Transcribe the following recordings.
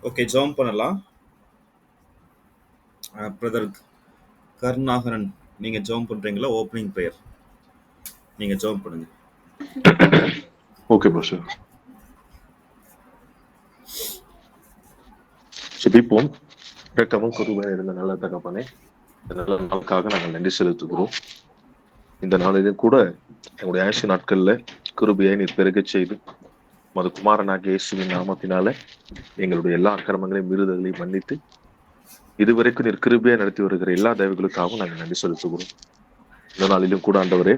Okay, ஜெபம் பண்ணலாம். Brother Karunakaran, நீங்க ஜெபம் பண்றீங்களா? ஓப்பனிங் பிரேயர் நீங்க ஜெபம் பண்ணுங்க. ஓகே பாஸ்டர், ஜெபிப்போம். இரக்கமும் கிருபையும் இருந்த நல்ல தகப்பனே, இந்த நல்ல நாளுக்காக நாங்கள் நன்றி செலுத்துகிறோம். இந்த நாளிலும் கூட எங்களுடைய ஆயுசு நாட்கள்ல கிருபையை நீர் பெருகச் செய்து மது குமாரனாகிய இயேசுவின் நாமத்தினால எங்களுடைய எல்லா அக்கிரமங்களையும் மீறுதல்களையும் மன்னித்து இதுவரைக்கும் நீர் கிருபையை நடத்தி வருகிற எல்லா தேவைகளுக்காகவும் நாங்கள் நன்றி செலுத்துகிறோம். இந்த நாளிலும் கூட ஆண்டவரே,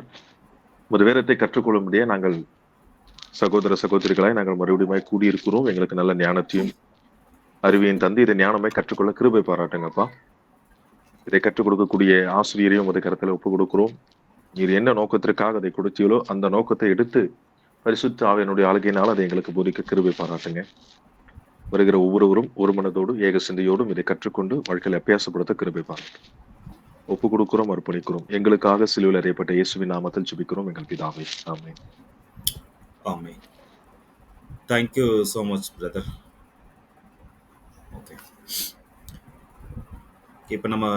ஒரு வேதத்தை கற்றுக்கொள்ளும்படியே நாங்கள் சகோதர சகோதரிகளாய் நாங்கள் மறுபடியும் கூடியிருக்கிறோம். எங்களுக்கு நல்ல ஞானத்தையும் அறிவியின் தந்து இதை ஞானமாய் கற்றுக்கொள்ள கிருபை பாராட்டுங்கப்பா. இதை கற்றுக் கொடுக்கக்கூடிய ஆசிரியரையும் ஒரு கருத்துல ஒப்பு கொடுக்கிறோம். நீர் என்ன நோக்கத்திற்காக அதை கொடுத்தீங்களோ அந்த நோக்கத்தை எடுத்து பரிசுத்த ஆவியினுடைய ஆளுகையினால் அதை எங்களுக்கு போதிக்க கிருபை பாராட்டுங்க. வருகிற ஒவ்வொருவரும் ஒரு மனதோடு ஏக சிந்தையோடும் இதை கற்றுக்கொண்டு வாழ்க்கையில் அபியாசப்படுத்த கிருபை பாராட்டு ஒப்பு கொடுக்கிறோம், அர்ப்பணிக்கிறோம். எங்களுக்காக சிலுவையில் அறியப்பட்ட இயேசுவின் நாமத்தில் ஜெபிக்கிறோம் எங்கள் பிதாவே, amen. Amen. Thank you so much brother. Okay, இப்போ நம்ம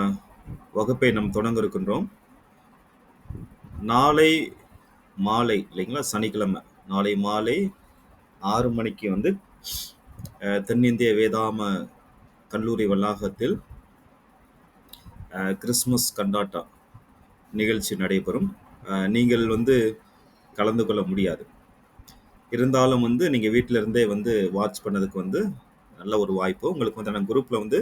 வகுப்பை தொடங்க இருக்கின்றோம். நாளை மாலை இல்லைங்களா, சனிக்கிழமை நாளை மாலை 6 மணிக்கு தென்னிந்திய வேதாம கல்லூரி வளாகத்தில் கிறிஸ்மஸ் கண்டாட்டா நிகழ்ச்சி நடைபெறும். நீங்கள் கலந்து கொள்ள முடியாது, இருந்தாலும் நீங்கள் வீட்டில இருந்தே வாட்ச் பண்ணதுக்கு நல்ல ஒரு வாய்ப்பு உங்களுக்கு. நான் குரூப்பில்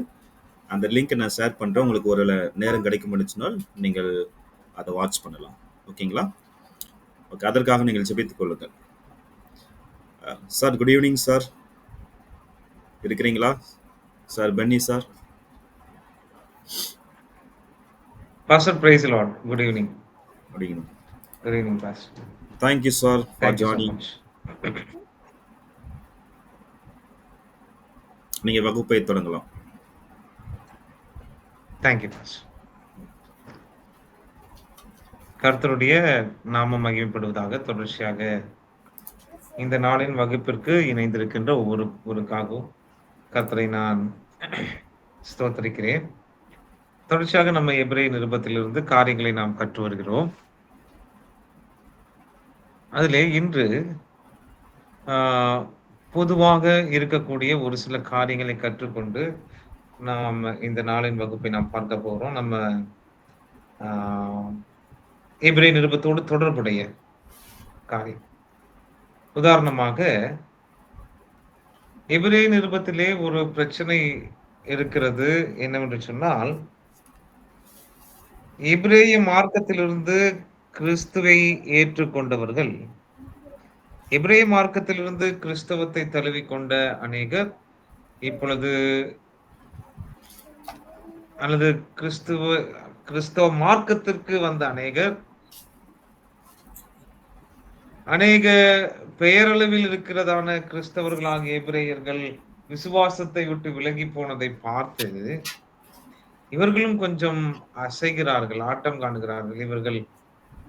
அந்த லிங்க்கை நான் ஷேர் பண்ணுறேன். உங்களுக்கு ஒரு நேரம் கிடைக்கும் சொன்னால் நீங்கள் அதை வாட்ச் பண்ணலாம். ஓகேங்களா? ஓகே, அதற்காக நீங்கள் ஜெபித்துக் கொள்ளுங்கள். Sir, good evening sir. இருக்கிறீங்களா sir? Benny sir. Pastor, praise the Lord. Good evening. Good evening. Good evening, Pastor. Thank you, sir, for Thank you so joining. much. நீங்க வகுப்பை தொடங்கலாம். Thank you, Pastor. கர்த்தருடைய நாமம் மகிமைப்படுவதாக. தொடர்ச்சியாக இந்த நாளின் வகுப்பிற்கு இணைந்திருக்கின்ற ஒவ்வொருக்காகவும் கர்த்தரை நான் ஸ்தோத்திரிக்கிறேன். தொடர்ச்சியாக நம்ம எபிரேய நிருபத்திலிருந்து காரியங்களை நாம் கற்று வருகிறோம். அதிலே இன்று பொதுவாக இருக்கக்கூடிய ஒரு சில காரியங்களை கற்றுக்கொண்டு நாம் இந்த நாளின் வகுப்பை நாம் பார்க்க போகிறோம். நம்ம எபிரேய நிருபத்தோடு தொடர்புடைய காரியம். உதாரணமாக எபிரேய நிருபத்திலே ஒரு பிரச்சனை இருக்கிறது. என்னவென்று சொன்னால், எபிரேய மார்க்கத்திலிருந்து கிறிஸ்துவை ஏற்றுக்கொண்டவர்கள், எபிரேய மார்க்கத்திலிருந்து கிறிஸ்தவத்தை தழுவிக்கொண்ட அநேகர் இப்பொழுது, அல்லது கிறிஸ்தவ மார்க்கத்திற்கு வந்த அநேக பெயரளவில் இருக்கிறதான கிறிஸ்தவர்களாகிய எபிரேயர்கள் விசுவாசத்தை விட்டு விலகி போனதை பார்த்து இவர்களும் கொஞ்சம் அசைகிறார்கள், ஆட்டம் காணுகிறார்கள். இவர்கள்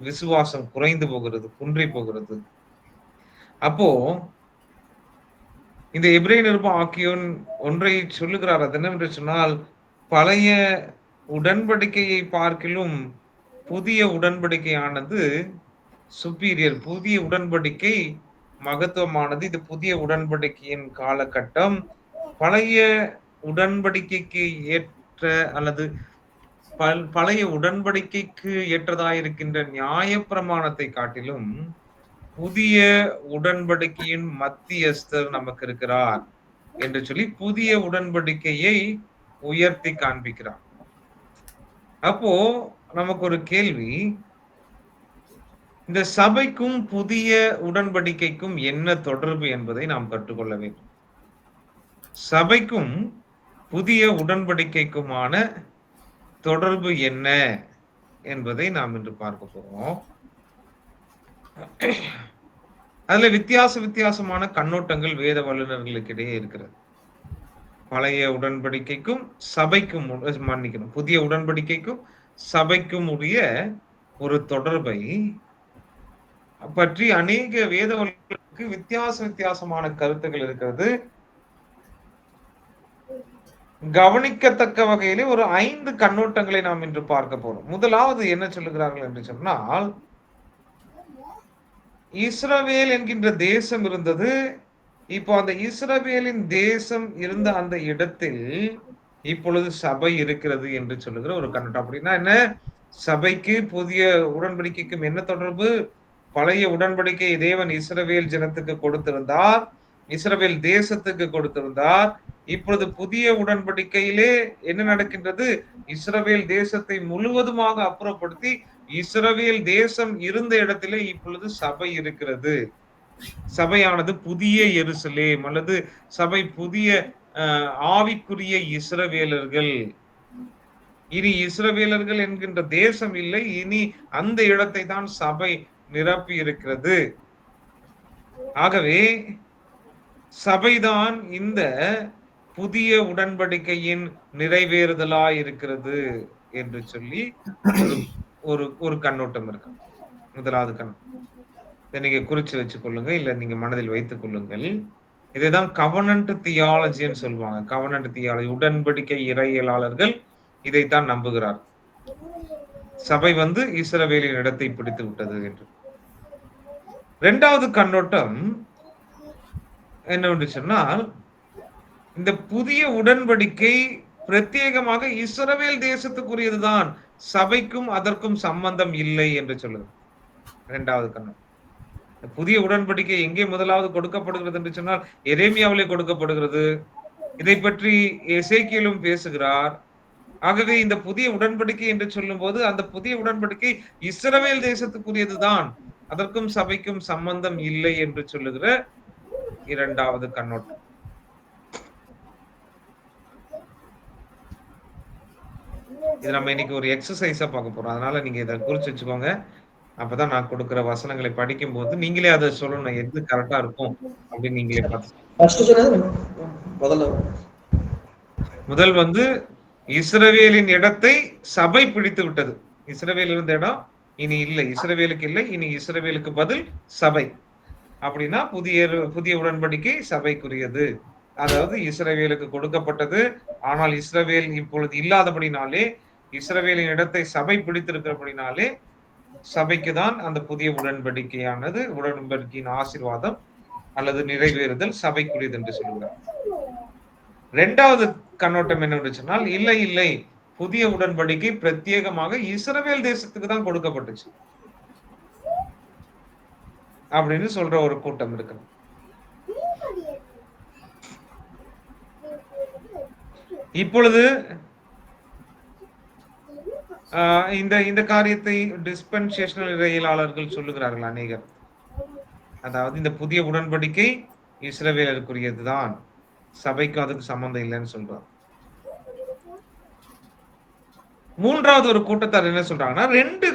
விசுவாசம் குறைந்து போகிறது, குன்றி போகிறது. அப்போ இந்த எபிரேய நிருபம் ஆக்கியோன் ஒன்றை சொல்லுகிறார். அது என்னவென்று சொன்னால், பழைய உடன்படிக்கையை பார்க்கிலும் புதிய உடன்படிக்கையானது சுப்பீரியர். புதிய உடன்படிக்கை மகத்துவமானது. இது புதிய உடன்படிக்கையின் காலகட்டம். பழைய உடன்படிக்கைக்கு ஏற்ற அல்லது பழைய உடன்படிக்கைக்கு ஏற்றதாயிருக்கின்ற நியாய பிரமாணத்தை காட்டிலும் புதிய உடன்படிக்கையின் மத்தியஸ்தர் நமக்கு இருக்கிறார் என்று சொல்லி புதிய உடன்படிக்கையை உயர்த்தி காண்பிக்கிறார். அப்போ நமக்கு ஒரு கேள்வி, இந்த சபைக்கும் புதிய உடன்படிக்கைக்கும் என்ன தொடர்பு என்பதை நாம் கற்றுக்கொள்ள வேண்டும். சபைக்கும் புதிய உடன்படிக்கைக்குமான தொடர்பு என்ன என்பதை நாம் இன்று பார்க்க போறோம். அதுல வித்தியாசமான கண்ணோட்டங்கள் வேத வல்லுநர்களுக்கு இடையே இருக்கிறது. பழைய உடன்படிக்கைக்கும் சபைக்கும், மன்னிக்கணும், புதிய உடன்படிக்கைக்கும் சபைக்கும் உரிய ஒரு தொடர்பை பற்றி அநேக வேத வல்லுநர்களுக்கு வித்தியாசமான கருத்துக்கள் இருக்கிறது. கவனிக்கத்தக்க வகையிலே ஒரு 5 கண்ணோட்டங்களை நாம் இன்று பார்க்க போறோம். முதலாவது என்ன சொல்லுகிறார்கள் என்று சொன்னால், இஸ்ரவேல் என்கின்ற தேசம் இருந்தது. இப்போ அந்த இஸ்ரவேலின் தேசம் இருந்த அந்த இடத்தில் இப்பொழுது சபை இருக்கிறது என்று சொல்லுகிற ஒரு கண்ணோட்டம். அப்படின்னா என்ன? சபைக்கு புதிய உடன்படிக்கைக்கும் என்ன தொடர்பு? பழைய உடன்படிக்கையை தேவன் இஸ்ரவேல் ஜனத்துக்கு கொடுத்திருந்தார், இஸ்ரவேல் தேசத்துக்கு கொடுத்திருந்தார். இப்பொழுது புதிய உடன்படிக்கையிலே என்ன நடக்கின்றது? இஸ்ரவேல் தேசத்தை முழுவதுமாக அப்புறப்படுத்தி இஸ்ரவேல் தேசம் இருந்த இடத்திலே இப்பொழுது சபை இருக்கிறது. சபையானது புதிய எருசலேம் அல்லது சபை புதிய ஆவிக்குரிய இஸ்ரவேலர்கள். இனி இஸ்ரவேலர்கள் என்கின்ற தேசம் இல்லை, இனி அந்த இடத்தை தான் சபை நிரப்பி இருக்கிறது. ஆகவே சபைதான் இந்த புதிய உடன்படிக்கையின் நிறைவேறுதலாய் இருக்கிறது என்று சொல்லி ஒரு கண்ணோட்டம் இருக்கு. முதலாவது கண்ணோட்டம் இதை நீங்க குறிச்சு வச்சுக் கொள்ளுங்க, இல்ல நீங்க மனதில் வைத்துக் கொள்ளுங்கள். இதைதான் கவனன்ட் தியாலஜின்னு சொல்லுவாங்க. கவனன்ட் தியாலஜி, உடன்படிக்கை இறையியலாளர்கள் இதைத்தான் நம்புகிறார். சபை இஸ்ரவேலின் இடத்தை பிடித்து விட்டது என்று. இரண்டாவது கண்ணோட்டம் என்னவென்று சொன்னால், இந்த புதிய உடன்படிக்கை பிரத்யேகமாக இஸ்ரவேல் தேசத்துக்குரியதுதான், சபைக்கும் அதற்கும் சம்பந்தம் இல்லை என்று சொல்லுது இரண்டாவது கண்ணோட்டம். புதிய உடன்படிக்கை எங்கே முதலாவது கொடுக்கப்படுகிறது என்று சொன்னால் எரேமியாவிலே கொடுக்கப்படுகிறது. இதை பற்றி எசேக்கியேலும் பேசுகிறார். ஆகவே இந்த புதிய உடன்படிக்கை என்று சொல்லும் போது அந்த புதிய உடன்படிக்கை இஸ்ரவேல் தேசத்துக்குரியதுதான், அதற்கும் சபைக்கும் சம்பந்தம் இல்லை என்று சொல்லுகிற இரண்டாவது கண்ணோட்டம். இது நம்ம இன்னைக்கு ஒரு எக்ஸசைஸா பார்க்க போறோம். அதனால நீங்க இதை குறிச்சு வச்சுக்கோங்க. அப்பதான் நான் கொடுக்கிற வசனங்களை படிக்கும் போது நீங்களே அதை சொல்லணும், எது கரெக்டா இருக்கும் அப்படின்னு நீங்களே பார்த்து. முதல் இஸ்ரவேலின் இடத்தை சபை பிடித்து விட்டது. இஸ்ரவேல் இருந்த இடம் இனி இல்லை, இஸ்ரவேலுக்கு இல்லை, இனி இஸ்ரவேலுக்கு பதில் சபை. அப்படின்னா புதிய உடன்படிக்கை சபைக்குரியது. அதாவது இஸ்ரவேலுக்கு கொடுக்கப்பட்டது. ஆனால் இஸ்ரவேல் இப்பொழுது இல்லாதபடினாலே, இஸ்ரவேலின் இடத்தை சபை பிடித்திருக்கிறபடினாலே சபைக்கு தான் அந்த புதிய உடன்படிக்கையானது, உடன்படிக்கையின் ஆசீர்வாதம் அல்லது நிறைவேறுதல் சபைக்குரியது என்று சொல்லுகிறார். இரண்டாவது கண்ணோட்டம் என்னவென்று சொன்னால், இல்லை இல்லை, புதிய உடன்படிக்கை பிரத்யேகமாக இஸ்ரவேல் தேசத்துக்கு தான் கொடுக்கப்பட்டுச்சு அப்படின்னு சொல்ற ஒரு கூட்டம் இருக்கு. இப்பொழுது இந்த காரியத்தை டிஸ்பென்சேஷனல் இறையியலாளர்கள் சொல்லுகிறார்கள் அநேகர். அதாவது இந்த புதிய உடன்படிக்கை இஸ்ரவேலருக்குரியதுதான், சபைக்கும் அதுக்கு சம்பந்தம் இல்லைன்னு சொல்றாங்க. மூன்றாவது ஒரு கூட்டத்தார் என்ன சொல்றாங்கன்னா, 2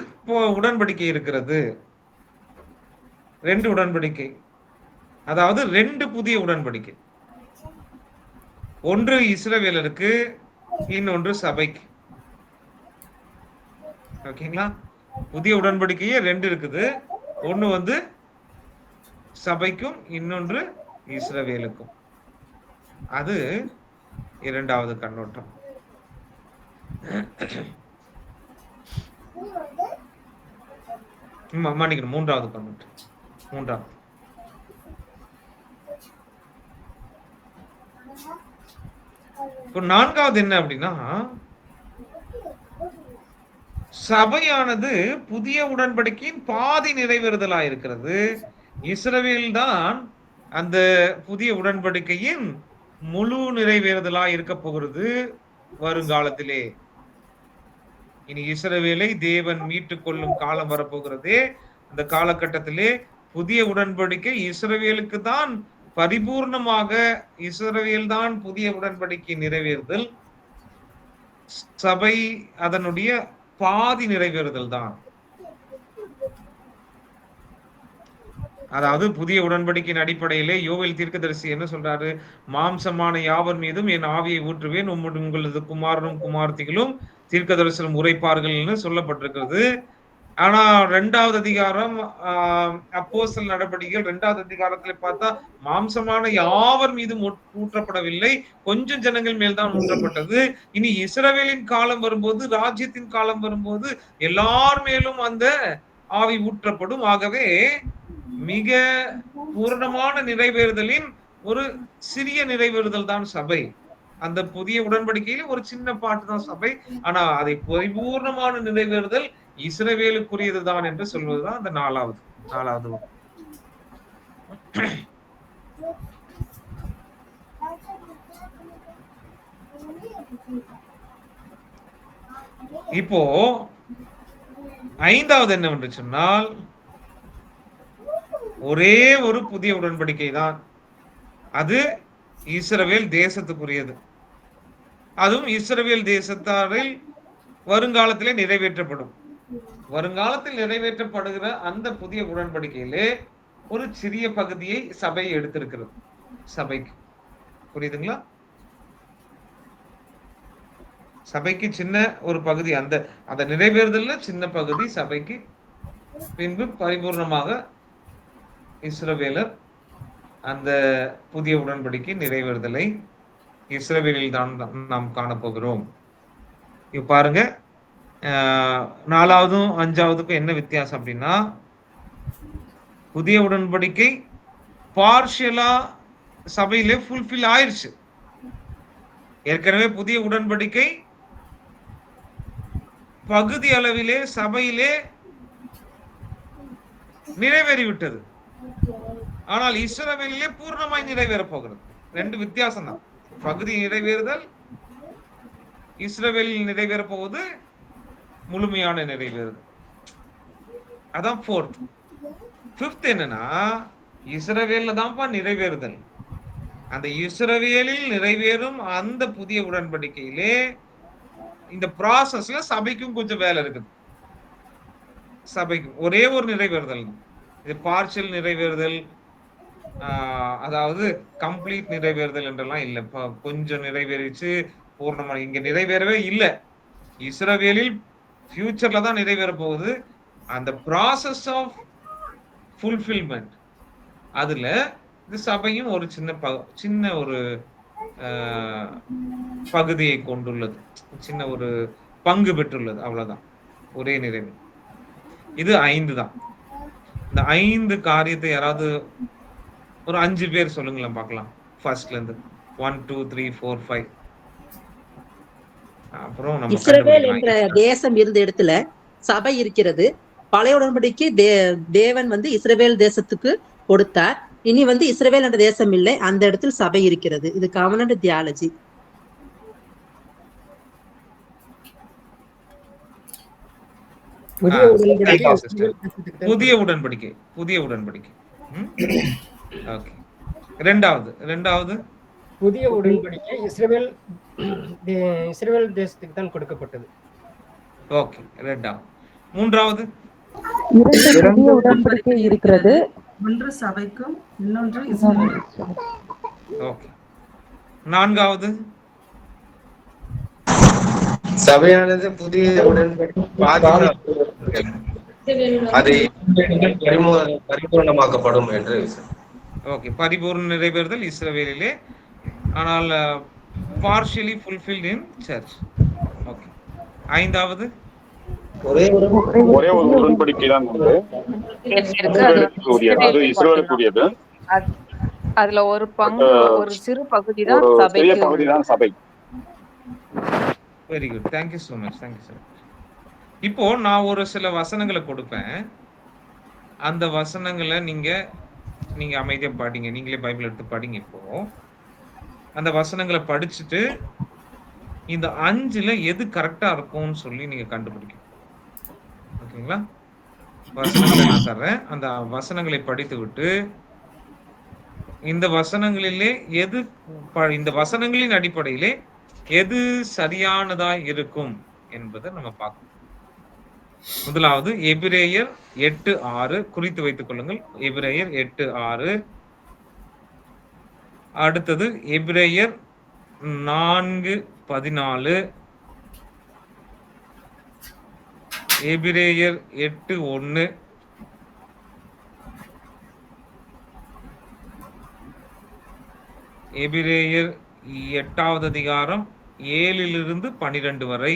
உடன்படிக்கை இருக்கிறது, 2 உடன்படிக்கை, அதாவது 2 புதிய உடன்படிக்கை. ஒன்று இஸ்ரவேலருக்கு, இன்னொன்று சபைக்கு. ஓகேங்களா? புதிய உடன்படிக்கையே 2 இருக்குது. ஒன்னு சபைக்கும், இன்னொன்று இஸ்ரவேலுக்கும். அது இரண்டாவது கண்ணோட்டம். மன்னிக்கணும், மூன்றாவது கண்ணோட்டம். மூன்றாவது இப்போ நான்காவது என்ன அப்படின்னா, சபையானது புதிய உடன்படிக்கையின் பாதி நிறைவேறுதலா இருக்கிறது. இஸ்ரவேல் தான் அந்த புதிய உடன்படிக்கையின் முழு நிறைவேறுதலா இருக்க போகிறது வருங்காலத்திலே. இனி இஸ்ரவேலை தேவன் மீட்டுக் கொள்ளும் காலம் வரப்போகிறதே. அந்த காலகட்டத்திலே புதிய உடன்படிக்கை இஸ்ரவேலுக்கு தான் பரிபூர்ணமாக, இஸ்ரவேல் தான் புதிய உடன்படிக்கை நிறைவேறுதல், சபை அதனுடைய பாதி நிறைவேறுதல் தான். அதாவது புதிய உடன்படிக்கையின் அடிப்படையிலே யோவேல் தீர்க்கதரிசி என்ன சொல்றாரு? மாம்சமான யாவர் மீதும் என் ஆவியை ஊற்றுவேன், உங்களது குமாரனும் குமார்த்திகளும் தீர்க்கதரிசனம் உரைப்பார்கள்னு சொல்லப்பட்டிருக்கிறது. ஆனா 2வது அதிகாரம் அப்போஸ்தலர் நடபடிகள் 2வது அதிகாரத்துல பார்த்தா மாம்சமான யாவர் மீதும் ஊற்றப்படவில்லை, கொஞ்சம் ஜனங்கள் மேல் தான் ஊற்றப்பட்டது. இனி இஸ்ரவேலின் காலம் வரும்போது, ராஜ்யத்தின் காலம் வரும்போது எல்லார் மேலும் அந்த ஆவி ஊற்றப்படும். ஆகவே மிக பூரணமான நிறைவேறுதலின் ஒரு சிறிய நிறைவேறுதல் தான் சபை. அந்த புதிய உடன்படிக்கையில ஒரு சின்ன பாட்டு தான் சபை. ஆனா அதை பரிபூர்ணமான நிறைவேறுதல் இஸ்ரவேலுக்குரியதுதான் என்று சொல்வதுதான் அந்த 4வது வசனம். இப்போ 5வது என்னவென்று சொன்னால், ஒரே ஒரு புதிய உடன்படிக்கை தான். அது இஸ்ரவேல் தேசத்துக்குரியது. அதுவும் இஸ்ரவேல் தேசத்தாரில் வருங்காலத்திலே நிறைவேற்றப்படும். வருங்காலத்தில் நிறைவேற்றப்படுகிற அந்த புதிய உடன்படிக்கையிலே ஒரு சிறிய பகுதியை சபை எடுத்திருக்கிறது. சபைக்கு புரியுதுங்களா? சபைக்கு சின்ன ஒரு பகுதி, அந்த நிறைவேறுதல்ல சின்ன பகுதி சபைக்கு. பின்பு பரிபூர்ணமாக இஸ்ரவேலர் அந்த புதிய உடன்படிக்கை நிறைவேறுதலை இஸ்ரவேலில் தான் நாம் காணப்போகிறோம். இப்ப பாருங்க, 4வதும் 5வதுக்கும் என்ன வித்தியாசம் அப்படின்னா, புதிய உடன்படிக்கை பார்ஷியலா சபையிலே ஃபுல்ஃபில் ஆயிருச்சு. ஏற்கனவே புதிய உடன்படிக்கை பகுதி அளவிலே சபையிலே நிறைவேறிவிட்டது. ஆனால் இஸ்ரவேலிலே பூர்ணமாய் நிறைவேறப் போகிறது. 2 வித்தியாசம் தான். பகுதி நிறைவேறுதல், இஸ்ரவேலில் நிறைவேறப் போவது முழுமையான நிறைவேறுதல். அதான் 4th. 5th என்னன்னா, இஸ்ரவேல்ல தான்ப்பா நிறைவேறுதல். அந்த இஸ்ரவேலில் நிறைவேறும் அந்த புதிய உடன்படிக்கையிலே இந்த ப்ராசஸ்ல சபைக்கும் கொஞ்சம் வேலை இருக்குது. சபைக்கும் ஒரே ஒரு நிறைவேறுதல். இது பார்ஷியல் நிறைவேறுதல், அதாவது கம்ப்ளீட் நிறைவேறுதல் என்றெல்லாம் இல்ல. கொஞ்சம் நிறைவேறிச்சு, பூர்ணமா இங்க நிறைவேறவே இல்லை. இஸ்ரவேலில் ஃபியூச்சர்ல தான் நிறைவேற போகுது. அந்த ப்ராசஸ் ஆஃப் ஃபுல்ஃபில்மெண்ட், அதுல இந்த சபையும் ஒரு சின்ன ஒரு பகுதியை கொண்டுள்ளது, சின்ன ஒரு பங்கு பெற்றுள்ளது. அவ்வளவுதான், ஒரே நிறைவு. இது 5 தான். இந்த 5 காரியத்தை யாராவது ஒரு 5 பேர் சொல்லுங்களேன் பார்க்கலாம். ஃபர்ஸ்ட்ல இருந்து 1 2 3 4 5. அப்புறம் நம்ம இஸ்ரவேல் என்ற தேசம் இருந்த இடத்துல சபை இருக்கிறது. பழைய உடன்படிக்கை தேவன் இஸ்ரவேல் தேசத்துக்கு கொடுத்தார். இனி இஸ்ரவேல் என்ற தேசம் இல்லை, அந்த இடத்தில் சபை இருக்கிறது. இது கவர்னன்ட் தியாலஜி. புதிய உடன்படிக்கை. ஓகே. இரண்டாவது புதிய உடன்படிக்கை இஸ்ரவேல் தேசத்துக்கு தான் கொடுக்கப்பட்டது. ஓகே. மூன்றாவது புதிய உடன்படிக்கை இருக்கிறது. ஒன்று சபைக்கும் இன்னொன்று இஸ்ரவேல். ஓகே. நான்காவது சபையானது புதிய உடன்படிக்கை அது பரிபூர்ணமாக்கப்படும் என்று. ஓகே. பரிபூர்ண நிறைவேறுதல் இஸ்ரவேலிலே, ஆனால் partially fulfilled in church. Okay. ஐந்தாவது ஒரே ஒரு உடன்படிக்கை தான் அது இஸ்ரவேலுக்குரியது. அதுல ஒரு பங்கு, ஒரு சிறு பகுதி தான் சபை. Very good, thank you so much. இப்போ நான் ஒரு சில வசனங்களை கொடுப்பேன். அந்த வசனங்களை நீங்க அமைதியா படிங்க. நீங்களே பைபிள் எடுத்து படிங்க. இப்போ அந்த வசனங்களை படிச்சுட்டு இந்த 5ல எது கரெக்டா இருக்கும்னு சொல்லி நீங்க கண்டுபிடிக்கணும். ஓகேங்களா? வசனங்களை நான் தர்றேன். அந்த வசனங்களை படித்து விட்டு இந்த வசனங்களிலே இந்த வசனங்களின் அடிப்படையிலே எது சரியானதா இருக்கும் என்பதை நம்ம பார்க்கணும். முதலாவது எபிரேயர் 8:6 குறித்து வைத்துக் கொள்ளுங்கள். எபிரேயர் 8:6. அடுத்தது எபிரேயர் 4:14. எபிரேயர் 8:1. எபிரேயர் 8வது அதிகாரம் 7 12 வரை.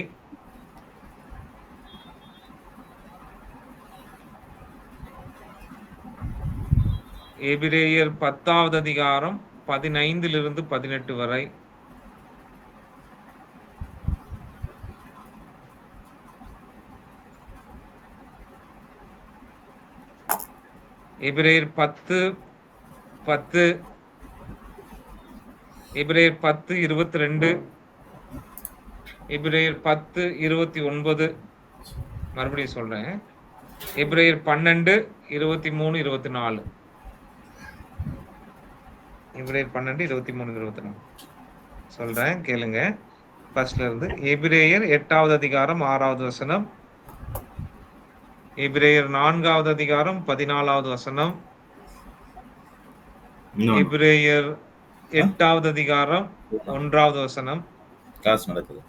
எபிரேயர் 10வது அதிகாரம் 15 18 வரை. எபிரேயர் 10:10, எபிரேயர் 10:22, எபிரேயர் 10:29. மறுபடியும் சொல்றேன். எபிரேயர் 12, 23, 24. எபிரேயர் 12, 23, 24 சொல்றேன், கேளுங்க. ஃபர்ஸ்ட்ல இருந்து. எபிரேயர் 8வது அதிகாரம் 6வது வசனம். எபிரேயர் 4வது அதிகாரம் 14வது வசனம். எபிரேயர் 8வது அதிகாரம் 1வது வசனம். கிளாஸ் நடக்குது.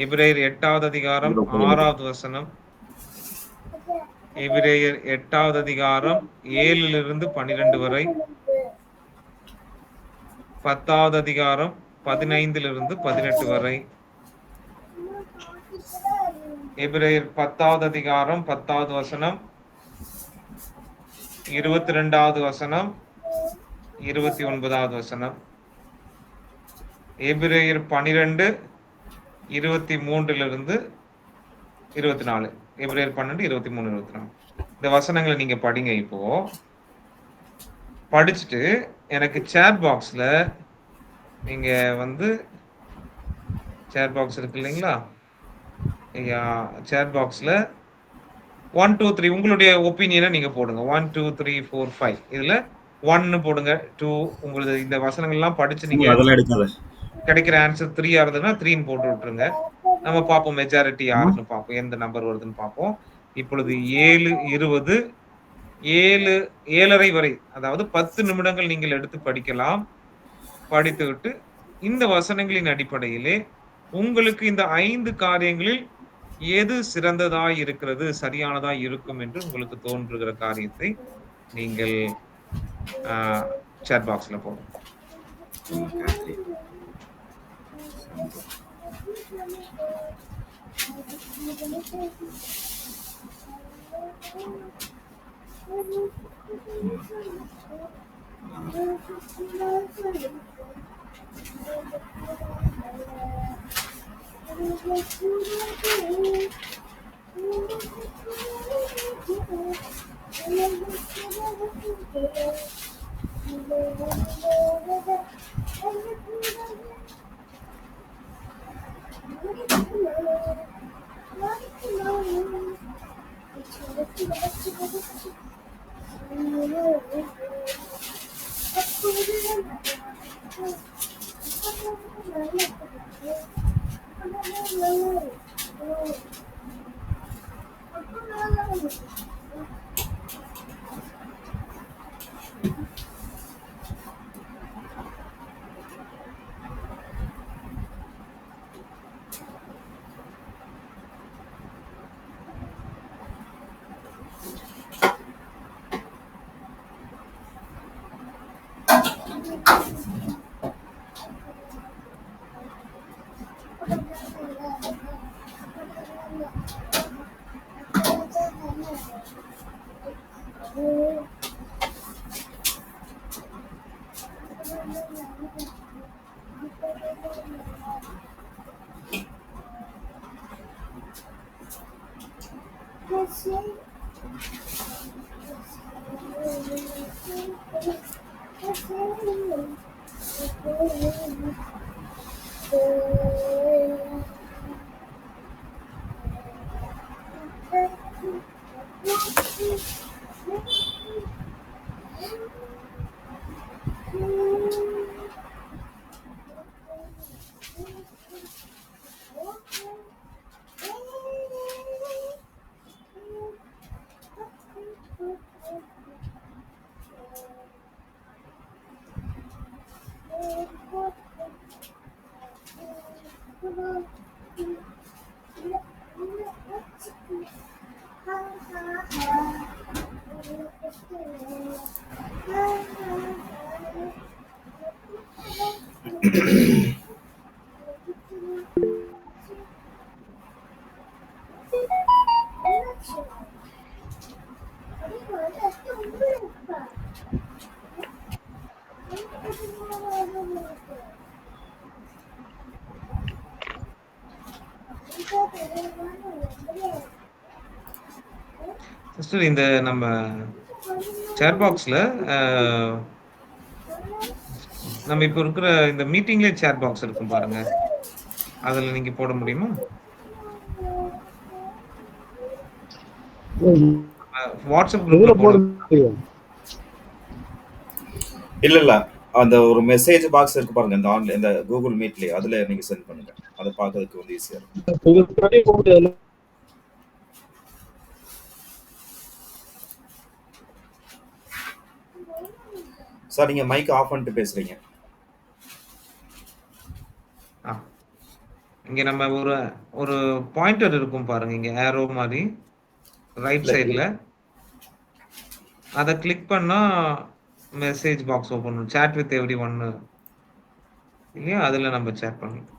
எபிரேயர் 8வது அதிகாரம் 6வது வசனம். எபிரேயர் 8வது அதிகாரம் 7 12 வரை. 10வது அதிகாரம் 15 18 வரை. எபிரேயர் 10வது அதிகாரம் 10வது வசனம், 22வது வசனம், 29வது வசனம். எபிரேயர் 12 23 24. எபிரேயர் 12 23 24. இந்த வசனங்களை நீங்க படிங்க. இப்போ படிச்சுட்டு எனக்கு சேட் பாக்ஸ்ல நீங்க வந்து சேட் பாக்ஸ் இருக்கு இல்லைங்களா? சேட் பாக்ஸ்ல 1 2 3 உங்களுடைய ஒப்பீனியனை நீங்க போடுங்க. 1 2 3 4 5. இதுல 1 போடுங்க, 2 உங்களுக்கு இந்த வசனங்கள் எல்லாம் படிச்சு நீங்க கிடைக்கிற ஆன்சர் 3 இருந்ததுன்னா 3 போட்டு விட்டுருங்க. நம்ம பார்ப்போம் மெஜாரிட்டி யாருன்னு பார்ப்போம், எந்த நம்பர் வருதுன்னு பார்ப்போம். இப்பொழுது 7 20 7 7:30 வரை, அதாவது 10 நிமிடங்கள் நீங்கள் எடுத்து படிக்கலாம். படித்துவிட்டு இந்த வசனங்களின் அடிப்படையிலே உங்களுக்கு இந்த 5 காரியங்களில் எது சிறந்ததாய் இருக்கிறது, சரியானதாய் இருக்கும் என்று உங்களுக்கு தோன்றுகிற காரியத்தை நீங்கள் சாட் பாக்ஸ்ல போடுங்க. சிஸ்டர் இந்த நம்ம சேட் பாக்ஸ்ல நம்ம இப்ப இருக்கிற இந்த மீட்டிங்லயே சேட் பாக்ஸ் இருக்கும் பாருங்க. அதுல நீங்க போட முடியுமா? வாட்ஸ்அப் குரூப்ல போட இல்ல அந்த ஒரு மெசேஜ் பாக்ஸ் இருக்கு பாருங்க, இந்த இந்த கூகுள் மீட்லயே, அதுல நீங்க சென்ட் பண்ணுங்க. அதை பார்க்கறதுக்கு வந்து ஈஸியா இருக்கும். சார் நீங்க மைக் ஆஃப் பண்ணிட்டு பேசுறீங்க. இங்க நம்ம ஒரு பாயிண்டர் இருக்கும் பாருங்க, இங்க ஏரோ மாதிரி ரைட் சைடுல. அதை கிளிக் பண்ணா மெசேஜ் பாக்ஸ் ஓபன் பண்ணும், chat with everyone இல்லையா, அதுல நம்ம சேட் பண்ணலாம்.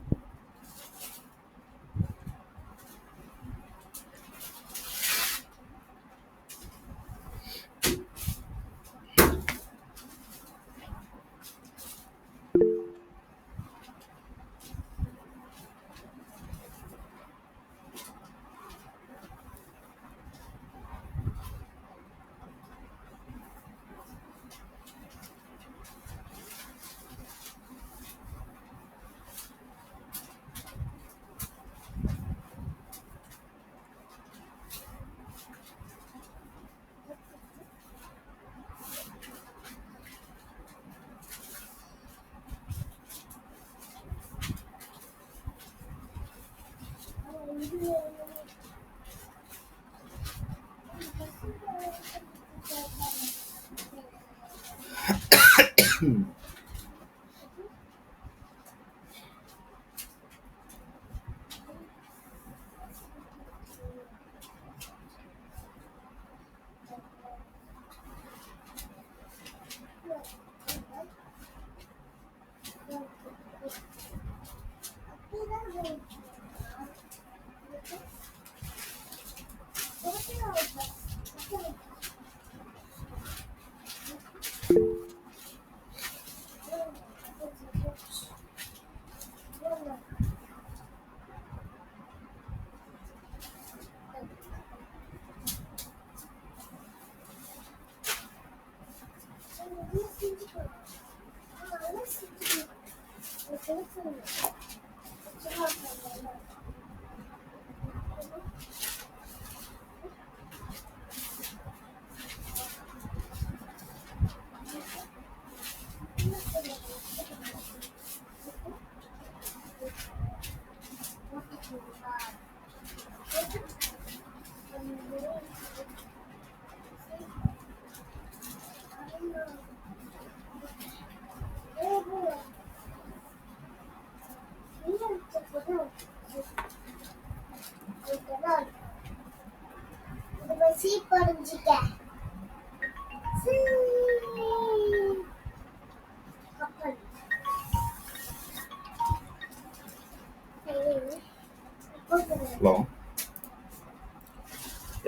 ஹலோ,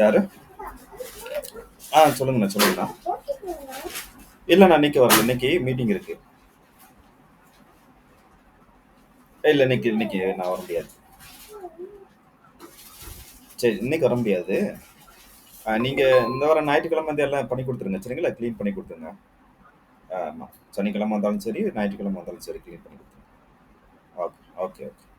யாரு? சொல்லுங்கண்ணா சொல்லுங்கண்ணா. இல்லைண்ணா இன்னைக்கு வரல, இன்னைக்கு மீட்டிங் இருக்கு. இல்லை இன்னைக்கு நான் வர முடியாது. சரி, இன்னைக்கு வர முடியாது. நீங்க இந்த வாரம் ஞாயிற்றுக்கிழமை வந்து எல்லாம் பண்ணி கொடுத்துருங்க, சரிங்களா? க்ளீன் பண்ணி கொடுத்துருங்க. ஆமாம், சனிக்கிழமை வந்தாலும் சரி, ஞாயிற்றுக்கிழமை வந்தாலும் சரி, க்ளீன் பண்ணி கொடுத்துருங்க. ஓகே ஓகே ஓகே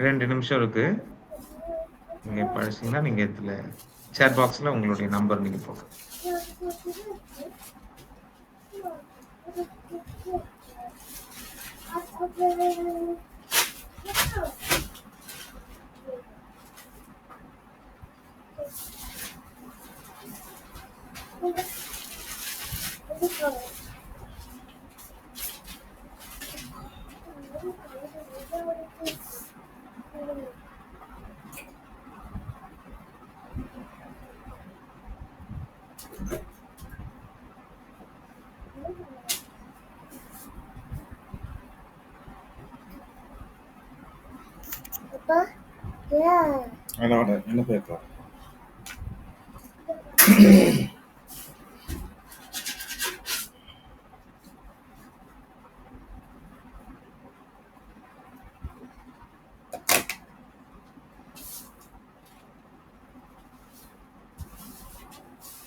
2 நிமிஷம் இருக்கு. நீங்க படிச்சீங்கன்னா நீங்க இதுல சேட் பாக்ஸ்ல உங்களுடைய நம்பர் நீங்க போங்க. என்ன பேப்பர்?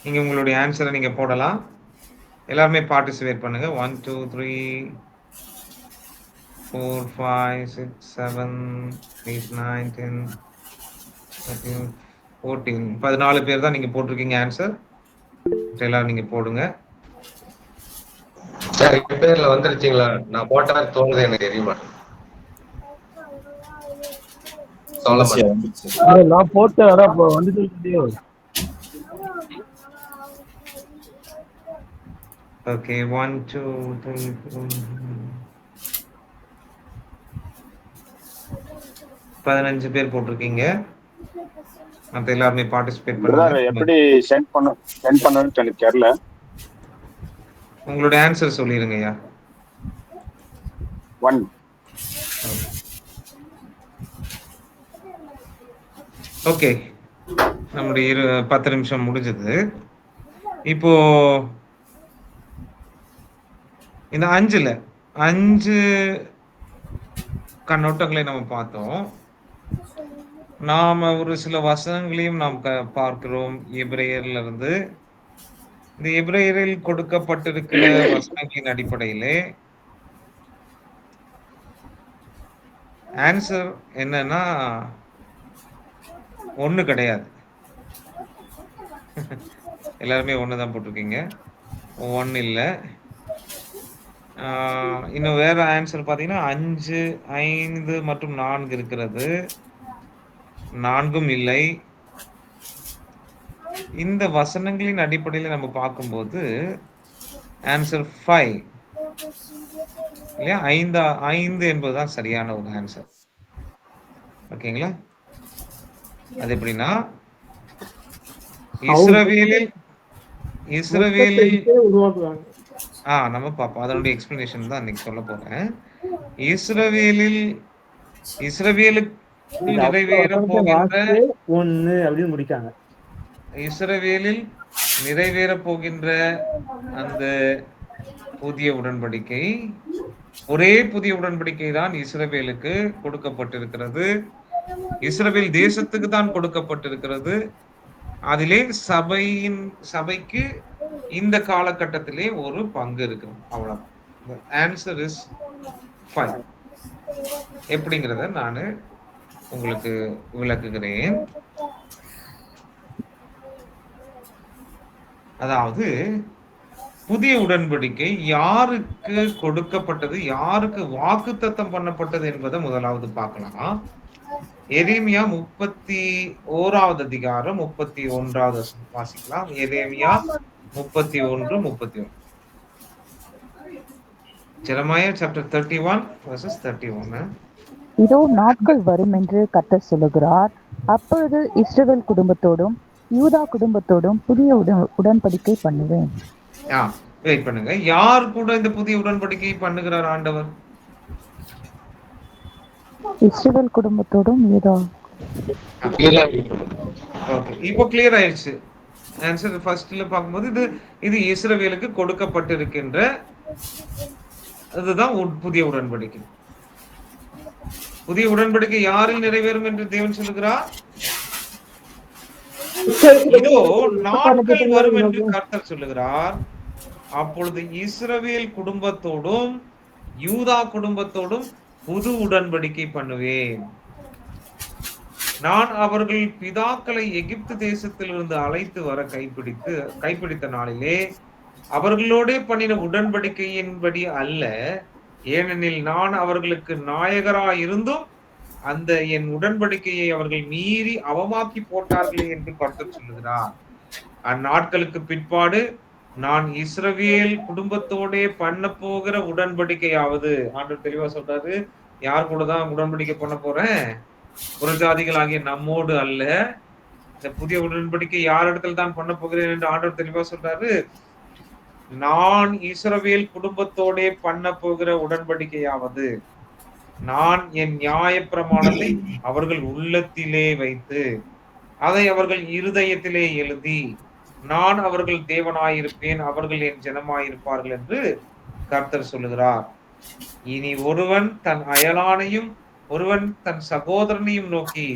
நீங்க உங்களுடைய ஆன்சரை நீங்க போடலாம். எல்லாருமே பார்ட்டிசிபேட் பண்ணுங்க. 1 2 3 4 5 6 7 8 9 10 13 14 14 பேர் தான் நீங்க போட்டிருக்கீங்க ஆன்சர். எல்லாரும் நீங்க போடுங்க. சார் பேர்ல வந்துருச்சுங்களா? நான் போட்டா தோணுது எனக்கு தெரியுமா? சொல்ல மாட்டேன். நான் போட்டேன். அதான் இப்போ வந்துட்டு. ஓகே 1 2 3 4 15 பேர் போட்டிருக்கீங்க. மற்ற எல்லாருமே பார்ட்டிசிபேட் பண்ணுங்க. எப்படி சென்ட் பண்ணணும்னு எனக்கு தெரியல. உங்களுடைய ஆன்சர் சொல்லிருங்கய்யா. 1. ஓகே, நம்முடைய 10 நிமிஷம் முடிஞ்சது. இப்போ இந்த 5 கண்ணோட்டங்களை நம்ம பார்த்தோம். நாம ஒரு சில வசனங்களையும் நாம் பார்க்கிறோம் எபிரேயர்ல இருந்து. இந்த எபிரேயரில் கொடுக்கப்பட்டிருக்கிற வசனங்களின் அடிப்படையிலே ஆன்சர் என்னன்னா 1 கிடையாது. எல்லாருமே 1 தான் போட்டிருக்கீங்க. 1 இல்லை. இன்னும் வேற ஆன்சர் பார்த்தீங்கன்னா 5 5 மற்றும் 4 இருக்கிறது. 4ம் இல்லை. இந்த வசனங்களின் அடிப்படையில் நம்ம பார்க்கும்போது ஆன்சர் 5 இல்லையா? 5 என்பதுதான் சரியான ஒரு ஆன்சர். ஓகேங்களா? அது எப்படின்னா இஸ்ரவேலில் நம்ம பார்ப்போம். அதனுடைய எக்ஸ்பிளனேஷன் தான் இன்னைக்கு சொல்ல போறேன். இஸ்ரவேலுக்கு நிறைவேற போகின்ற 1 அப்படின்னு முடிக்காங்க. இஸ்ரவேலில் நிறைவேற போகின்ற அந்த புதிய உடன்படிக்கை, ஒரே புதிய உடன்படிக்கை தான் இஸ்ரவேலுக்கு கொடுக்கப்பட்டிருக்கிறது. இஸ்ரவேல் தேசத்துக்கு தான் கொடுக்கப்பட்டிருக்கிறது. அதிலே சபைக்கு இந்த காலகட்டத்திலே ஒரு பங்கு இருக்கு. அவ்வளவு. Answer is 5. எப்படிங்கிறத நான் உங்களுக்கு விளக்குகிறேன். அதாவது புதிய உடன்படிக்கை யாருக்கு கொடுக்கப்பட்டது, யாருக்கு வாக்குத்தத்தம் பண்ணப்பட்டது என்பதை முதலாவது பார்க்கலாம். எரேமியா 31வது அதிகாரம் 31வது வாசிக்கலாம். எரேமியா 31 31. Jeremiah chapter 31 verses 31. இதோ நாட்கள் வரும் என்று கர்த்தர் சொல்லுகிறார். அப்பொழுது இஸ்ரவேல் குடும்பத்தோடும் யூதா குடும்பத்தோடும் புதிய உடன்படிக்கை பண்ணுவேன். வெயிட் பண்ணுங்க. யார் கூட இந்த புதிய உடன்படிக்கை பண்ணுகிறார் ஆண்டவர்? இஸ்ரவேல் குடும்பத்தோடும் யூதா. ஓகே, இப்போ கிளியர் ஆயிடுச்சு. ஆன்சர் ஃபர்ஸ்ட்ல பார்க்கும்போது இது இஸ்ரவேலுக்கு கொடுக்கப்பட்டிருக்கின்ற அதுதான் புதிய உடன்படிக்கை. புதிய உடன்படிக்கை யாரில் நிறைவேறும் என்று தேவன் சொல்லுகிறார்? இதோ நாட்கள் வரும் என்று கர்த்தர் சொல்லுகிறார். அப்பொழுது இஸ்ரவேல் குடும்பத்தோடும் யூதா குடும்பத்தோடும் புது உடன்படிக்கை பண்ணுவேன். நான் அவர்கள் பிதாக்களை எகிப்து தேசத்திலிருந்து அழைத்து வர கைப்பிடித்த நாளிலே அவர்களோடே பண்ணின உடன்படிக்கையின்படி அல்ல, ஏனெனில் நான் அவர்களுக்கு நாயகராய் இருந்தும் அந்த என் உடன்படிக்கையை அவர்கள் மீறி அவமாக்கி போட்டார்களே என்று கர்த்தர் சொல்லுகிறார். அந்நாட்களுக்கு பிற்பாடு நான் இஸ்ரவேல் குடும்பத்தோடே பண்ண போகிற உடன்படிக்கையாவது, ஆண்டவர் தெளிவா சொல்றாரு, யார் கூட தான் உடன்படிக்கை பண்ண போறேன்? புறஜாதிகளாகிய நம்மோடு அல்ல. இந்த புதிய உடன்படிக்கை யார் இடத்துல தான் பண்ண போகிறேன் என்று ஆண்டவர் தெளிவா சொல்றாரு. நான் இஸ்ரவேல் குடும்பத்தோடே பண்ண போகிற உடன்படிக்கையாவது, நான் என் நியாய பிரமாணத்தை அவர்கள் உள்ளத்திலே வைத்து அதை அவர்கள் இருதயத்திலே எழுதி நான் அவர்கள் தேவனாயிருப்பேன், அவர்கள் என் ஜனமாயிருப்பார்கள் என்று கர்த்தர் சொல்லுகிறார். இனி ஒருவன் தன் அயலானையும் ஒருவன் தன் சகோதரனையும் நோக்கி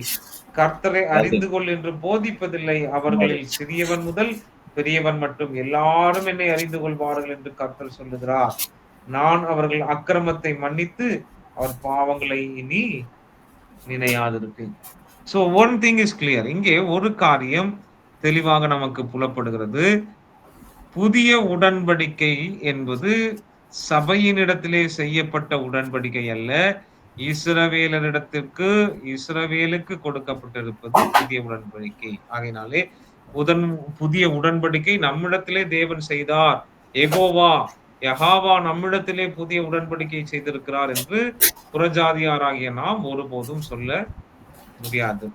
கர்த்தரை அறிந்து கொள் என்று போதிப்பதில்லை. அவர்களில் சிறியவன் முதல் பெரியவன் மட்டும் எல்லாரும் என்னை அறிந்து கொள்வார்கள் என்று கர்த்தர் சொல்லுகிறார். நான் அவர்கள் அக்கிரமத்தை மன்னித்து அவர் பாவங்களை இனி நினையாதிருப்பேன். So one thing is clear. இங்கே ஒரு காரியம் தெளிவாக நமக்கு புலப்படுகிறது. புதிய உடன்படிக்கை என்பது சபையினிடத்திலே செய்யப்பட்ட உடன்படிக்கை அல்ல, இஸ்ரவேலுக்கு கொடுக்கப்பட்டிருப்பது புதிய உடன்படிக்கை. ஆகையினாலே புதிய உடன்படிக்கை நம்மிடத்திலே தேவன் செய்தார், யெகோவா நம்மிடத்திலே புதிய உடன்படிக்கை செய்திருக்கிறார் என்று புறஜாதியாராகிய நாம் ஒருபோதும் சொல்ல முடியாது.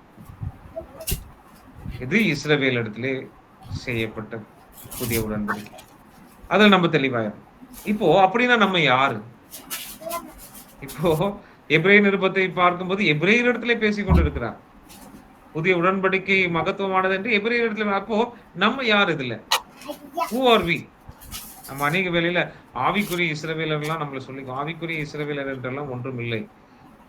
இது இஸ்ரவேல் இடத்திலே செய்யப்பட்ட புதிய உடன்படிக்கை. அதில் நம்ம தெளிவாயிரும். இப்போ அப்படின்னா நம்ம யாரு? இப்போ எபிரேய நிருபத்தை பார்க்கும்போது எபிரேயர் இடத்திலே பேசிக் கொண்டிருக்கிறார். புதிய உடன்படிக்கை மகத்துவமானது என்று எபிரேயர் இடத்துல. அப்போ நம்ம யார்? இதுல who are we? நம்ம அநேக வேளையில ஆவிக்குரிய இஸ்ரவேலர்லாம் நம்மள சொல்லிக்கோ. ஆவிக்குரிய இஸ்ரவேலர் என்றெல்லாம் ஒன்றும் இல்லை.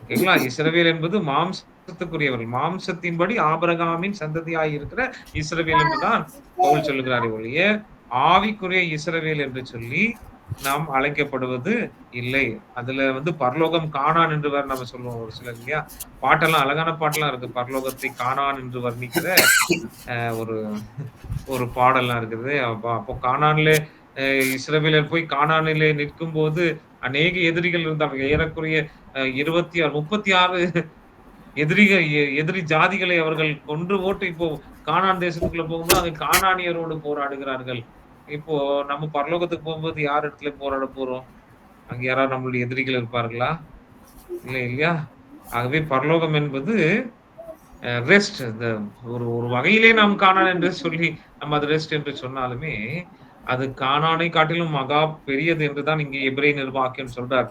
ஓகேங்களா? இஸ்ரவேல் என்பது மாம்சத்துக்குரியவர்கள், மாம்சத்தின்படி ஆபிரகாமின் சந்ததியாய் இருக்கிற இஸ்ரவேல் என்றுதான் பவுல் சொல்லுகிறாரே ஒழிய ஆவிக்குரிய இஸ்ரவேல் என்று சொல்லி நாம் அழைக்கப்படுவது இல்லை. அதுல பரலோகம் காணான் என்று வேற நம்ம சொல்லுவோம் ஒரு சிலர் இல்லையா? பாட்டெல்லாம் அழகான பாட்டெல்லாம் இருக்கு, பரலோகத்தை காணான் என்று வர்ணிக்கிற ஒரு பாடெல்லாம் இருக்குது. அப்போ காணான்ல இஸ்ரவேலர் போய் கானானிலே நிற்கும் போது அநேக எதிரிகள் இருந்தாங்க. ஏறக்குறைய 36 எதிரி ஜாதிகளை அவர்கள் கொன்று போட்டு இப்போ கானான் தேசத்துக்குள்ள போகும்போது அங்க கானானியரோடு போராடுகிறார்கள். இப்போ நம்ம பரலோகத்துக்கு போகும்போது யார் இடத்துல போராட போறோம்? அங்க யாராவது நம்மளுடைய எதிரிகள் இருப்பார்களா? இல்லையா? ஆகவே பரலோகம் என்பது ரெஸ்ட். ஒரு வகையிலே நாம் காணான் என்று சொல்லி நம்ம அது ரெஸ்ட் என்று சொன்னாலுமே அது கானானை காட்டிலும் மகா பெரியது என்றுதான் இங்கே எபிரேய நிருபாக்கியம் சொல்றார்.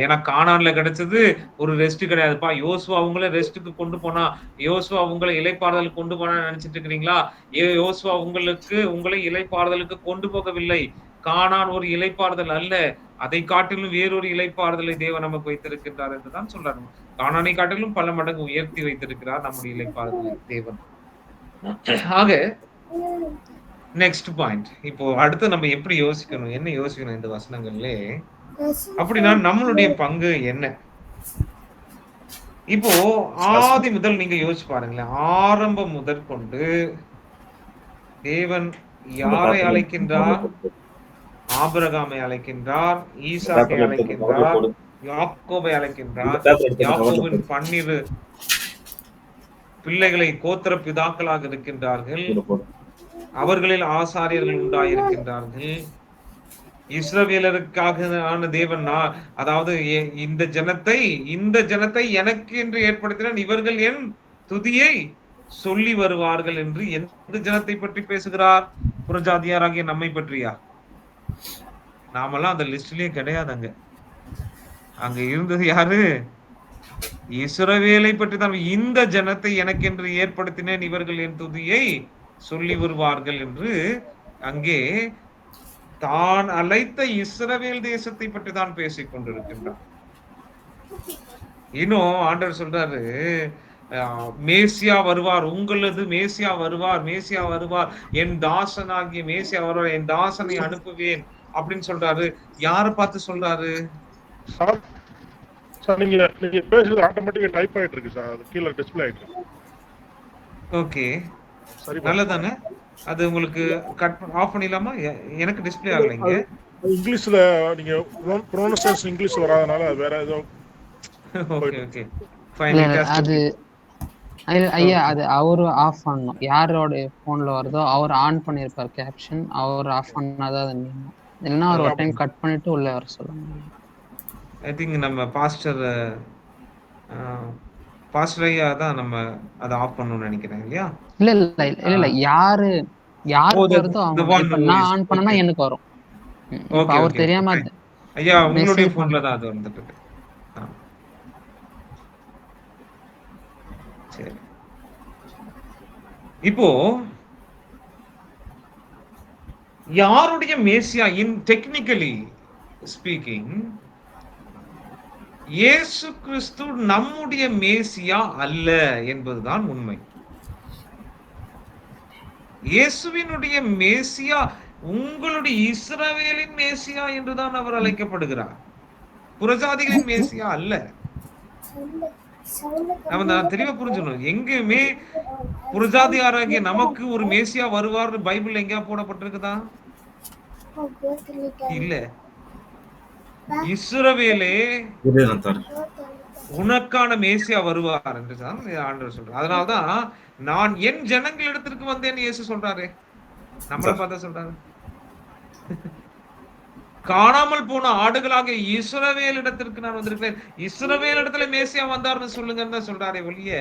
ஏன்னா கானான்ல கிடைச்சது ஒரு ரெஸ்ட் கிடையாதுப்பா. யோசுவா அவங்கள ரெஸ்ட்டுக்கு கொண்டு போனா, யோசுவா உங்களை இலைப்பாறுதல் கொண்டு போனா நினைச்சிட்டு இருக்கிறீங்களா? யோசுவா உங்களை இலைப்பாறுதலுக்கு கொண்டு போகவில்லை. கானான் ஒரு இலைப்பாறுதல் அல்ல, அதை காட்டிலும் வேறொரு இலைப்பாறுதலை தேவன் நமக்கு வைத்திருக்கின்றார் என்றுதான் சொல்றாரு. கானானை காட்டிலும் பல மடங்கு உயர்த்தி வைத்திருக்கிறார் நம்முடைய இலைப்பாறுதலை தேவன். ஆக நெக்ஸ்ட் பாயிண்ட், இப்போ அடுத்து நம்ம எப்படி யோசிக்கணும், என்ன யோசிக்கணும் இந்த வசனங்கள்லே? அப்படின்னா நம்மளுடைய பங்கு என்ன? இப்போ ஆதி முதல் நீங்க யோசிச்சு பாருங்களேன். ஆரம்பம் முதற் கொண்டு தேவன் யாரை அழைக்கின்றார்? ஆபிரகாமை அழைக்கின்றார், ஈசாக்கை அழைக்கின்றார், யாக்கோபை அழைக்கின்றார். யாக்கோபின் 12 பிள்ளைகளை கோத்திர பிதாக்களாக இருக்கின்றார்கள். அவர்களில் ஆசாரியர்கள் உண்டாயிருக்கின்றார்கள். இஸ்ரவேலருக்காக தேவன் அதாவது இந்த ஜனத்தை எனக்கு என்று ஏற்படுத்தினான், இவர்கள் என் துதியை சொல்லி வருவார்கள் என்று எந்த ஜனத்தை பற்றி பேசுகிறார்? புறஜாதியாராகிய நம்மை பற்றியா? நாமெல்லாம் அந்த லிஸ்ட்லயே கிடையாது. அங்க இருந்தது யாரு? இஸ்ரவேலை பற்றி தான். இந்த ஜனத்தை எனக்கென்று ஏற்படுத்தினேன், இவர்கள் என் துதியை சொல்லி வருவார்கள் என்று அங்கே தான் அழைத்த இஸ்ரவேல் தேசத்தை பற்றி தான் பேசிக் கொண்டிருக்கின்றார். இன்னும் ஆண்டவர் சொல்றாரு, மேசியா வருவார், உங்களது மேசியா வருவார், மேசியா வருவார், என் தாசனாகிய மேசியா வருவார், என் தாசனை அனுப்புவேன் அப்படின்னு சொல்றாரு. யாரை பார்த்து சொல்றாரு? நீங்க பேசுறது ஆட்டோமேட்டிக்கா டைப் ஆயிட்டு இருக்கு சார், அது கீழ டிஸ்ப்ளே ஆயிட்டு இருக்கு. ஓகே, நல்லதானே? அது உங்களுக்கு ஆஃப் பண்ணிடலாமா? எனக்கு டிஸ்ப்ளே ஆகல இங்க. இங்கிலீஷ்ல நீங்க ப்ரோனன்சியேஷன் இங்கிலீஷ் வராதனால வேற ஏதோ. Okay okay fine. அது ஐயா அது அவரு ஆஃப் பண்ணணும். யாரோட போன்ல வருதோ அவர் ஆன் பண்ணிருப்பார் கேப்ஷன், அவர் ஆஃப் பண்ணாதான் அது நீங்க, இல்லைன்னா அவர் ஒரு டைம் கட் பண்ணிட்டு உள்ள வர சொல்லுங்க. ஐ திங்க் நம்ம பாஸ்டர் ஐயா தான் நம்ம அதை ஆஃப் பண்ணணும்னு நினைக்கிறேன் இல்லையா? இல்ல யாரு வருதோ அவங்க, நான் ஆன் பண்ணனா எனக்கு வரும். அவர் தெரியாம ஐயா உங்களுடைய போன்ல தான் அது வந்துட்டு இருக்கு. சரி, இப்போ யாருடைய மேசியா இன் டெக்னிக்கலி ஸ்பீக்கிங், இயேசு கிறிஸ்து நம்முடைய மேசியா அல்ல என்பதுதான் உண்மை. இயேசுவினுடைய மேசியா உங்களுடைய இஸ்ரவேலின் மேசியா என்றுதான் அவர் அழைக்கப்படுகிறார், புறஜாதிகளின் மேசியா அல்ல. நம்ம தெளிவா புரிஞ்சுக்கணும். எங்குமே புறஜாதியாராகிய நமக்கு ஒரு மேசியா வருவார் பைபிள் எங்கேயா போடப்பட்டிருக்குதா? இல்ல. இஸ்ரவேலே உனக்கான மேசியா வருவார் என்று தான் ஆண்டவர் சொல்றார். அதனால்தான் நான் என் ஜனங்களிடத்திற்கு வந்தேன்னு இயேசு சொல்றாரு. நம்மளை பார்த்தா சொல்றாரு, காணாமல் போன ஆடுகளாக இஸ்ரவேல் இடத்திற்கு நான் வந்திருக்கிறேன். இஸ்ரவேல் இடத்துல மேசியா வந்தாருன்னு சொல்லுங்கன்னு சொல்றாரு ஒழிய.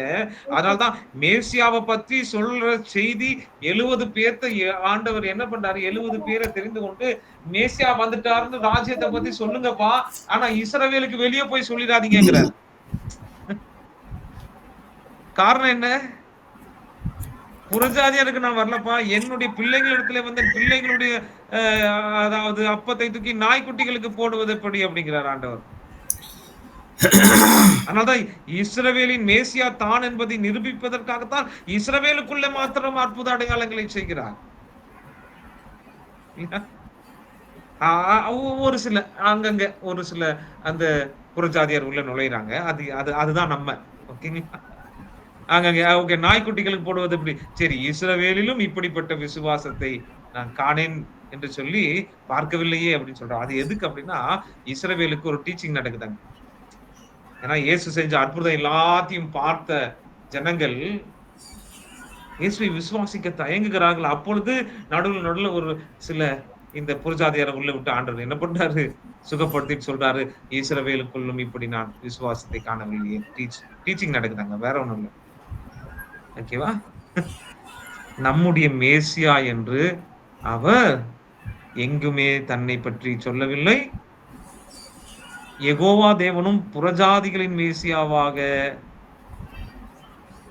அதனால்தான் மேசியாவை பத்தி சொல்ற செய்தி 70 பேர்த்த ஆண்டவர் என்ன பண்றாரு, 70 பேரை தெரிந்து கொண்டு மேசியா வந்துட்டாருன்னு ராஜ்யத்தை பத்தி சொல்லுங்கப்பா, ஆனா இஸ்ரவேலுக்கு வெளியே போய் சொல்லிடாதீங்கிறார். காரணம் என்ன? புறஜாதியாருக்கு நான் வரலப்பா, என்னுடைய பிள்ளைகள் இடத்துல வந்து பிள்ளைகளுடைய அதாவது அப்பத்தை தூக்கி நாய்க்குட்டிகளுக்கு போடுவது எப்படி அப்படிங்கிறார் ஆண்டவர். அதனால்தான் இஸ்ரவேலின் மேசியா தான் என்பதை நிரூபிப்பதற்காகத்தான் இஸ்ரவேலுக்குள்ள மாத்திரம் அற்புத அடையாளங்களை செய்கிறார். ஒரு சில அங்கங்க ஒரு சில அந்த புறஜாதியார் உள்ள நுழையிறாங்க. அதுதான் நம்ம. ஓகேங்களா? அங்க நாய்க்குட்டிகளுக்கு போடுவது எப்படி? சரி, இஸ்ரவேலிலும் இப்படிப்பட்ட விசுவாசத்தை நான் காணேன் என்று சொல்லி பார்க்கவில்லையே அப்படின்னு சொல்றோம். அது எதுக்கு அப்படின்னா, இஸ்ரவேலுக்கு ஒரு டீச்சிங் நடக்குதாங்க. ஏன்னா இயேசு செஞ்ச அற்புதம் எல்லாத்தையும் பார்த்த ஜனங்கள் இயேசுவை விசுவாசிக்க தயங்குகிறார்கள். அப்பொழுது நடுவில் ஒரு சில இந்த புறஜாதியாரை உள்ள விட்டு ஆண்டவர் என்ன பண்றாரு, சுகப்படுத்திட்டு சொல்றாரு, இஸ்ரவேலுக்குள்ளும் இப்படி நான் விசுவாசத்தை காணவில்லையே. டீச்சிங் நடக்குதாங்க, வேற ஒண்ணும் இல்லை. ஓகேவா? நம்முடைய மேசியா என்று அவர் எங்குமே தன்னை பற்றி சொல்லவில்லை. யெகோவா தேவனும் புறஜாதிகளின் மேசியாவாக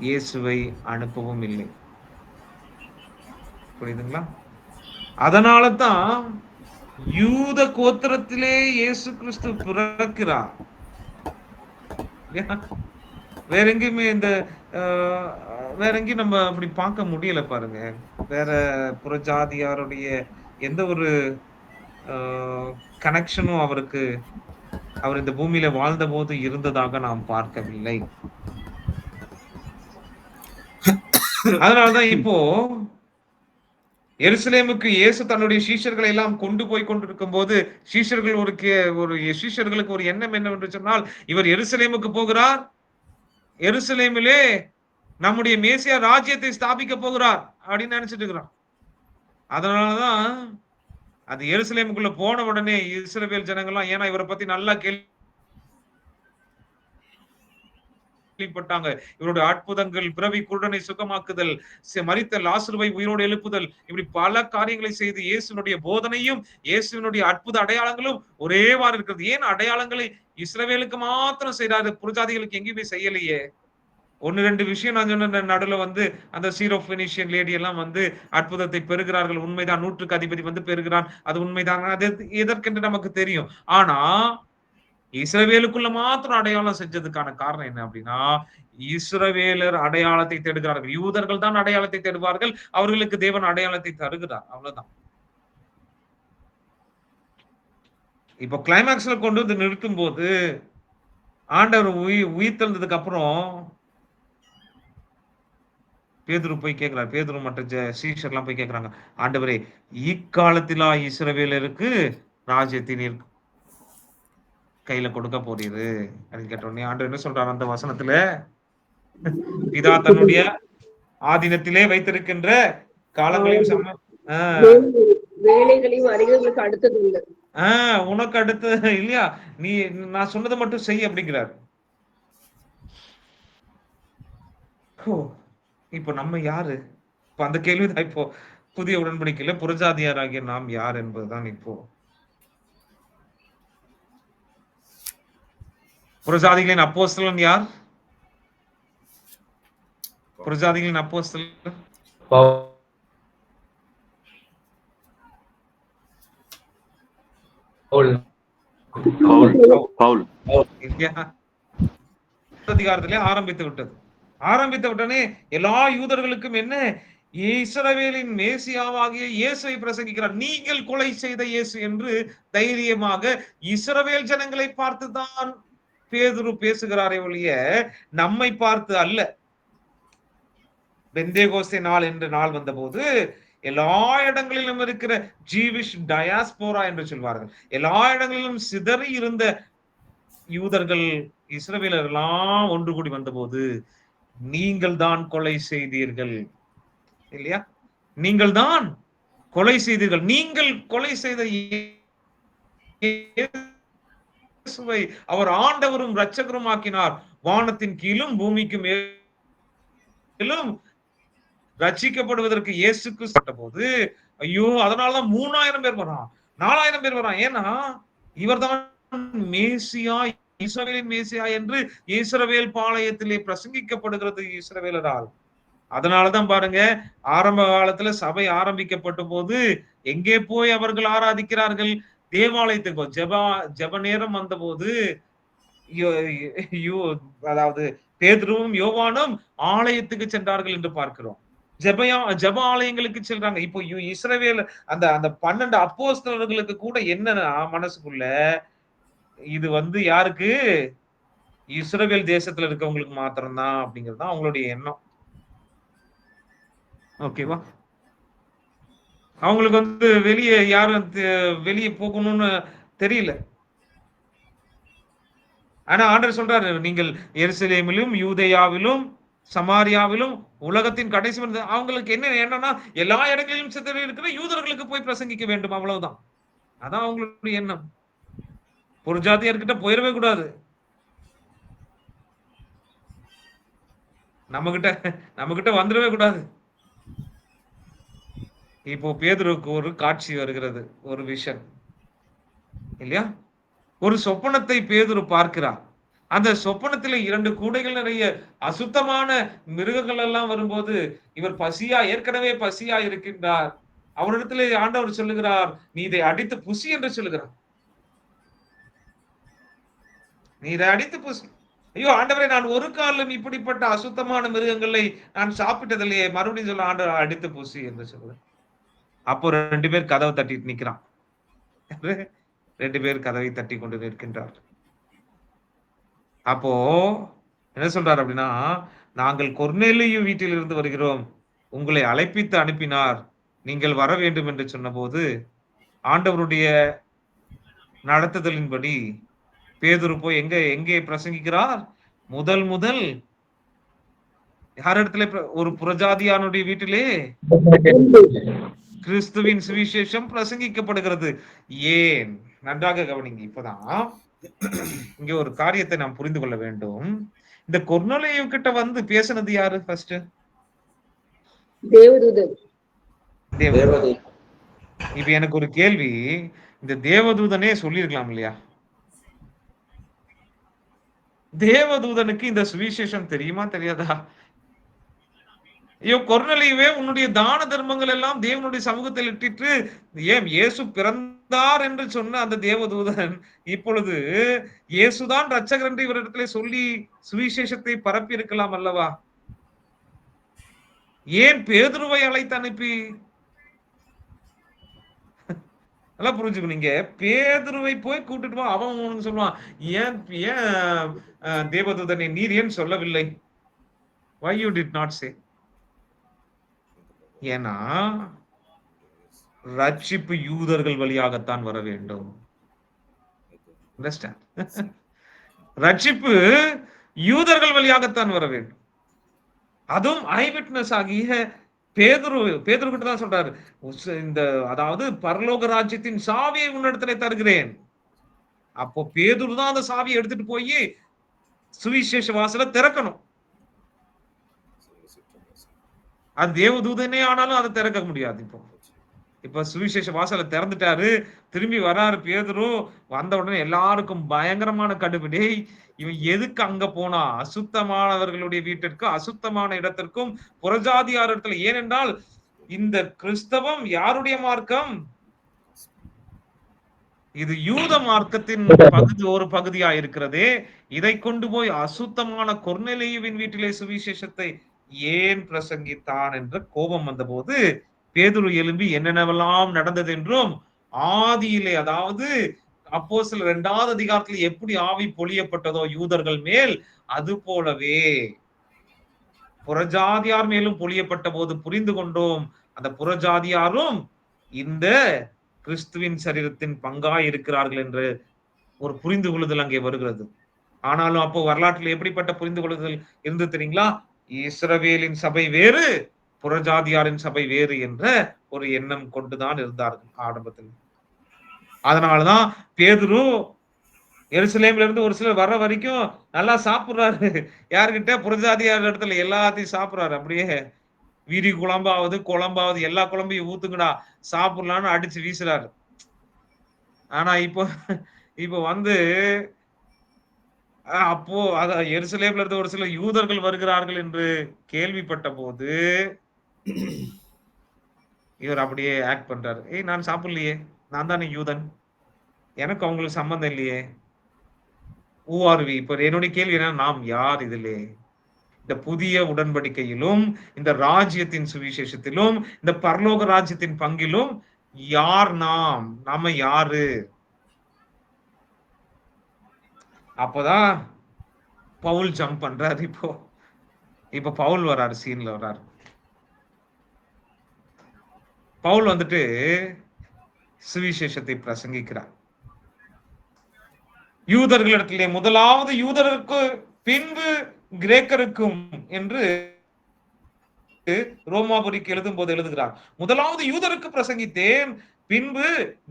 இயேசுவை அனுப்பவும் இல்லை. புரியுதுங்களா? அதனால தான் யூத கோத்திரத்திலே இயேசு கிறிஸ்து பிறக்கிறார். வேற எங்கேயுமே வேற எங்கேயும் நம்ம அப்படி பார்க்க முடியல பாருங்க. வேற புறஜாதியாருடைய எந்த ஒரு கனெக்ஷனும் அவர் இந்த பூமியில வாழ்ந்த போது இருந்ததாக நாம் பார்க்கவில்லை. அதனாலதான் இப்போ எருசலேமுக்கு இயேசு தன்னுடைய சீஷர்களை எல்லாம் கொண்டு போய் கொண்டிருக்கும் போது சீஷர்களுக்கு ஒரு எண்ணம் என்னவென்று சொன்னால், இவர் எருசலேமுக்கு போகிறார், எருசலேமிலே நம்முடைய மேசியா ராஜ்யத்தை ஸ்தாபிக்க போகிறார் அப்படின்னு நினைச்சிட்டு இருக்கிறான். அதனாலதான் அது எருசலேமுக்குள்ள போன உடனே இஸ்ரவேல் ஜனங்கள்லாம், ஏன்னா இவரை பத்தி நல்லா கேள்விப்பட்டாங்க. இவருடைய அற்புதங்கள், பிறவி குருடனை சுகமாக்குதல், மரித்த லாசருவை உயிரோடு எழுப்புதல், இப்படி பல காரியங்களை செய்து இயேசுனுடைய போதனையும் இயேசுனுடைய அற்புத அடையாளங்களும் ஒரேவாறு இருக்கிறது. ஏன் அடையாளங்களை இஸ்ரவேலுக்கு மாத்திரம் செய்யறாரு, புறஜாதிகளுக்கு எங்கேயுமே செய்யலையே? 1-2 விஷயம் நான் சொன்ன நடுவில் வந்து அந்த சீரோபெனிஷியன் லேடி எல்லாம் வந்து அற்புதத்தை பெறுகிறார்கள். உண்மைதான், 100க்கு அதிபதி வந்து பெறுகிறான், அது உண்மைதான், அது எதற்கென்று நமக்கு தெரியும். ஆனா இஸ்ரவேலுக்குள்ள மாத்திரம் அடையாளம் செஞ்சதுக்கான காரணம் என்ன அப்படின்னா, இஸ்ரவேலர் அடையாளத்தை தேடுகிறார்கள். யூதர்கள் தான் அடையாளத்தை தேடுவார்கள். அவர்களுக்கு தேவன் அடையாளத்தை தருகிறார். அவ்வளவுதான். இப்ப கிளைமேக்ஸ்ல கொண்டு வந்து நிறுத்தும் போது ஆண்டவர் உயிர் தந்ததுக்கு அப்புறம் பேதுரு போய் கேட்கிறார். பேதுரு மற்ற சீஷர்லாம் போய் கேட்கிறாங்க, ஆண்டவரே, இக்காலத்திலா இஸ்ரவேலருக்கு ராஜ்யத்தை நீர் கையில கொடுக்க போறீரு அப்படின்னு கேட்ட உடனே ஆண்டவர் என்ன சொல்றாரு அந்த வசனத்துல, பிதா தன்னுடைய ஆதீனத்திலே வைத்திருக்கின்ற காலங்களையும் வேலைகளையும் அறிஞர்களுக்கு அடுத்தது இல்லை. உனக்கு அடுத்து இல்லையா, நீ நான் சொன்னதை மட்டும் செய் அப்படிங்கிறார். இப்ப நம்ம யாரு? இப்ப அந்த கேள்விதான் இப்போ புதிய உடன்படிக்கையில புறஜாதியாராகிய நாம் யார் என்பதுதான். இப்போ புறஜாதிகளின் அப்போஸ்தலன் யார்? புறஜாதிகளின் அப்போஸ்தலன் அதிகாரத்திலே ஆரம்பித்து விட்டது. ஆரம்பித்த உடனே எல்லா யூதர்களுக்கும் என்ன, இஸ்ரவேலின் மேசியாவாகிய இயேசுவை பிரசங்கிக்கிறார். நீங்கள் கொலை செய்த இயேசு என்று தைரியமாக இஸ்ரவேல் ஜனங்களை பார்த்துதான் பேதுரு பேசுகிறாரே ஒழிய நம்மை பார்த்து அல்ல. பெந்தேகோஸ்தே நாள் என்ற நாள் வந்த போது எல்லா இடங்களிலும் இருக்கிற ஜீவிஷ் டயாஸ்போரா என்று சொல்வார்கள், எல்லா இடங்களிலும் சிதறி இருந்த யூதர்கள் இஸ்ரவேலர் எல்லாம் ஒன்று கூடி வந்த போது, நீங்கள் தான் கொலை செய்தீர்கள் இல்லையா, நீங்கள் தான் கொலை செய்தீர்கள், நீங்கள் கொலை செய்த இயேசுவை அவர் ஆண்டவரும் இரட்சகரும் ஆக்கினார், வானத்தின் கீழும் பூமிக்கு மேலும் ரட்சிக்கப்படுவதற்கு இயேசு கிறிஸ்து போது, ஐயோ அதனாலதான் 3000 பேர் வரான், 4000 பேர் வரான். ஏன்னா இவர்தான் மேசியா, இஸ்ரவேலின் மேசியா என்று இஸ்ரவேல் பாளையத்திலே பிரசங்கிக்கப்படுகிறது இஸ்ரவேலரால். அதனாலதான் பாருங்க, ஆரம்ப காலத்துல சபை ஆரம்பிக்கப்பட்ட போது எங்கே போய் அவர்கள் ஆராதிக்கிறார்கள்? தேவாலயத்துக்கு. ஜெப நேரம் வந்த போது அதாவது பேதுருவும் யோவானும் ஆலயத்துக்கு சென்றார்கள் என்று பார்க்கிறோம். ஜெப ஆலயங்களுக்கு செல்றாங்க. இப்போ இஸ்ரவேல் அந்த 12 அப்போஸ்தலர்களுக்கு கூட என்னன்னா மனசுக்குள்ள, இது யாருக்கு, இஸ்ரவேல் தேசத்துல இருக்கவங்களுக்கு மாத்திரம்தான் அப்படிங்கிறது தான் அவங்களுடைய எண்ணம். ஓகேவா? அவங்களுக்கு வெளியே யாரும் வெளியே போகணும்னு தெரியல. ஆனா ஆண்டவர் சொல்றாரு, நீங்கள் எருசலேமிலும் யூதேயாவிலும் சமாரியாவிலும் உலகத்தின் கடைசி அவங்களுக்கு என்னன்னா எல்லா இடங்களிலும் சிதறி இருக்கிற யூதர்களுக்கு போய் பிரசங்கிக்க வேண்டும், அவ்வளவுதான். அதான் அவங்களுடைய எண்ணம். புறஜாதியர்கிட்ட போயிடவே கூடாது, நம்ம கிட்ட வந்துடவே கூடாது. இப்போ பேதுருக்கு ஒரு காட்சி வருகிறது, ஒரு விஷன் இல்லையா? ஒரு சொப்பனத்தை பேதுரு பார்க்கிறார். அந்த சொப்பனத்துல 2 கூடைகள் நிறைய அசுத்தமான மிருகங்கள் எல்லாம் வரும்போது இவர் ஏற்கனவே பசியா இருக்கின்றார். அவரிடத்துல ஆண்டவர் சொல்லுகிறார், நீ இதை அடித்து புசி என்று சொல்லுகிறார். நீ இதை அடித்து புசி. ஐயோ ஆண்டவரே, நான் ஒரு காலம் இப்படிப்பட்ட அசுத்தமான மிருகங்களை நான் சாப்பிட்டதில்லையே. மறுபடியும் சொல்ல, ஆண்டவர் அடித்து புசி என்று சொல்லுவேன். அப்போ 2 பேர் கதவை தட்டிட்டு நிக்கிறான். 2 பேர் கதவை தட்டி கொண்டு நிற்கின்றார். அப்போ என்ன சொல்றாரு அப்படின்னா, நாங்கள் கொர்நேலியு வீட்டில் இருந்து வருகிறோம், உங்களை அழைப்பித்து அனுப்பினார், நீங்கள் வர வேண்டும் என்று சொன்ன போது ஆண்டவருடைய நடத்துதலின்படி பேதுரு போய் எங்கே பிரசங்கிக்கிறார்? முதல் யாரிடத்துல? ஒரு புறஜாதியானுடைய வீட்டிலே கிறிஸ்துவின் சுவிசேஷம் பிரசங்கிக்கப்படுகிறது. ஏன்? நன்றாக கவனிங்க. இப்பதான் இங்க ஒரு காரியத்தை நாம் புரிந்து கொள்ள வேண்டும். இந்த கொர்நேலியு கிட்ட பேசினது யாரு? ஃபர்ஸ்ட் தேவதூதன். இப்ப எனக்கு ஒரு கேள்வி, இந்த தேவதூதனே சொல்லிருக்கலாம் இல்லையா? தேவதூதனுக்கு இந்த சுவிசேஷம் தெரியுமா தெரியாதா? ஐயோ கொர்நேலியுவே, உன்னுடைய தான தர்மங்கள் எல்லாம் தேவனுடைய சமூகத்தில் இட்டிட்டு ஏன் இயேசு பிறந்தார் என்று சொன்ன அந்த தேவதூதன் இப்பொழுது இயேசுதான் ரட்சகர் என்று இவரிடத்திலே சொல்லி சுவிசேஷத்தை பரப்பி இருக்கலாம் அல்லவா? ஏன் பேதுருவை அழைத்து அனுப்பி? நல்லா புரிஞ்சுக்கணும். நீங்க பேதுருவை போய் கூட்டிட்டு வா, அவன் சொல்லுவான், ஏன் ஏன் தேவதூதனை நீர் ஏன் சொல்லவில்லை? Why you did not say? ஏன்னா ரட்சிப்பு யூதர்கள் வழியாகத்தான் வர வேண்டும். ரட்சிப்பு யூதர்கள் வழியாகத்தான் வர வேண்டும். அதுவும் ஐ விட்னஸ் ஆகிய பேதுரு கிட்ட தான் சொல்றாரு, இந்த அதாவது பரலோக ராஜ்யத்தின் சாவியை உன்னிடத்திலே தருகிறேன். அப்போ பேதுரு தான் அந்த சாவியை எடுத்துட்டு போய் சுவிசேஷ வாசலை திறக்கணும். அது தேவதூதனே ஆனாலும் அதை திறக்க முடியாது. இப்ப சுவிசேஷ வாசலை திறந்துட்டாரு, திரும்பி வராரு பேதுரு. வந்த உடனே எல்லாருக்கும் பயங்கரமான கடுபிடி. இவன் எதுக்கு அங்க போனா? அசுத்தமானவர்களுடைய வீட்டிற்கு, அசுத்தமான இடத்திற்கும், புறஜாதியார் இடத்துல. ஏனென்றால் இந்த கிறிஸ்தவம் யாருடைய மார்க்கம்? இது யூத மார்க்கத்தின் ஒரு பகுதியா இருக்கிறதே. இதை கொண்டு போய் அசுத்தமான கொர்நேலியுவின் வீட்டிலே சுவிசேஷத்தை ஏன் பிரசங்கித்தான் என்ற கோபம் வந்த போது பேதுரு எழும்பி என்னென்னவெல்லாம் நடந்தது என்றும், ஆதியிலே அதாவது அப்போஸ்தலர் 2வது அதிகாரத்தில் எப்படி ஆவி பொழியப்பட்டதோ யூதர்கள் மேல், அது போலவே புறஜாதியார் மேலும் பொழியப்பட்ட போது புரிந்து கொண்டோம், அந்த புறஜாதியாரும் இந்த கிறிஸ்துவின் சரீரத்தின் பங்காய் இருக்கிறார்கள் என்று ஒரு புரிந்து கொள்ளுதல் அங்கே வருகிறது. ஆனாலும் அப்போ வரலாற்றில் எப்படிப்பட்ட புரிந்து கொள்ளுதல் இருந்து தெரியுங்களா? இஸ்ரவேலின் சபை வேறு, புறஜாதியாரின் சபை வேறு என்ற ஒரு எண்ணம் கொண்டுதான் இருந்தார்கள் ஆரம்பத்தில். அதனாலதான் பேதுரு எருசலேம்ல இருந்து ஒரு சிலர் வர்ற வரைக்கும் நல்லா சாப்பிடுறாரு. யாருக்கிட்ட? புறஜாதியார் இடத்துல எல்லாத்தையும் சாப்பிடுறாரு. அப்படியே வீரி குழம்பாவது எல்லா குழம்பையும் ஊத்துங்கடா சாப்பிடலான்னு அடிச்சு வீசுறாரு. ஆனா இப்போ வந்து அப்போ அத எருசலேம்ல இருந்து ஒரு சில யூதர்கள் வருகிறார்கள் என்று கேள்விப்பட்ட போது இவர் அப்படியே ஆக்ட் பண்றாரு. நான் சாப்பிடலையே, நான் தானே யூதன், எனக்கு அவங்களுக்கு சம்பந்தம் இல்லையே. ஊஆர்வி. இப்ப என்னுடைய கேள்வி என்ன, நாம் யார் இதிலே? இந்த புதிய உடன்படிக்கையிலும், இந்த ராஜ்யத்தின் சுவிசேஷத்திலும், இந்த பரலோக ராஜ்யத்தின் பங்கிலும் யார் நாம யாரு? அப்பதான் பவுல் ஜம்ப் பண்றாரு. இப்ப பவுல் வராரு, சீன்ல வராரு. பவுல் வந்துட்டு சுவிசேஷத்தை பிரசங்கிக்கிறார். யூதர்களிடத்திலே முதலாவது யூதருக்கு பின்பு கிரேக்கருக்கும் என்று ரோமாபுரிக்கு எழுதும் போது எழுதுகிறார். முதலாவது யூதருக்கு பிரசங்கித்தேன், பின்பு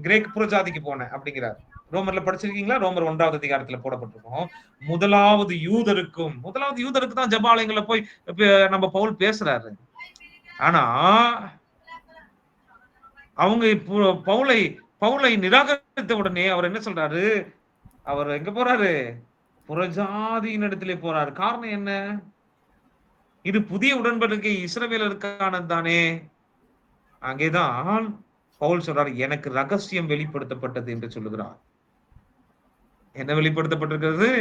கிரேக் புறஜாதிக்கு போனேன் அப்படிங்கிறார். ரோமர்ல படிச்சிருக்கீங்களா? ரோமர் 1வது அதிகாரத்துல போடப்பட்டிருக்கோம். முதலாவது யூதருக்கு தான் ஜபாலயங்கள்ல போய் நம்ம பவுல் பேசுறாரு. ஆனா அவங்க பவுலை நிராகரித்த உடனே அவர் என்ன சொல்றாரு? அவர் எங்க போறாரு? புறஜாதியின் இடத்திலே போறாரு. காரணம் என்ன? இது புதிய உடன்படிக்கை இஸ்ரவேலருக்கானது தானே. அங்கேதான் பவுல் சொல்றாரு, எனக்கு ரகசியம் வெளிப்படுத்தப்பட்டது என்று சொல்லுகிறார். என்ன வெளிப்படுத்தப்பட்டிருக்கிறது?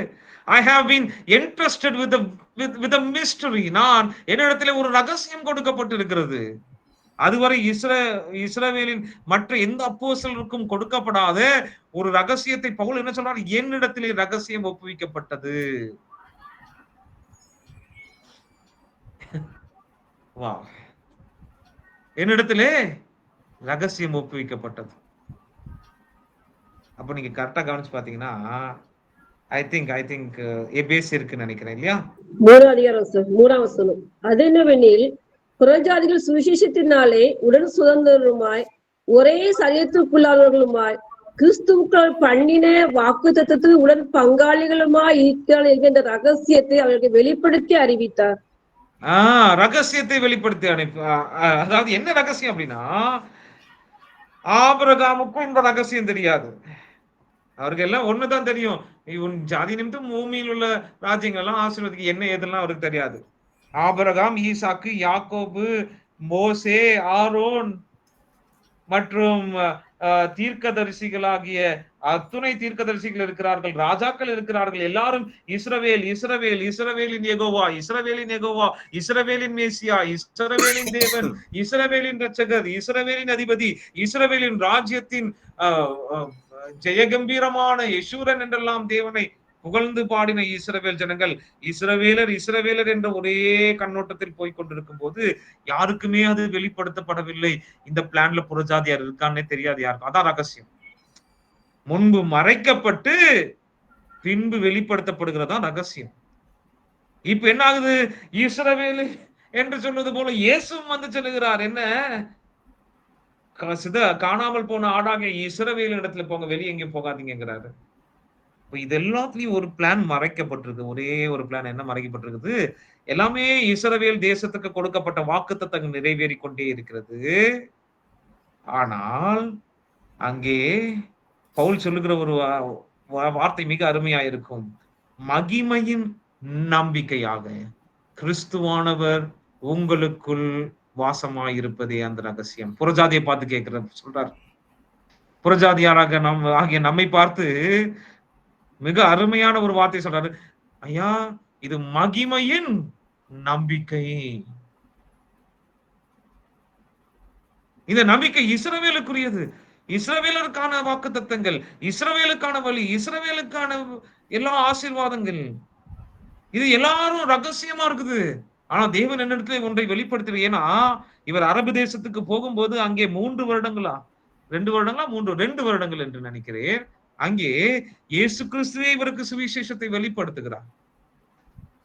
I have been entrusted with a mystery. நான் என்னிடத்திலே ஒரு ரகசியம் கொடுக்கப்பட்டிருக்கிறது. அதுவரை இஸ்ரவேலின் மற்ற எந்த அப்போஸ்தலருக்கும் கொடுக்கப்படாத ஒரு ரகசியத்தை பவுல் என்ன சொல்றார்? என்னிடத்திலே ரகசியம் ஒப்புவிக்கப்பட்டது. வா, என்னிடத்திலே ரகசியம் ஒப்புவிக்கப்பட்டது. அப்ப நீங்க கரெக்டா கவனிச்சு பாத்தீங்கன்னா ஐ திங்க் எபேஸ் இருக்குன்னு நினைக்கிறேன் இல்லையா? 3வது அதிகாரம் 3ஆம் வசனம். அது என்னவெனில், புறஜாதிகள் சுவிசேஷத்தினாலே உடன் சுதந்திரருமாய் ஒரே சரீரத்திற்குள்ளானவர்களுமாய் கிறிஸ்துவுக்கள் பண்ணின வாக்குத்தத்தத்துக்கு உடன் பங்காளிகளுமாய் இருக்கிறார்கள் என்கின்ற ரகசியத்தை அவர்களுக்கு வெளிப்படுத்தி அறிவித்தார். ரகசியத்தை வெளிப்படுத்தி அதாவது என்ன ரகசியம் அப்படின்னா, ஆபிரகாமுக்கும் இந்த ரகசியம் தெரியாது. அவருக்கு எல்லாம் ஒண்ணுதான் தெரியும், இவன் ஜாதி நிமித்தம் பூமியில் உள்ள ராஜ்யங்கள் எல்லாம் ஆசீர்வதிக்க என்ன ஏதெல்லாம் அவருக்கு தெரியாது. ஆபிரகாம், ஈசாக்கு, யாக்கோபு, மோசே, ஆரோன் மற்றும் தீர்க்கதரிசிகளாகிய அத்துணை தீர்க்கதரிசிகள் இருக்கிறார்கள், ராஜாக்கள் இருக்கிறார்கள். எல்லாரும் இஸ்ரவேல் இஸ்ரவேல், இஸ்ரவேலின் யெகோவா, இஸ்ரவேலின் யெகோவா, இஸ்ரவேலின் மேசியா, இஸ்ரவேலின் தேவன், இஸ்ரவேலின் இரட்சகர், இஸ்ரவேலின் அதிபதி, இஸ்ரவேலின் ராஜ்யத்தின் ஜெயகம்பீரமான யெஷூரன் என்றெல்லாம் தேவனை புகழ்ந்து பாடின இஸ்ரவேல் ஜனங்கள் இஸ்ரவேலர் இஸ்ரவேலர் என்ற ஒரே கண்ணோட்டத்தில் போய் கொண்டிருக்கும் போது யாருக்குமே அது வெளிப்படுத்தப்படவில்லை. இந்த பிளான்ல புறஜாதியார் இருக்கான்னே தெரியாது யாருக்கும். அதான் ரகசியம். முன்பு மறைக்கப்பட்டு பின்பு வெளிப்படுத்தப்படுகிறதா ரகசியம். இப்ப என்ன ஆகுது? இஸ்ரவேல் என்று சொல்வது போல இயேசுவும் வந்து சொல்லுகிறார், என்ன காணாமல் போன ஆடாக இஸ்ரவேல் இடத்துல போங்க, வெளியே எங்கேயும் போகாதீங்கிறாரு. இது எல்லாத்துலயும் ஒரு பிளான் மறைக்கப்பட்டிருக்கு. ஒரே ஒரு பிளான் என்ன மறைக்கப்பட்டிருக்குது? எல்லாமே இஸ்ரவேல் தேசத்துக்கு கொடுக்கப்பட்ட வாக்குத்தத்தங்கள் நிறைவேறி கொண்டே இருக்கிறது. ஆனால் அங்கே பவுல் சொல்லுகிற ஒரு வார்த்தை மிக அருமையா இருக்கும். மகிமையின் நம்பிக்கையாக கிறிஸ்துவானவர் உங்களுக்குள் வாசமாயிருப்பதே அந்த ரகசியம். புறஜாதியை பார்த்து கேட்கிற சொல்றார். புறஜாதியாராக ஆகிய நம்மை பார்த்து மிக அருமையான ஒரு வார்த்தை சொல்றாரு. ஐயா, இது மகிமையின் நம்பிக்கை. இந்த நம்பிக்கை இஸ்ரவேலுக்குரியது. இஸ்ரவேலருக்கான வாக்குத்தத்தங்கள், இஸ்ரவேலுக்கான வழி, இஸ்ரவேலுக்கான எல்லா ஆசீர்வாதங்கள், இது எல்லாரும் ரகசியமா இருக்குது. ஆனா தேவன் என்னிடத்துல ஒன்றை வெளிப்படுத்தல. ஏன்னா இவர் அரபு தேசத்துக்கு போகும்போது அங்கே 3 வருடங்களா 2 வருடங்களா 2 வருடங்கள் என்று நினைக்கிறேன். அங்கே இயேசு கிறிஸ்துவே இவருக்கு சுவிசேஷத்தை வெளிப்படுத்துகிறார்.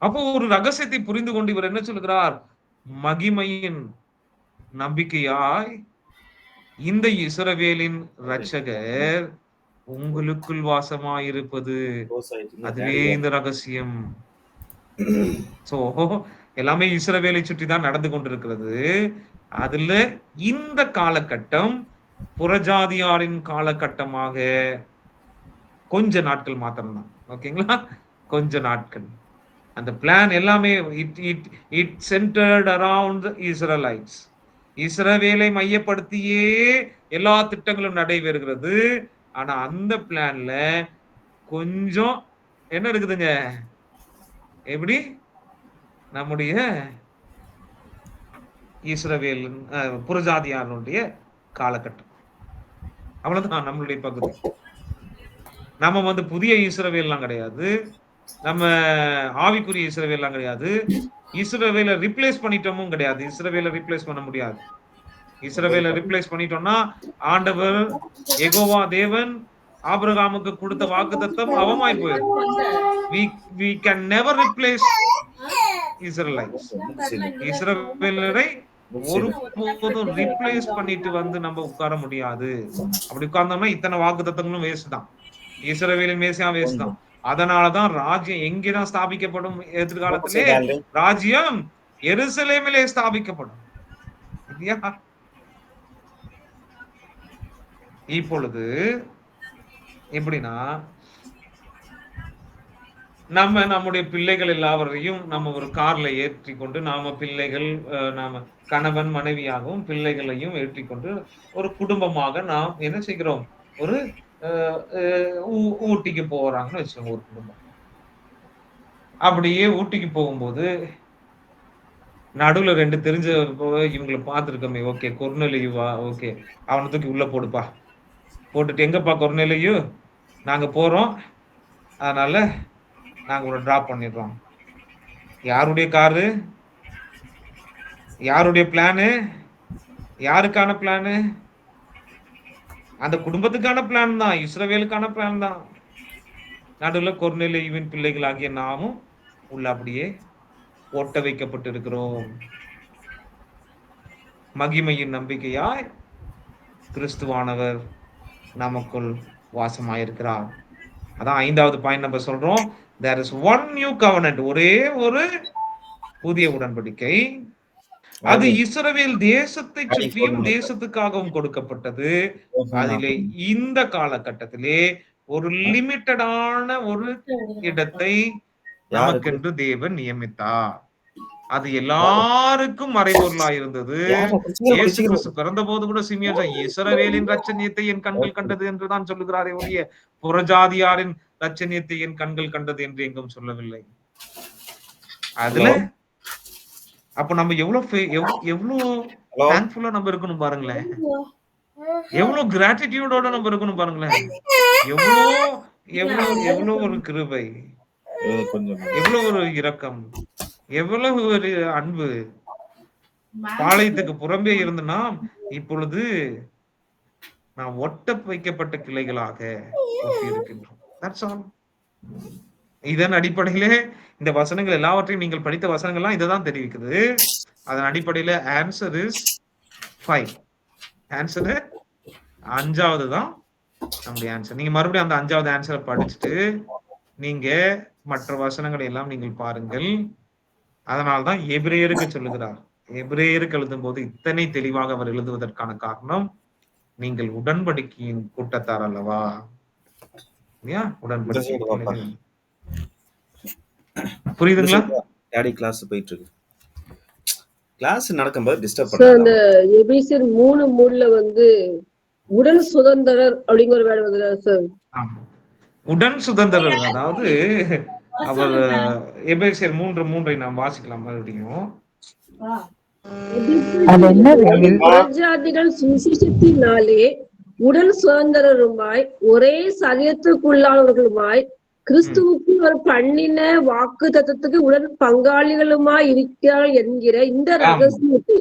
அப்போ ஒரு ரகசியத்தை புரிந்து கொண்டு இவர் என்ன சொல்கிறார்? மகிமையின் நம்பிக்கையாய் இந்த இஸ்ரவேலின் இரட்சகர் உங்களுக்குள் வாசமாயிருப்பது, அதுவே இந்த ரகசியம். சோ எல்லாமே இஸ்ரவேலை சுற்றி தான் நடந்து கொண்டிருக்கிறது. அதுல இந்த காலகட்டம் புறஜாதியாரின் காலகட்டமாக கொஞ்ச நாட்கள் மாத்திரம்தான். ஓகேங்களா? கொஞ்ச நாட்கள். அந்த பிளான் எல்லாமே இட் சென்டர்ட் அரவுண்ட் இஸ்ரேலைட்ஸ். இஸ்ரவேலை மையப்படுத்தியே எல்லா திட்டங்களும் நடைபெறுகிறது. ஆனா அந்த பிளான்ல கொஞ்சம் என்ன இருக்குதுங்க? எப்படி நம்முடைய இஸ்ரவேல் புறஜாதியாருடைய காலகட்டம். அவ்வளவுதான் நம்மளுடைய பகுதி. நம்ம வந்து புதிய இஸ்ரவேல்லாம் கிடையாது, நம்ம ஆவிக்குரிய இஸ்ரவேல்லாம் கிடையாது, இஸ்ரவேலை ரிப்ளேஸ் பண்ணிட்டோமும் கிடையாது. இஸ்ரவேலை ரிப்ளேஸ் பண்ண முடியாது. இஸ்ரவேலை ரிப்ளேஸ் பண்ணிட்டோம்னா ஆண்டவர் யெகோவா தேவன் ஆபிரகாமுக்கு கொடுத்த வாக்குத்தத்தம் அவமாய் போயிடும். we can never replace Israelites. இஸ்ரவேலரை ஒருபோதும் ரிப்ளேஸ் பண்ணிட்டு வந்து நம்ம உட்கார முடியாது. அப்படி உட்கார்ந்தோம்னா இத்தனை வாக்குத்தத்தங்களும் வேஸ்ட் தான். இஸ்ரவேலின் மேசியா வேஸ்ட் தான். அதனாலதான் ராஜ்யம் எங்கேதான் ஸ்தாபிக்கப்படும்? எதிர்காலத்திலே ராஜ்யம் எருசலேமிலே ஸ்தாபிக்கப்படும். இப்பொழுது எப்படின்னா நம்ம நம்முடைய பிள்ளைகள் எல்லாவரையும் நம்ம ஒரு கார்ல ஏற்றி கொண்டு நாம பிள்ளைகள் நாம கணவன் மனைவியாகவும் பிள்ளைகளையும் ஏற்றி கொண்டு ஒரு குடும்பமாக நாம் என்ன செய்கிறோம்? ஒரு ஊட்டிக்கு போறாங்கன்னு வச்சுக்கோங்க ஒரு குடும்பம். அப்படியே ஊட்டிக்கு போகும்போது நடுவுல 2 தெரிஞ்ச இவங்களை பார்த்துருக்கோமே, ஓகே கொர்நேலியுவா, ஓகே அவனை தூக்கி உள்ள போடுப்பா, போட்டுட்டு எங்கப்பா கொர்நேலியு, நாங்க போறோம், அதனால நாங்க ஒரு டிராப் பண்ணிடுறோம். யாருடைய காரு? யாருடைய பிளானு? யாருக்கான பிளானு? அந்த குடும்பத்துக்கான பிளான் தான், இஸ்ரவேலுக்கான பிளான் தான். நடுவில் கொர்நேலியுவின் பிள்ளைகள் ஆகிய நாமும் உள்ள அப்படியே ஒட்ட வைக்கப்பட்டிருக்கிறோம். மகிமையின் நம்பிக்கையாய் கிறிஸ்துவானவர் நமக்குள் வாசமாயிருக்கிறார். அதான் 5வது பாயிண்ட் நம்ம சொல்றோம். there is one new covenant. ஒரே ஒரு புதிய உடன்படிக்கை. அது இஸ்ரவேல் தேசத்தை சுற்றியும் தேசத்துக்காகவும் கொடுக்கப்பட்டது. அதிலே இந்த காலகட்டத்திலே ஒரு லிமிட்டடான ஒரு இடத்தை நமக்கென்று தேவன் நியமித்தார். அது எல்லாருக்கும் மறைபொருளா இருந்தது. இயேசு கிறிஸ்து பிறந்த போது கூட சிமியோன் இஸ்ரவேலின் ரட்சணியத்தை என் கண்கள் கண்டது என்றுதான் சொல்லுகிறாரே ஒழிய புறஜாதியாரின் ரட்சணியத்தை என் கண்கள் கண்டது என்று எங்கும் சொல்லவில்லை. அதுல அப்ப நம்ம எவ்வளவு தேங்க்ஃபுல்லா நம்ம இருக்கணும் பாருங்களேன். எவ்வளவு கிராட்டிடியூடோட நம்ம இருக்கணும் பாருங்களேன். எவ்வளவு ஒரு கிருபை, எவ்வளவு ஒரு இரக்கம், எவ்வளவு ஒரு அன்பு. பாளையத்துக்கு புறம்பே இருந்து நாம் இப்பொழுது நாம் ஒட்ட வைக்கப்பட்ட கிளைகளாக இருக்கின்றோம். இதன் அடிப்படையிலே இந்த வசனங்கள் எல்லாவற்றையும் நீங்கள் படித்த வசனங்கள்லாம் இதைதான் தெரிவிக்குது. அதன் அடிப்படையில ஆன்சர் இஸ் 5. ஆன்சர் 5வது தான் நம்முடைய ஆன்சர். நீங்க மறுபடியும் அந்த 5வது ஆன்சரை படிச்சுட்டு நீங்க மற்ற வசனங்களை எல்லாம் நீங்கள் பாருங்கள். அதனால்தான் எபிரேயருக்கு சொல்லுகிறார். எபிரேயருக்கு எழுதும் போது இத்தனை தெளிவாக அவர் எழுதுவதற்கான காரணம், நீங்கள் உடன்படிக்கையின் கூட்டத்தார் அல்லவா? உடன்படிக்கை புரியுதுங்களா? டாடி கிளாஸ் போயிட்டு இருக்கு. கிளாஸ் நடக்கும்போது டிஸ்டர்ப் பண்ணாத. அந்த எபிரேயர் 3:3ல வந்து உடன் சுதந்திரர் அப்படிங்கிற ஒரு வேர்ட் வருது சார். உடன் சுதந்திரர், அதாவது அவர் எபிரேயர் 3:3 நாம் வாசிக்கலாம் மறுபடியும். புறஜாதிகள் சுவிசேஷத்தினாலே உடன் சுதந்திரருமாய் ஒரே சரீரத்துக்குள்ளானவர்களுமாய் கிறிஸ்துவுக்கு ஒரு பண்ணின வாக்கு தத்துவத்துக்கு உடன் பங்காளிகளுமாய் இருக்கிறார்கள் என்கிற இந்த ரகசியத்தை.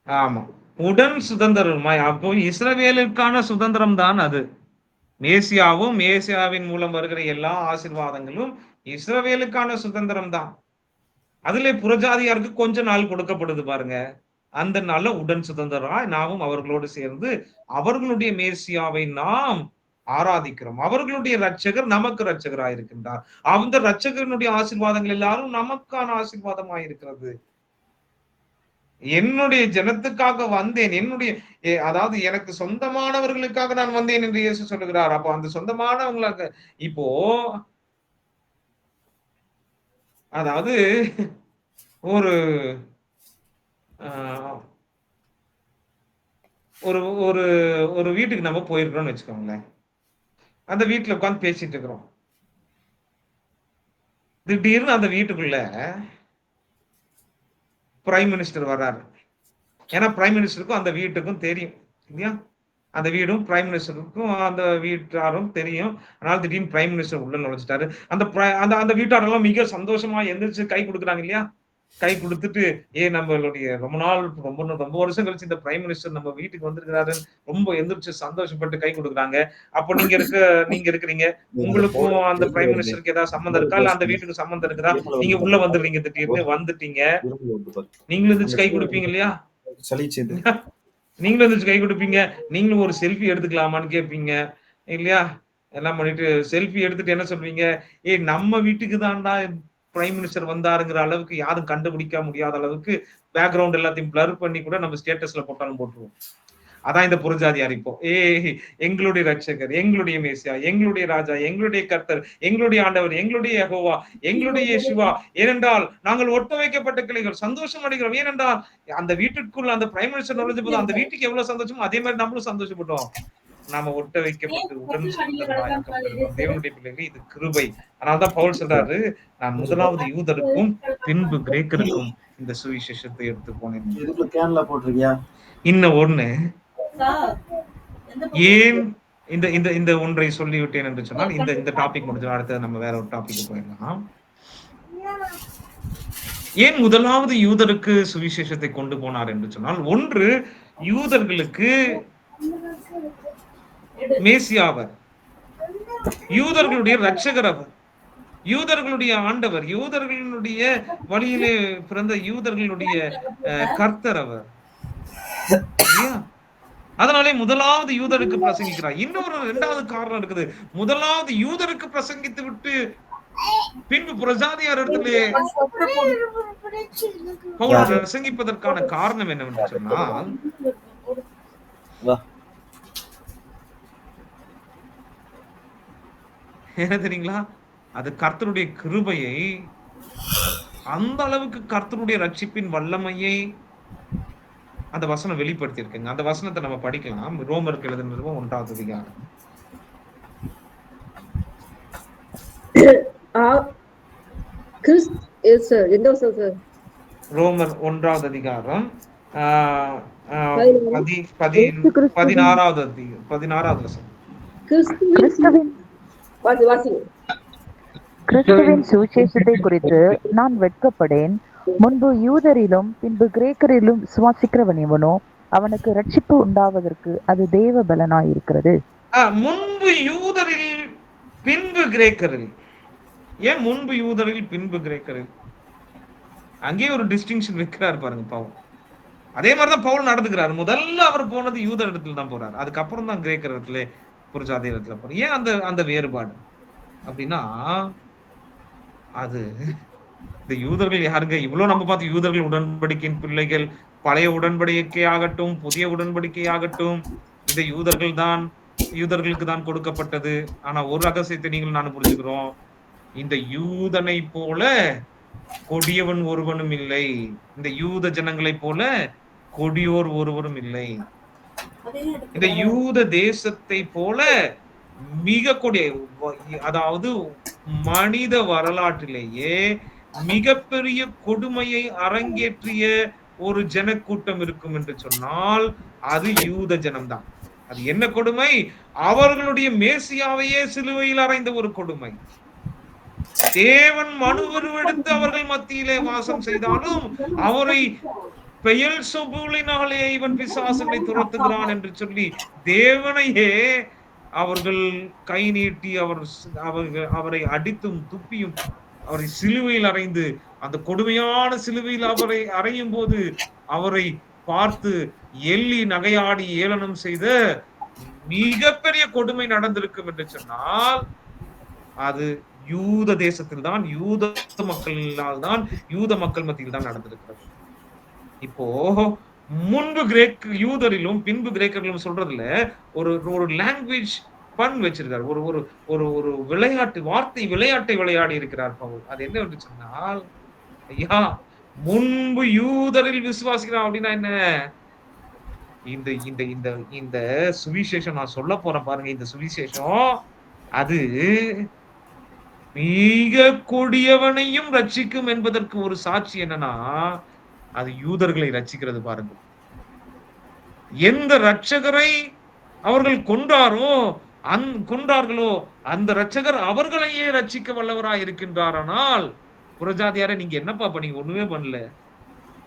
ஆமா, உடன் சுதந்திரமாய். அப்போ இஸ்ரவேலுக்கான சுதந்திரம் தான் அது. மேசியாவும் மேசியாவின் மூலம் வருகிற எல்லா ஆசீர்வாதங்களும் இஸ்ரவேலுக்கான சுதந்திரம் தான். அதுல புறஜாதியாருக்கு கொஞ்ச நாள் கொடுக்கப்படுது பாருங்க. அந்த நாள்ல உடன் சுதந்திரமாய் நாமும் அவர்களோடு சேர்ந்து அவர்களுடைய மேசியாவை நாம் ஆராதிக்கிறோம். அவர்களுடைய ரட்சகர் நமக்கு ரட்சகராய் இருக்கின்றார். அந்த ரட்சகனுடைய ஆசீர்வாதங்கள் எல்லாரும் நமக்கான ஆசீர்வாதமாய் இருக்கிறது. என்னுடைய ஜனத்துக்காக வந்தேன், என்னுடைய அதாவது எனக்கு சொந்தமானவர்களுக்காக நான் வந்தேன் என்று இயேசு சொல்லுகிறார். அப்போ அந்த சொந்தமானவங்களுக்கு இப்போ அதாவது ஒரு ஒரு ஒரு வீட்டுக்கு நம்ம போயிருக்கிறோம்னு வச்சுக்கோங்களேன். அந்த வீட்டுல உட்காந்து பேசிட்டு இருக்கிறோம். திடீர்னு அந்த வீட்டுக்குள்ள பிரைம் மினிஸ்டர் வர்றாரு. ஏன்னா பிரைம் மினிஸ்டருக்கும் அந்த வீட்டுக்கும் தெரியும் இல்லையா? அந்த வீடும் பிரைம் மினிஸ்டருக்கும் அந்த வீட்டாரும் தெரியும். அதனால திடீர்னு பிரைம் மினிஸ்டர் உள்ள நுழைச்சிட்டாரு. அந்த வீட்டாரெல்லாம் மிக சந்தோஷமா எந்திரிச்சு கை கொடுக்குறாங்க இல்லையா? கை கொடுத்துட்டு நம்மளுடைய ரொம்ப வருஷம் கழிச்சு இந்த பிரைம் மினிஸ்டர் நம்ம வீட்டுக்கு வந்திருக்கிறாரு, ரொம்ப எந்திரிச்சு சந்தோஷப்பட்டு கை கொடுக்குறாங்க. அப்ப நீங்க இருக்கிறீங்க, உங்களுக்கும் அந்த பிரைம் மினிஸ்டருக்கு ஏதாவது சம்மந்தம் இருக்கா, இல்ல அந்த வீட்டுக்கு சம்மந்தம் இருக்குதா? நீங்க உள்ள வந்துடுறீங்க, திடீர்னு வந்துட்டீங்க, நீங்களும் எந்திரிச்சு கை கொடுப்பீங்க இல்லையா? நீங்களும் எந்திரிச்சு கை கொடுப்பீங்க. நீங்களும் ஒரு செல்ஃபி எடுத்துக்கலாமான்னு கேட்பீங்க இல்லையா? எல்லாம் பண்ணிட்டு செல்ஃபி எடுத்துட்டு என்ன சொல்வீங்க? நம்ம வீட்டுக்கு தான்டா பிரைம் மினிஸ்டர் வந்தாருங்கிற அளவுக்கு யாரும் கண்டுபிடிக்க முடியாத அளவுக்கு பேக்ரவுண்ட் எல்லாத்தையும் பிளர் பண்ணி கூட நம்ம ஸ்டேட்டஸ்ல போட்டாலும் போட்டுருவோம். அதான் இந்த புறஜாதியார் இப்போ எங்களுடைய ரட்சகர், எங்களுடைய மேசியா, எங்களுடைய ராஜா, எங்களுடைய கர்த்தர், எங்களுடைய ஆண்டவர், எங்களுடைய யெகோவா, எங்களுடைய இயேசுவா. ஏனென்றால் நாங்கள் ஒட்ட வைக்கப்பட்ட கிளைகள், சந்தோஷம் அடைகிறோம். ஏனென்றால் அந்த வீட்டுக்குள்ள அந்த பிரைம் மினிஸ்டர் நுழைஞ்ச போது அந்த வீட்டுக்கு எவ்வளவு சந்தோஷமோ அதே மாதிரி நம்மளும் சந்தோஷப்பட்டோம். நாம ஒட்ட வைக்கப்பட்டு உடன் சுதந்திரமாயிருக்கிறோம் தேவனுடைய பிள்ளைகள். இது கிருபை. அதனால்தான் பவுல் சொல்றாரு, நான் முதலாவது யூதருக்கும் பின்பு கிரேக்கருக்கும் இந்த சுவிசேஷத்தை எடுத்து போனேன். இன்னும் ஒண்ணு, ஏன் இந்த ஒன்றை சொல்லிவிட்டேன் என்று சொன்னால், இந்த டாபிக் முடிஞ்ச அடுத்தது நம்ம வேற ஒரு டாபிக் போயிடலாம். ஏன் முதலாவது யூதருக்கு சுவிசேஷத்தை கொண்டு போனார் என்று சொன்னால், ஒன்று, யூதர்களுக்கு மேசியாவர், யூதர்களுடைய ரட்சகர் அவர், யூதர்களுடைய ஆண்டவர், யூதர்களுடைய வழியிலே பிறந்த யூதர்களுடைய கர்த்தர் அவர். அதனாலே முதலாவது யூதருக்கு பிரசங்கிக்கிறார். இன்னொரு 2வது காரணம் இருக்குது. முதலாவது யூதருக்கு பிரசங்கித்து விட்டு பின்பு புறஜாதியார் இடத்திலே பவுல் பிரசங்கிப்பதற்கான காரணம் என்னவென்று சொன்னால், என்ன தெரியுங்களா? அது கர்த்தருடைய கிருபையை அந்த அளவுக்கு கர்த்தருடைய ரட்சிப்பின் வல்லமையை அந்த வசனம் வெளிப்படுத்தி இருக்குங்க. அந்த வசனத்தை நம்ம படிக்கலாம். ரோமருக்கு எழுதின நிருபம் 1வது அதிகாரம். ரோமர் 1வது அதிகாரம் 16வது வசனம். கிறிஸ்துவின் சுவிசேஷத்தை குறித்து நான் வெட்கப்படேன். முன்பு யூதரிலும் பின்பு கிரேக்கரிலும் விசுவாசிக்கிறவன் எவனோ அவனுக்கு ரட்சிப்பு உண்டாவதற்கு அது தேவ பலனாயிருக்கிறது. முன்பு யூதரில் பின்பு கிரேக்கரில். ஏன் முன்பு யூதரில் பின்பு கிரேக்கரில்? அங்கேயே ஒரு டிஸ்டிங்ஷன் வைக்கிறார் பாருங்க பவுல். அதே மாதிரிதான் பவுல் நடந்துக்கிறார். முதல்ல அவர் போனது யூதர் இடத்துல தான் போறாரு, அதுக்கப்புறம் தான் கிரேக்கர் இடத்துல புறஜாதி இடத்துல போறாரு. ஏன் அந்த வேறுபாடு அப்படின்னா, அது இந்த யூதர்கள் யாருங்க? இவ்வளவு நம்ம பார்த்து யூதர்கள் உடன்படிக்கையின் பிள்ளைகள், பழைய உடன்படிக்கை ஆகட்டும் புதிய உடன்படிக்கை ஆகட்டும், இந்த யூதர்களுக்கு தான் கொடுக்கப்பட்டது. ஆனா ஒரு ரகசியத்தை நீங்கள் நான் புரிஞ்சுக்கிறோம், இந்த யூதனை போல கொடியவன் ஒருவனும் இல்லை, இந்த யூத ஜனங்களை போல கொடியோர் ஒருவரும் இல்லை. இந்த யூத தேசத்தை போல மிக கொடிய, அதாவது மனித வரலாற்றிலேயே மிகப்பெரிய கொடுமையை அரங்கேற்றிய ஒரு ஜனக்கூட்டம் இருக்கும் என்று சொன்னால் அது யூத ஜனம்தான். அது என்ன கொடுமை? அவர்களுடைய மேசியாவையே சிலுவையில் அறைந்த ஒரு கொடுமை. தேவன் மனுவருவெடுத்து அவர்கள் மத்தியிலே வாசம் செய்தாலும் அவரை பெயல்செபூலினாலே இவன் பிசாசுகளை துரத்துகிறான் என்று சொல்லி தேவனையே அவர்கள் கை நீட்டி அவரை அடித்தும் துப்பியும் அவரை சிலுவையில் அறைந்து, அந்த கொடுமையான சிலுவையில் அவரை அறையும் போது அவரை பார்த்து எள்ளி நகையாடி ஏளனம் செய்த மிகப்பெரிய கொடுமை நடந்திருக்கும் என்று சொன்னால் அது யூத தேசத்தில் தான், யூத மக்களால் தான், யூத மக்கள் மத்தியில் தான் நடந்திருக்கிறது. இப்போ முன்பு யூதரிலும் பின்பு கிரேக்கரிலும் சொல்றதுல ஒரு லாங்குவேஜ் பண் வச்சிருக்காரு. ஒரு விளையாட்டு வார்த்தை விளையாட்டை விளையாடி இருக்கிறார் பவுல். அது என்ன என்று சொன்னால், ஐயா முன்பு யூதரில் விசுவாசிக்கிறான் அப்படின்னா என்ன? இந்த இந்த இந்த இந்த சுவிசேஷம் நான் சொல்ல போறேன் பாருங்க. இந்த சுவிசேஷம் அது மிக கொடியவனையும் ரட்சிக்கும் என்பதற்கு ஒரு சாட்சி என்னன்னா, அது யூதர்களை ரட்சிக்கிறது பாருங்க. எந்த ரட்சகரை அவர்கள் கொண்டார்களோ அந்த ரட்சகர் அவர்களையே ரட்சிக்க வல்லவராய் இருக்கின்றார். ஆனால் புறஜாதியார நீங்க என்னப்பா பண்ணீங்க? ஒண்ணுமே பண்ணல.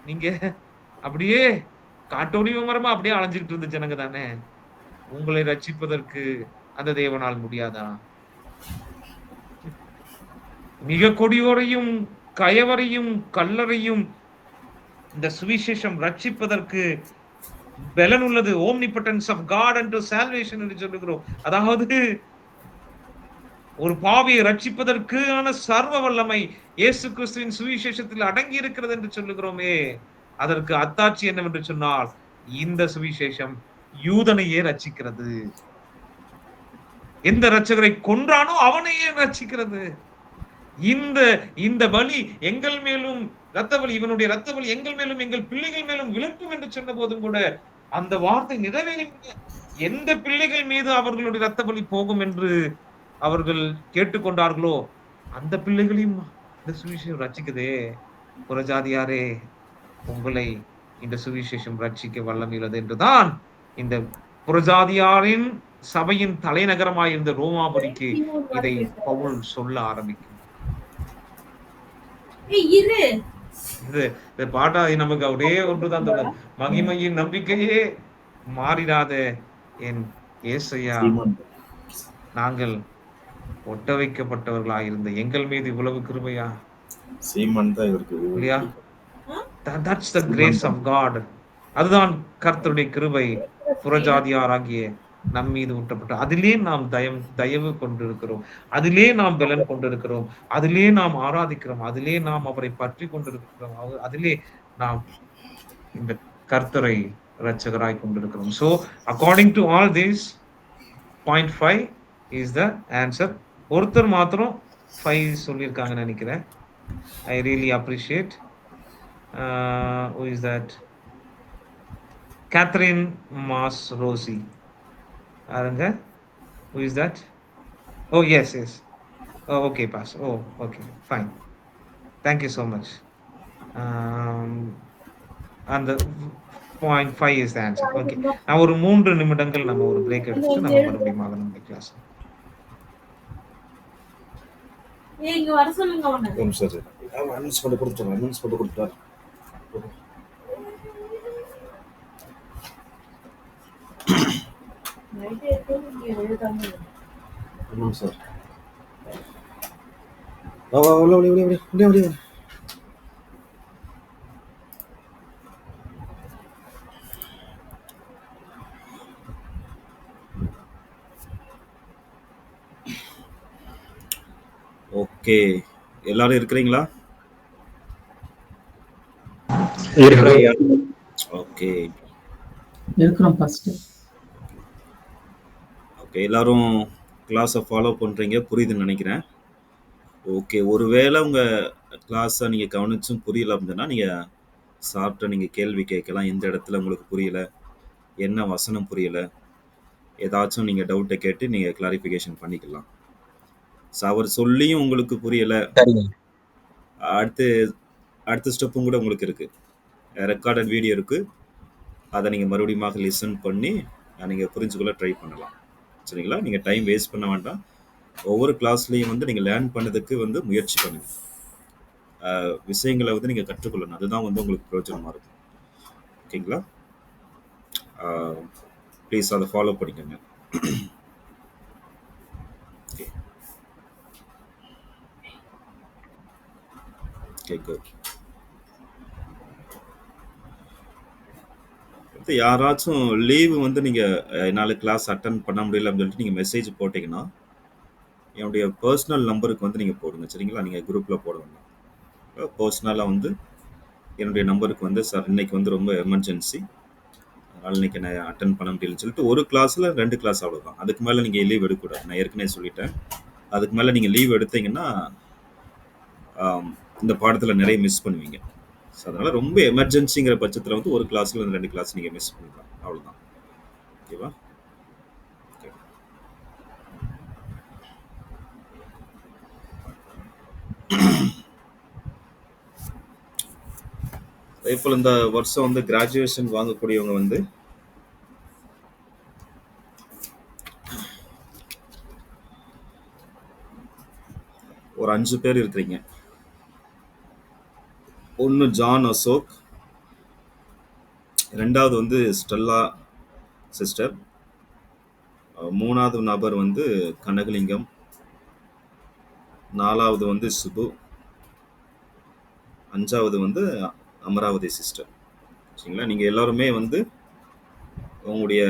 நீங்க அப்படியே காட்டோலிவ மரமா அப்படியே அலைஞ்சுக்கிட்டு இருந்த ஜனங்க தானே. உங்களை ரட்சிப்பதற்கு அந்த தேவனால் முடியாதா? மிக கொடியோரையும் கயவரையும் கல்லறையும் இந்த சுவிசேஷம் ரட்சிப்பதற்கு பலன் உள்ளது. ஓம்னிபொட்டன்ஸ் ஆஃப் காட் அண்ட் சால்வேஷன் என்று சொல்லுகிறோம். அதாவது ஒரு பாவியை ரட்சிப்பதற்கான சர்வ வல்லமை இயேசு கிறிஸ்துவின் சுவிசேஷத்தில் அடங்கி இருக்கிறது என்று சொல்லுகிறோமே. அதற்கு அத்தாட்சி என்னவென்று சொன்னால், இந்த சுவிசேஷம் யூதனையே ரட்சிக்கிறது. எந்த ரட்சகரை கொன்றானோ அவனையே ரட்சிக்கிறது. இந்த பலி எங்கள் மேலும் ரத்த பலி, இவனுடைய ரத்த பலி எங்கள் மேலும் எங்கள் பிள்ளைகள் மேலும் விளக்கும் என்று சொன்ன போதும் கூட அந்த வார்த்தை நிறைவேறி, எந்த பிள்ளைகள் மீது அவர்களுடைய ரத்த பலி போகும் என்று அவர்கள் கேட்டுக்கொண்டார்களோ அந்த பிள்ளைகளையும் இந்த சுவிசேஷம் ரட்சிக்குதே. புறஜாதியாரே, உங்களை இந்த சுவிசேஷம் ரட்சிக்க வல்லமையுள்ளது என்றுதான் இந்த புறஜாதியாரின் சபையின் தலைநகரமாயிருந்த ரோமாபுரிக்கு இதை பவுல் சொல்ல ஆரம்பிக்கும். இது பாட்டா நமக்கு அப்படியே ஒன்றுதான் தோணும். மகிமையின் நம்பிக்கையே மாறிடாத என் ஏசையா, நாங்கள் ஒட்ட வைக்கப்பட்டவர்களாயிருந்த எங்கள் மீது இவ்வளவு கிருபையா? இல்லையா? That's the grace of God. அதுதான் கர்த்தருடைய கிருபை புறஜாதியாராகிய நம் மீது ஊட்டப்பட்ட. அதிலே நாம் தயவு கொண்டிருக்கிறோம், அதிலே நாம் பலன் கொண்டிருக்கிறோம், அதிலே நாம் ஆராதிக்கிறோம், அதிலே நாம் அவரை பற்றி கொண்டிருக்கிறோம், அதிலே நாம் இந்த கர்த்தரை இரட்சகராய் கொண்டிருக்கிறோம். So according to all this, point 5 is the answer. ஒருத்தர் மாத்திரம் 5 சொல்லியிருக்காங்கன்னு நினைக்கிறேன். I really appreciate. Who is that? Catherine Mas Rosie. Aranga? Who is that? Oh, yes, yes. Oh, okay, Pastor. Oh, okay, fine. Thank you so much. And the point 5 is the answer. Okay. நான் ஒரு 3 நிமிடங்கள் நம்ம ஒரு break எடுத்துட்டு நம்ம மறுபடியும் நம்ம class. இங்க வர சொல்லுங்க அவனை. சரி. அனௌன்ஸ் பண்ணி கொடுத்துட்டார். நைட் ஏதோ இங்க எழுதாம. ஆமாம் சார். வா. ஓகே, எல்லாரும் இருக்கிறீங்களா? ஓகே, இருக்கிறோம் பாஸ்டர். ஓகே, எல்லாரும் கிளாஸை ஃபாலோ பண்ணுறீங்க, புரியுதுன்னு நினைக்கிறேன். ஓகே, ஒருவேளை உங்கள் கிளாஸை நீங்கள் கவனிச்சும் புரியல அப்படின்னா நீங்கள் சாப்பிட்டு நீங்கள் கேள்வி கேட்கலாம். எந்த இடத்துல உங்களுக்கு புரியலை, என்ன வசனம் புரியலை, ஏதாச்சும் நீங்கள் டவுட்டை கேட்டு நீங்கள் கிளாரிஃபிகேஷன் பண்ணிக்கலாம். ஸோ அவர் சொல்லியும் உங்களுக்கு புரியலை, அடுத்த ஸ்டெப்பும் கூட உங்களுக்கு இருக்குது. ரெக்கார்டட் வீடியோ இருக்குது, அதை நீங்கள் மறுபடியும் லிசன் பண்ணி நீங்கள் புரிஞ்சுக்கொள்ள ட்ரை பண்ணலாம். சரிங்களா? நீங்கள் டைம் வேஸ்ட் பண்ண வேண்டாம். ஒவ்வொரு கிளாஸ்லேயும் வந்து நீங்கள் லேர்ன் பண்ணதுக்கு வந்து முயற்சி பண்ணுங்க. விஷயங்களை வந்து நீங்கள் கற்றுக்கொள்ளணும், அதுதான் வந்து உங்களுக்கு பிரயோஜனமாக இருக்கும். ஓகேங்களா? ப்ளீஸ் அதை ஃபாலோ பண்ணிக்கோங்க. Okay, good. யாராச்சும் லீவு வந்து நீங்கள் என்னால் கிளாஸ் அட்டன் பண்ண முடியல அப்படின்னு சொல்லிட்டு நீங்கள் மெசேஜ் போட்டிங்கன்னா என்னுடைய பர்சனல் நம்பருக்கு வந்து நீங்கள் போடுங்க. சரிங்களா? நீங்கள் குரூப்பில் போடுங்க. பர்சனலாக வந்து என்னுடைய நம்பருக்கு வந்து சார் இன்னைக்கு வந்து ரொம்ப எமர்ஜென்சி, அதனால் இன்னைக்கு நான் அட்டன் பண்ண முடியலன்னு சொல்லிட்டு ஒரு கிளாஸில் 2 கிளாஸ் அவ்வளோதான். அதுக்கு மேலே நீங்கள் லீவ் எடுக்கக்கூடாது. நான் ஏற்கனவே சொல்லிட்டேன். அதுக்கு மேலே நீங்கள் லீவ் எடுத்தீங்கன்னா இந்த பாடத்தில் நிறைய மிஸ் பண்ணுவீங்க. ஸோ அதனால் ரொம்ப எமர்ஜென்சிங்கிற பட்சத்தில் வந்து ஒரு கிளாஸில் 2 கிளாஸ் நீங்கள் மிஸ் பண்ணிக்கலாம், அவ்வளோதான். ஓகேவா? இப்போ இந்த வருஷம் வந்து கிராஜுவேஷன் வாங்கக்கூடியவங்க வந்து ஒரு 5 பேர் இருக்கிறீங்க. ஒன்று ஜான் அசோக், 2வது வந்து ஸ்டெல்லா சிஸ்டர், 3வது நபர் வந்து கனகலிங்கம், 4வது வந்து சுபு, 5வது வந்து அமராவதி சிஸ்டர். சரிங்களா? நீங்கள் எல்லாருமே வந்து உங்களுடைய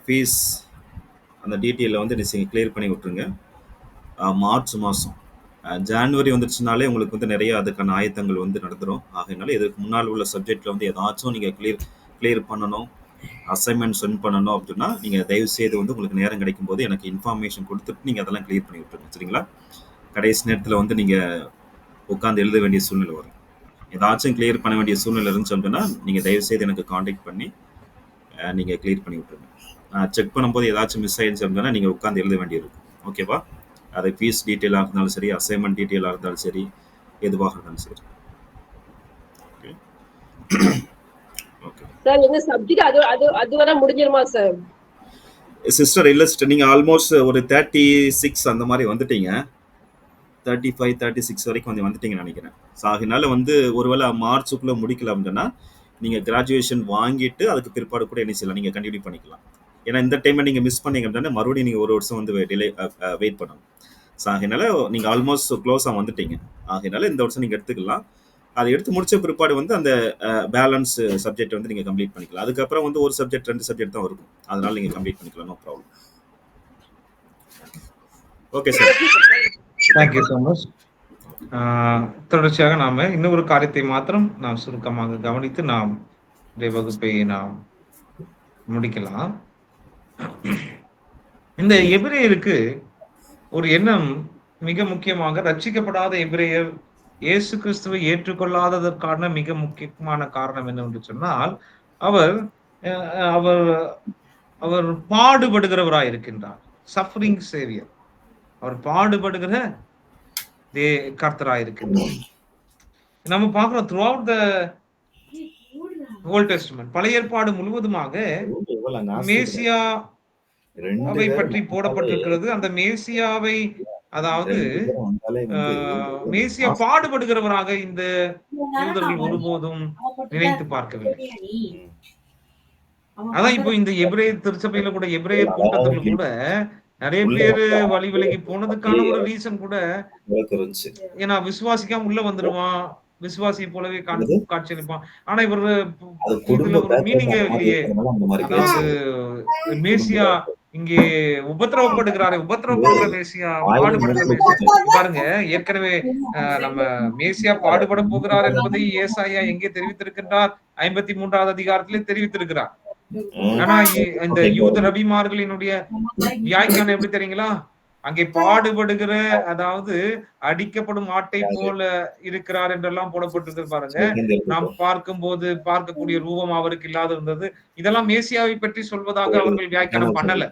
ஃபீஸ் அந்த டீட்டெயிலை வந்து நீங்கள் கிளியர் பண்ணி விட்டுருங்க. மார்ச் மாதம் ஜான்வரி வந்துருச்சுனாலே உங்களுக்கு வந்து நிறைய அதுக்கான ஆயத்தங்கள் வந்து நடந்துடும். ஆகையினால இதுக்கு முன்னால் உள்ள சப்ஜெக்டில் வந்து ஏதாச்சும் நீங்கள் கிளியர் பண்ணணும், அசைன்மெண்ட் சென்ட் பண்ணணும் அப்படின்னா நீங்கள் தயவுசெய்து வந்து உங்களுக்கு நேரம் கிடைக்கும் போது எனக்கு இன்ஃபர்மேஷன் கொடுத்துட்டு நீங்கள் அதெல்லாம் கிளியர் பண்ணி விட்டுருங்க. சரிங்களா? கடைசி நேரத்தில் வந்து நீங்கள் உட்காந்து எழுத வேண்டிய சூழ்நிலை வரும். ஏதாச்சும் கிளியர் பண்ண வேண்டிய சூழ்நிலை இருந்துச்சு அப்படின்னா நீங்கள் தயவுசெய்து எனக்கு காண்டாக்ட் பண்ணி நீங்கள் கிளியர் பண்ணி விட்டுருங்க. செக் பண்ணும்போது ஏதாச்சும் மிஸ் ஆயிடுச்சு அப்படின்னா நீங்கள் உட்காந்து எழுத வேண்டியிருக்கும். ஓகேவா? அது ஃபீஸ் டீட்டெயிலாக இருந்தாலும் சரி, அசைன்மெண்ட் டீட்டெயிலாக இருந்தாலும் சரி, எதுவாக இருந்தாலும் சரி. ஓகே சார், எங்க சப்ஜெக்ட் அது வர முடிஞ்சிருமா சார்? சிஸ்டர் இல்லை சிஸ்டர், நீங்கள் ஆல்மோஸ்ட் ஒரு 36 அந்த மாதிரி வந்துட்டீங்க. 35, 36 வரைக்கும் வந்து வந்துட்டீங்கன்னு நினைக்கிறேன். ஸோ அதனால வந்து ஒருவேளை மார்ச்சுக்குள்ளே முடிக்கல அப்படின்னா நீங்கள் கிராஜுவேஷன் வாங்கிட்டு அதுக்கு பிற்பாடு கூட என்ன செய்யலாம், நீங்கள் கண்டினியூ பண்ணிக்கலாம். ஏன்னா இந்த டைமை நீங்கள் மிஸ் பண்ணீங்க அப்படின்னா மறுபடியும் நீங்கள் ஒரு வருஷம் வந்து வெயிட் பண்ணணும். ஸோ அதனால நீங்கள் ஆல்மோஸ்ட் க்ளோஸாக வந்துட்டீங்க. அதனால இந்த வருஷம் நீங்கள் எடுத்துக்கலாம். அதை எடுத்து முடிச்ச பிற்பாடு வந்து அந்த பேலன்ஸ் சப்ஜெக்ட் வந்து நீங்கள் கம்ப்ளீட் பண்ணிக்கலாம். அதுக்கப்புறம் வந்து ஒரு சப்ஜெக்ட் 2 சப்ஜெக்ட் தான் இருக்கும், அதனால நீங்கள் கம்ப்ளீட் பண்ணிக்கலாம், no problem. Okay sir, thank you so much. தொடர்ச்சியாக நாம இன்னொரு காரியத்தை மாத்திரம் நாம் சுருக்கமாக கவனித்து நாம் இந்த வகுப்பை நாம் முடிக்கலாம். இந்த எபிரேயருக்கு ஒரு எண்ணம் மிக முக்கியமாக, ரட்சிக்கப்படாத எபிரேயர் இயேசு கிறிஸ்துவை ஏற்றுக்கொள்ளாததற்கான மிக முக்கியமான காரணம் என்னவென்று சொன்னால், அவர் அவர் அவர் பாடுபடுகிறவராய் இருக்கின்றார். Suffering Xavier. அவர் பாடுபடுகிற கர்த்தராய் இருக்கின்றார். நம்ம பார்க்கிறோம் throughout the old testament, பழைய ஏற்பாடு முழுவதுமாக மேசியாவை பற்றி போடப்பட்டிருக்கிறது. அந்த மேசியாவை, அதாவது மேசியா பாடுபடுகிறவராக இந்த யூதர்கள் ஒருபோதும் நினைத்து பார்க்கவில்லை. அதான் இப்போ இந்த எபிரேயர் திருச்சபையில கூட, எபிரேயர் கூட்டத்துல கூட நிறைய பேரு வழி விலகி போனதுக்கான ஒரு ரீசன் கூட, ஏன்னா விசுவாசிக்காம உள்ள வந்துருவான், விசுவாசியை போலவே காட்சியளிப்பான். ஆனா இவர் இதுல ஒரு மீனிங்கே இல்லையே. அதாவது மேசியா இங்கே உபத்திரவப்படுகிறாரே, உபத்திரவப்படுகிற மேசியா, பாடுபடுகிற மேசியா. பாருங்க, ஏற்கனவே நம்ம மேசியா பாடுபட போகிறார் என்பதை ஏசாயா எங்கே தெரிவித்திருக்கின்றார்? 53வது அதிகாரத்திலே தெரிவித்திருக்கிறார். ஆனா இந்த யூத நபிமார்களினுடைய வியாக்கியானம் எப்படி தெரியுங்களா? அங்கே பாடுபடுகிற, அதாவது அடிக்கப்படும் ஆட்டை போல இருக்கிறார் என்றெல்லாம் போடப்பட்டிருக்கு. பாருங்க, நாம் பார்க்கும்போது பார்க்கக்கூடிய ரூபம் அவருக்கு இல்லாத இருந்தது. இதெல்லாம் மேசியாவை பற்றி சொல்வதாக அவர்கள் வியாக்கியானம் பண்ணல.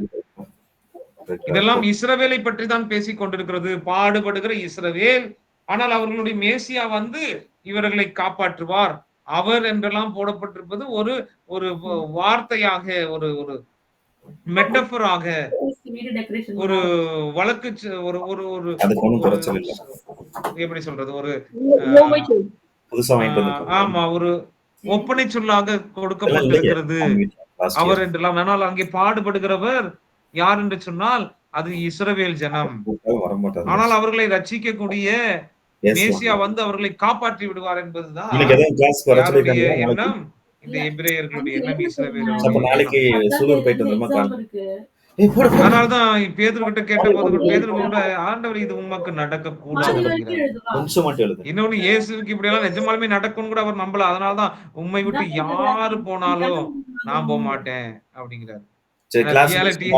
இதெல்லாம் இஸ்ரவேலை பற்றி தான் பேசிக் கொண்டிருக்கிறது, பாடுபடுகிற இஸ்ரவேல். ஆனால் அவர்களுடைய மேசியா வந்து இவர்களை காப்பாற்றுவார் அவர் என்றெல்லாம் போடப்பட்டிருப்பது ஒரு ஒரு வார்த்தையாக, ஒரு ஒரு மெட்டபராக, ஒரு வழக்கு, ஒரு ஒரு ஒரு எப்படி சொல்றது, ஒரு ஆமா, ஒரு ஒப்பனை சொல்லாக கொடுக்கப்பட்டிருக்கிறது அவர் என்றெல்லாம். ஆனால் அங்கே பாடுபடுகிறவர் யார் என்று சொன்னால் அது இஸ்ரவேல் ஜனம். ஆனால் அவர்களை ரட்சிக்கக்கூடிய மேசியா வந்து அவர்களை காப்பாற்றி விடுவார் என்பதுதான் எண்ணம். இந்த எபிரேயர்களுடைய எண்ணம் இஸ்ரவேல். அதனாலதான் பேதுருகிட்ட கேட்ட போது பேதுரு கூட, ஆண்டவர் இது உமக்கு நடக்க கூடாது. இன்னொன்னு, இயேசுக்கு இப்படி எல்லாம் நிஜமாலுமே நடக்கும் கூட அவர் நம்பல. அதனாலதான் உண்மை விட்டு யாரு போனாலும் நான் போக மாட்டேன் அப்படிங்கிறாரு. ரியாலிட்டி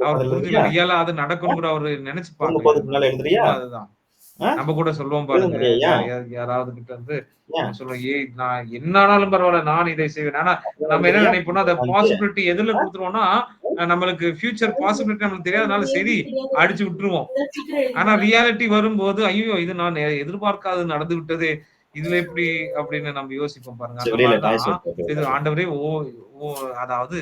அவர் புரிஞ்சுக்கல, ரியாலா அது நடக்கும் கூட அவரு நினைச்சு பாருங்க. அதுதான் நம்ம கூட சொல்லுவோம் பாருங்க, யாராவது கிட்ட வந்து சொல்லுவோம், நான் என்ன ஆனாலும் பரவாயில்ல, நான் இதை செய்வேன். ஆனா நம்ம என்ன நினைப்போம்னா, அந்த பாசிபிலிட்டி எதுல கொடுத்துருவோம்னா, நம்மளுக்கு ஃபியூச்சர் பாசிபிலிட்டி நம்மளுக்கு தெரியாதனால சரி அடிச்சு விட்டுருவோம். ஆனா ரியாலிட்டி வரும்போது, ஐயோ இது நான் எதிர்பார்க்காது நடந்து விட்டது, இதுல எப்படி அப்படின்னு நம்ம யோசிப்போம் பாருங்க. இது ஆண்டவரே அதாவது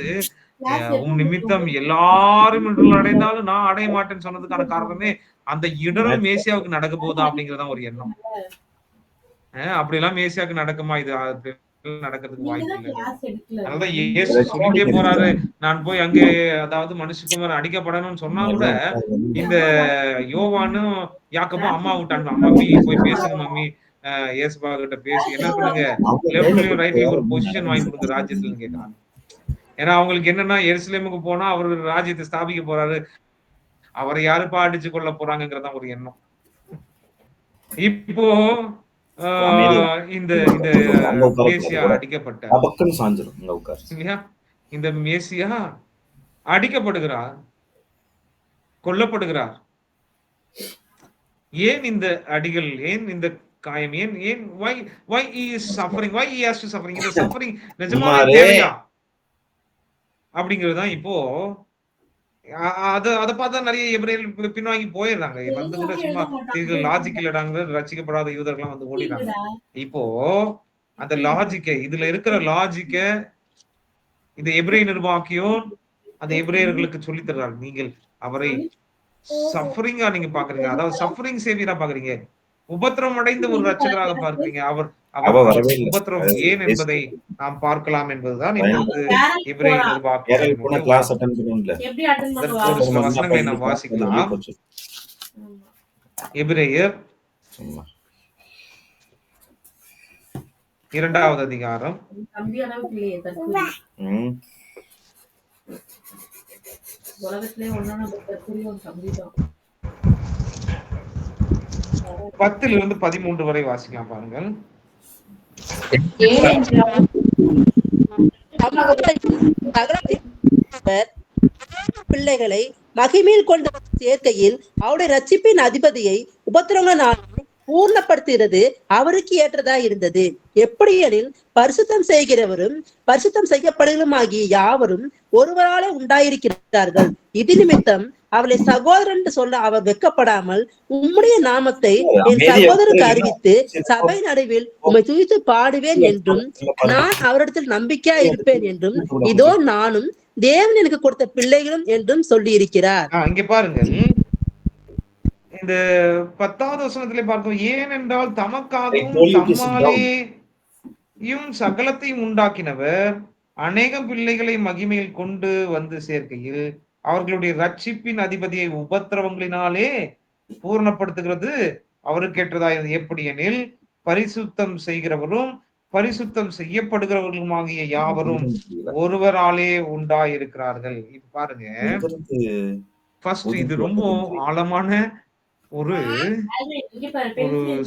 நிமித்தம் எல்லாரும் அடைந்தாலும் நான் அடைய மாட்டேன்னு சொன்னதுக்கான காரணமே அந்த இடரும் மேசியாவுக்கு நடக்க போகுதா அப்படிங்கறதான் ஒரு எண்ணம். அப்படி எல்லாம் மேசியாவுக்கு நடக்குமா? இது நடக்கிறதுக்கு வாய்ப்பு இல்லை. அதனாலதான் இயேசு சொல்லிட்டே போறாரு, நான் போய் அங்கே, அதாவது மனுஷகுமாரன் அடிக்கப்படணும்னு சொன்னா கூட இந்த யோவானும் யாக்கோபும் அம்மா விட்டாங்க, மம்மி போய் பேசுங்க மம்மி, இயேசுபா கிட்ட பேசி என்ன பண்ணுங்க, லெஃப்ட்லயும் ரைட்லயும் ஒரு பொசிஷன் வாங்கி கொடுங்க ராஜ்யத்துலன்னு கேட்கறாங்க. ஏன்னா அவங்களுக்கு என்னன்னா, எருசலேமுக்கு போனா அவர் ராஜ்யத்தை ஸ்தாபிக்க போறாரு, அவரை யாருப்பா அடிச்சு கொள்ள போறாங்கிறதா ஒரு எண்ணம். இப்போ இந்த இந்த மேசியா அடிக்கப்பட்ட, இந்த மேசியா அடிக்கப்படுகிறார், கொல்லப்படுகிறார். ஏன் இந்த அடிகள், ஏன் இந்த காயம், ஏன் why he is suffering, why he has to suffering? இந்த suffering நிஜமாவே தேவையா அப்படிங்கிறது தான் இப்போ. அதை பார்த்தா நிறைய எபிரேயர்கள் பின்வாங்கி போயிடுறாங்க. வந்து கூட சும்மா லாஜிக் இல்லடாங்க, ரசிக்கப்படாத யூதர்கள்லாம் வந்து ஓடிடுறாங்க. இப்போ அந்த லாஜிக்க, இதுல இருக்கிற லாஜிக்க இந்த எபிரேய நிர்வாகியும் அந்த எபிரேயர்களுக்கு சொல்லி தர்றாங்க. நீங்கள் அவரை சஃபரிங்கா நீங்க பாக்குறீங்க, அதாவது சஃபரிங் சேவியரா பாக்குறீங்க, உபத்திரம் அடைந்த ஒரு ரட்சகராக பார்க்கிறீங்க. அவர் உபத்திரம் ஏன் என்பதை நாம் பார்க்கலாம் என்பதுதான் இப்போது எபிரேய வசனங்களை நாம் வாசிக்கலாம். எபிரேயர் 2வது அதிகாரம் 10-13 வரை வாசிக்கலாம் பாருங்கள். பிள்ளைகளை மகிமையில் கொண்ட சேர்க்கையில் அவருடைய ரட்சிப்பின் அதிபதியை உபத்திரவங்களால் பூர்ணப்படுத்துகிறது அவருக்கு ஏற்றதா இருந்தது. எப்படியெனில் பரிசுத்தம் செய்கிறவரும் பரிசுத்தம் செய்யப்படுகிறதுமாகிய யாவரும் ஒருவராலே உண்டாயிருக்கிறார்கள். இது நிமித்தம் அவளை சகோதரன் என்று சொல்ல அவர் வெட்கப்படாமல் உம்முடைய நாமத்தை என் சகோதரருக்கு அறிவித்து சபை நடுவில் உம்மை துதித்து பாடுவேன் என்றும் நான் அவரிடத்தில் நம்பிக்கையா இருப்பேன் என்றும் இதோ நானும் தேவன் எனக்கு கொடுத்த பிள்ளைகளும் என்றும் சொல்லி இருக்கிறார். இங்க பாருங்கள், இந்த 10வது வசனத்திலே பார்த்தோம். ஏனென்றால் தமக்காகவும் தம்மாலேயும் சகலத்தையும் உண்டாக்கினவர் அநேகம் பிள்ளைகளை மகிமையில் கொண்டு வந்து சேர்க்கையில் அவர்களுடைய ரட்சிப்பின் அதிபதியை உபத்திரவங்களினாலே பூர்ணப்படுத்துகிறது அவருக்கு ஏற்றதாய். எப்படி எனில் பரிசுத்தம் செய்கிறவரும் பரிசுத்தம் செய்யப்படுகிறவர்களுமாகிய யாவரும் ஒருவராலே உண்டாயிருக்கிறார்கள். இப்ப பாருங்க, ஃபர்ஸ்ட் இது ரொம்ப ஆழமான ஒரு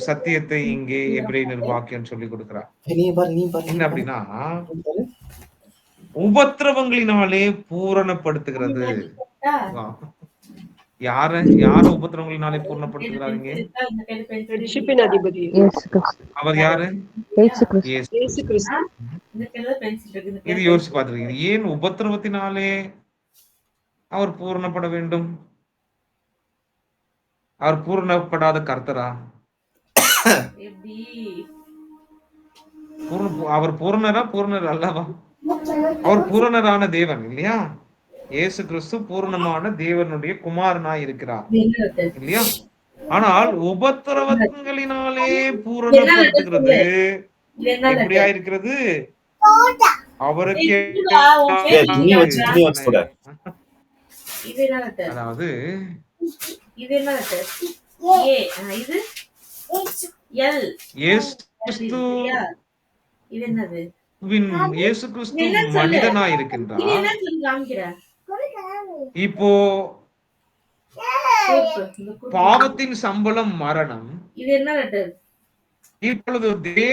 சத்தியத்தை இங்கே எபிரேய நிர்வாகியம் சொல்லி கொடுக்கிறார். என்ன அப்படின்னா, உபத்திரவங்களினாலே பூரணப்படுத்துகிறது. யார உபத்திரவங்களினாலே பூர்ணப்படுத்துகிறாருங்க? அவர் யாரு? இது யோசிச்சு பார்த்திருக்கீங்க. ஏன் உபத்திரவத்தினாலே அவர் பூரணப்பட வேண்டும்? அவர் பூரணப்படாத கர்த்தரா? அவர் பூரணரா? பூரணர் அல்லவா? அவர் பூரணரான தேவன் இல்லையா? இயேசு கிறிஸ்து பூர்ணமான தேவனுடைய குமாரனாய் இருக்கிறார் இல்லையா? ஆனால் உபத்திரவங்களினாலே பூரணப்படுத்துகிறது எப்படியா இருக்கிறது? அவருக்கு அதாவது இயேசு கிறிஸ்து மனிதனாய் இருக்கின்றார். இப்போ பாவத்தின் சம்பளம் மரணம். இப்பொழுது மனிதர்களுடைய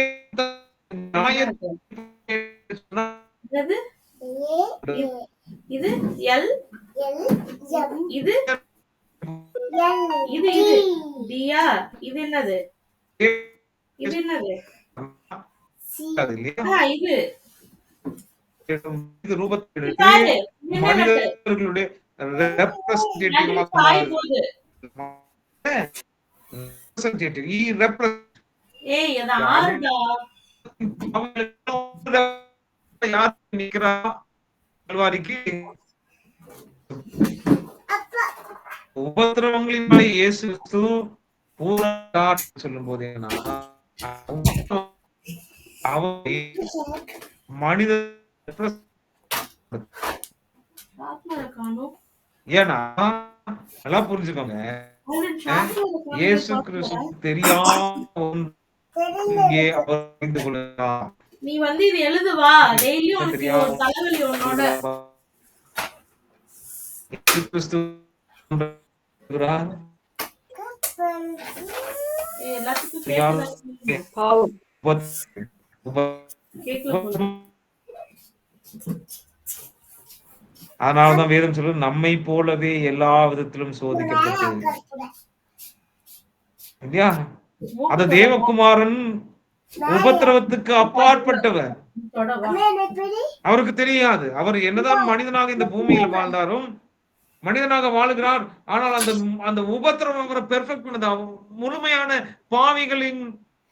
உபத்திரவங்களினாலே இயேசு கிறிஸ்து சொல்லும் போது மனித ஏன்னா நல்லா புரிஞ்சுக்கோங்க, இயேசு கிறிஸ்து தெரியாம அறிந்து கொள்ளலாம். நீ வந்து இது எழுதுவா டெய்லியும் தலைவலி உன்னோட அதனாலதான் வேதம் சொல்லுது, நம்மை போலவே எல்லா விதத்திலும் சோதிக்கப்பட்டு இல்லையா? அந்த தேவகுமாரன் உபத்திரவத்துக்கு அப்பாற்பட்டவர். அவருக்கு தெரியாது, அவர் என்னதான் மனிதனாக இந்த பூமியில் வாழ்ந்தாரும் மனிதனாக வாழுகிறார். ஆனால் அந்த உபத்திரவம் அவரை பெர்ஃபெக்ட் பண்ணது, முழுமையான பாவிகளின்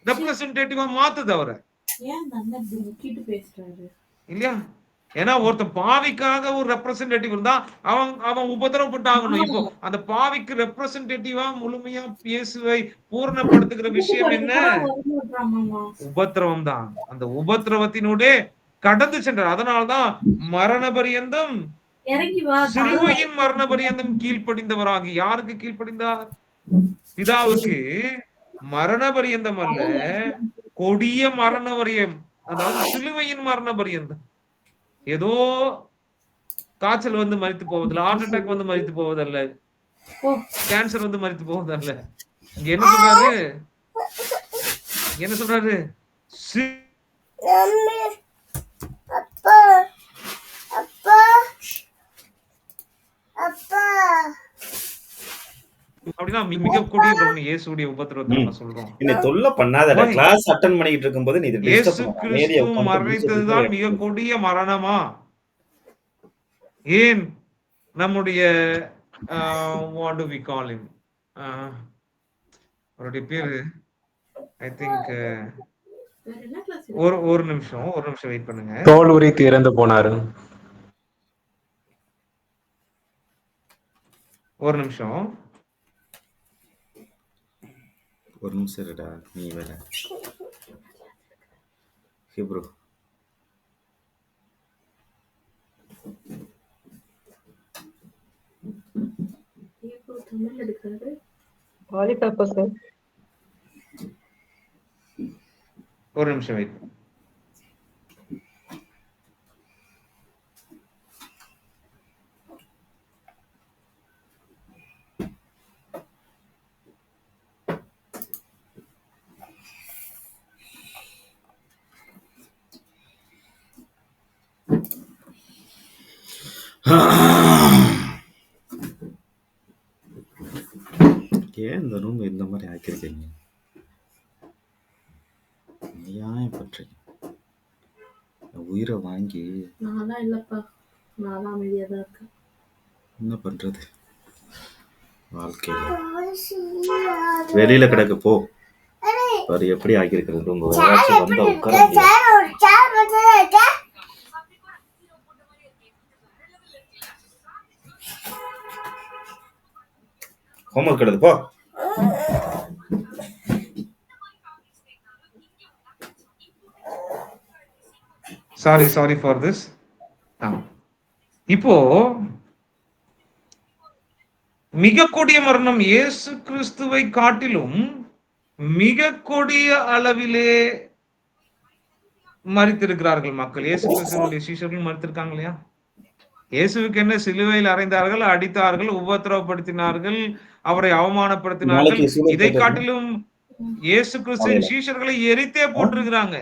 ரெப்ரசன்டேட்டிவா மாத்துது அவரை இல்லையா? ஏன்னா ஒருத்தன் பாவிக்காக ஒரு ரெப்ரசன்டேட்டிவ் இருந்தா அவன் உபத்திரவப்பட்டு ஆகணும். இப்போ அந்த பாவிக்கு ரெப்ரசன்டேட்டிவா முழுமையா இயேசுவை பூர்ணப்படுத்துகிற விஷயம் என்ன? உபத்திரவம் தான். அந்த உபத்திரவத்தினோட கடந்து சென்றார். அதனால்தான் மரண பரியந்தம், சிலுவையின் மரண பரியந்தம் கீழ்ப்படிந்தவராகி. யாருக்கு கீழ்ப்படிந்தார்? பிதாவுக்கு. மரண பரியந்தம் அல்ல, கொடிய மரண பரியம், அதாவது சிலுவையின் மரண பரியந்தம். ஏதோ காய்ச்சல் வந்து மரித்து போவதில்லை, ஹார்ட் அட்டாக் வந்து மரித்து போவதல்ல, கேன்சர் வந்து மரித்து போவதல்ல. இங்க என்ன சொல்றாரு? என்ன சொல்றாரு? அப்படின்னா மிக கொடிய மரணம் இயேசுடைய உபத்திரவத்தை நம்ம சொல்றோம். என்னை தொல்லை பண்ணாதடா. கிளாஸ் அட்டன் பண்ணிட்டு இருக்கும்போது நீ இதை இயேசு டிஸ்டர்ப் பண்ண. அமைதியா கிறிஸ்து உட்கார்ந்து மரணித்ததுதான் மிக கொடிய மரணமா? ஏன் நம்முடைய what do we call him? அவருடைய பேரு ஐ திங்க் ஒரு நிமிஷம் வெயிட் பண்ணுங்க. தோல் உரித்து இறந்து போனாரு. ஒரு நிமிஷம் இருடா. நீ வேற ஹீப்ரூ தமிழ் எடுக்கிறது ஒரு நிமிஷம் வெயிட். ஏன் இந்த ரூம் இந்த மாதிரி ஆக்கிருக்கீங்க? ஏன் பண்றீங்க? உயிரை வாங்கி என்ன பண்றது? வாழ்க்கையில வெளியில கிடக்கு போ. பாரு எப்படி ஆக்கிருக்கிறது ரூம். வந்தா உட்கார ஹோம்ஒர்க் எடுத்து போ. Sorry for this. இப்போ மிக கொடிய மரணம் இயேசு கிறிஸ்துவை காட்டிலும் மிக கொடிய அளவிலே மரித்திருக்கிறார்கள் மக்கள். இயேசு கிறிஸ்துவனுடைய சீஷர்கள் மரித்திருக்காங்க இல்லையா? இயேசுவுக்கு என்ன, சிலுவையில் அறைந்தார்கள், அடித்தார்கள், உபத்திரவப்படுத்தினார்கள், அவரை அவமானப்படுத்தினார்கள். இதை காட்டிலும் இயேசு கிறிஸ்துவின் சீஷர்களை எரித்தே போட்டிருக்கிறாங்க,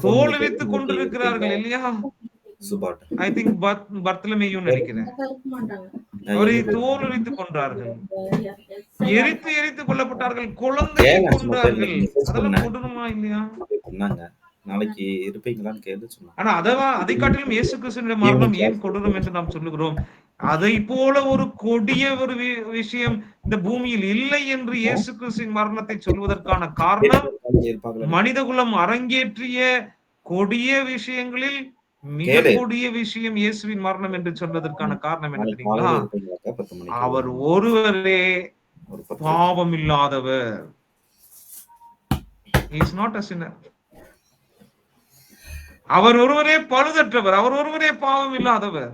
தோல் உரித்து கொண்டிருக்கிறார்கள் இல்லையா? ஐ திங்க் பர்த்தலமேயும் நினைக்கிறேன், அவரை தோல் உரித்து கொன்றார்கள், எரித்து கொல்லப்பட்டார்கள், குழந்தையை கொன்றார்கள். அதெல்லாம் கொடூரமா இல்லையா? நாளைக்கு இருப்பீங்களான்னு கேட்டு சொன்னாங்க. ஆனா அதை காட்டிலும் இயேசு கிறிஸ்துவின் மரணம் ஏன் கொடூரம் என்று நாம் சொல்லுகிறோம்? அதை போல ஒரு கொடிய ஒரு விஷயம் இந்த பூமியில் இல்லை என்று இயேசு கிறிஸ்துவின் மரணத்தை சொல்வதற்கான காரணம், மனிதகுலம் அரங்கேற்றிய கொடிய விஷயங்களில் மிக கொடிய விஷயம் இயேசுவின் மரணம் என்று சொல்வதற்கான காரணம் என்ன தெரியுங்களா? அவர் ஒருவரே பாவம் இல்லாதவர். He is not a sinner. அவர் ஒருவரே பழுதற்றவர், அவர் ஒருவரே பாவம் இல்லாதவர்.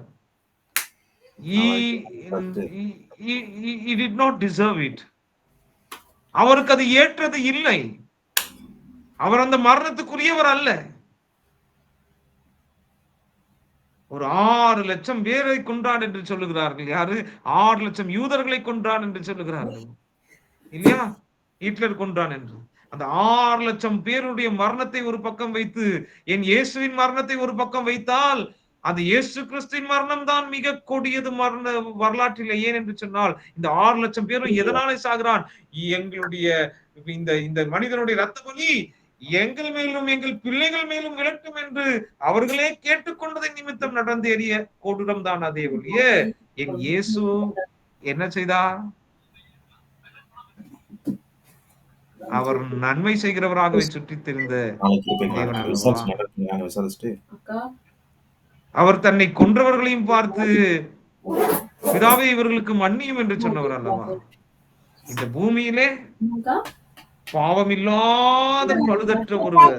He did not deserve it. அவருக்கு அது ஏற்றது இல்லை. அவர் அந்த மரணத்துக்குரியவர் அல்ல. ஒரு 6 லட்சம் பேரை கொன்றான் என்று சொல்லுகிறார்கள். யாரு? 6 லட்சம் யூதர்களை கொன்றான் என்று சொல்லுகிறார்கள் இல்லையா? ஹிட்லர் கொன்றான் என்று. அந்த 6 லட்சம் பேருடைய மரணத்தை ஒரு பக்கம் வைத்து என் இயேசுவின் மரணத்தை ஒரு பக்கம் வைத்தால், அந்த இயேசு கிறிஸ்துவின் மரணம் தான் மிக கொடியது வரலாற்றில். ஏன் என்று சொன்னால், இந்த 6 லட்சம் பேரும் எதனாலே சாகிறான்? எங்களுடைய இந்த மனிதனுடைய ரத்த பலி எங்கள் மேலும் எங்கள் பிள்ளைகள் மேலும் விளட்டும் என்று அவர்களே கேட்டுக்கொண்டதை நிமித்தம் நடந்தேறிய கொடூரம் தான் அதே ஒழிய என் இயேசு என்ன செய்தார்? அவர் நன்மை செய்கிறவராகவே சுற்றி தெரிந்த அவர் தன்னை கொன்றவர்களையும் பார்த்து பிதாவே இவர்களுக்கு மன்னியும் என்று சொன்னவர் அல்லவா? இந்த பூமியிலே பாவமில்லாத பழுதற்ற ஒருவர்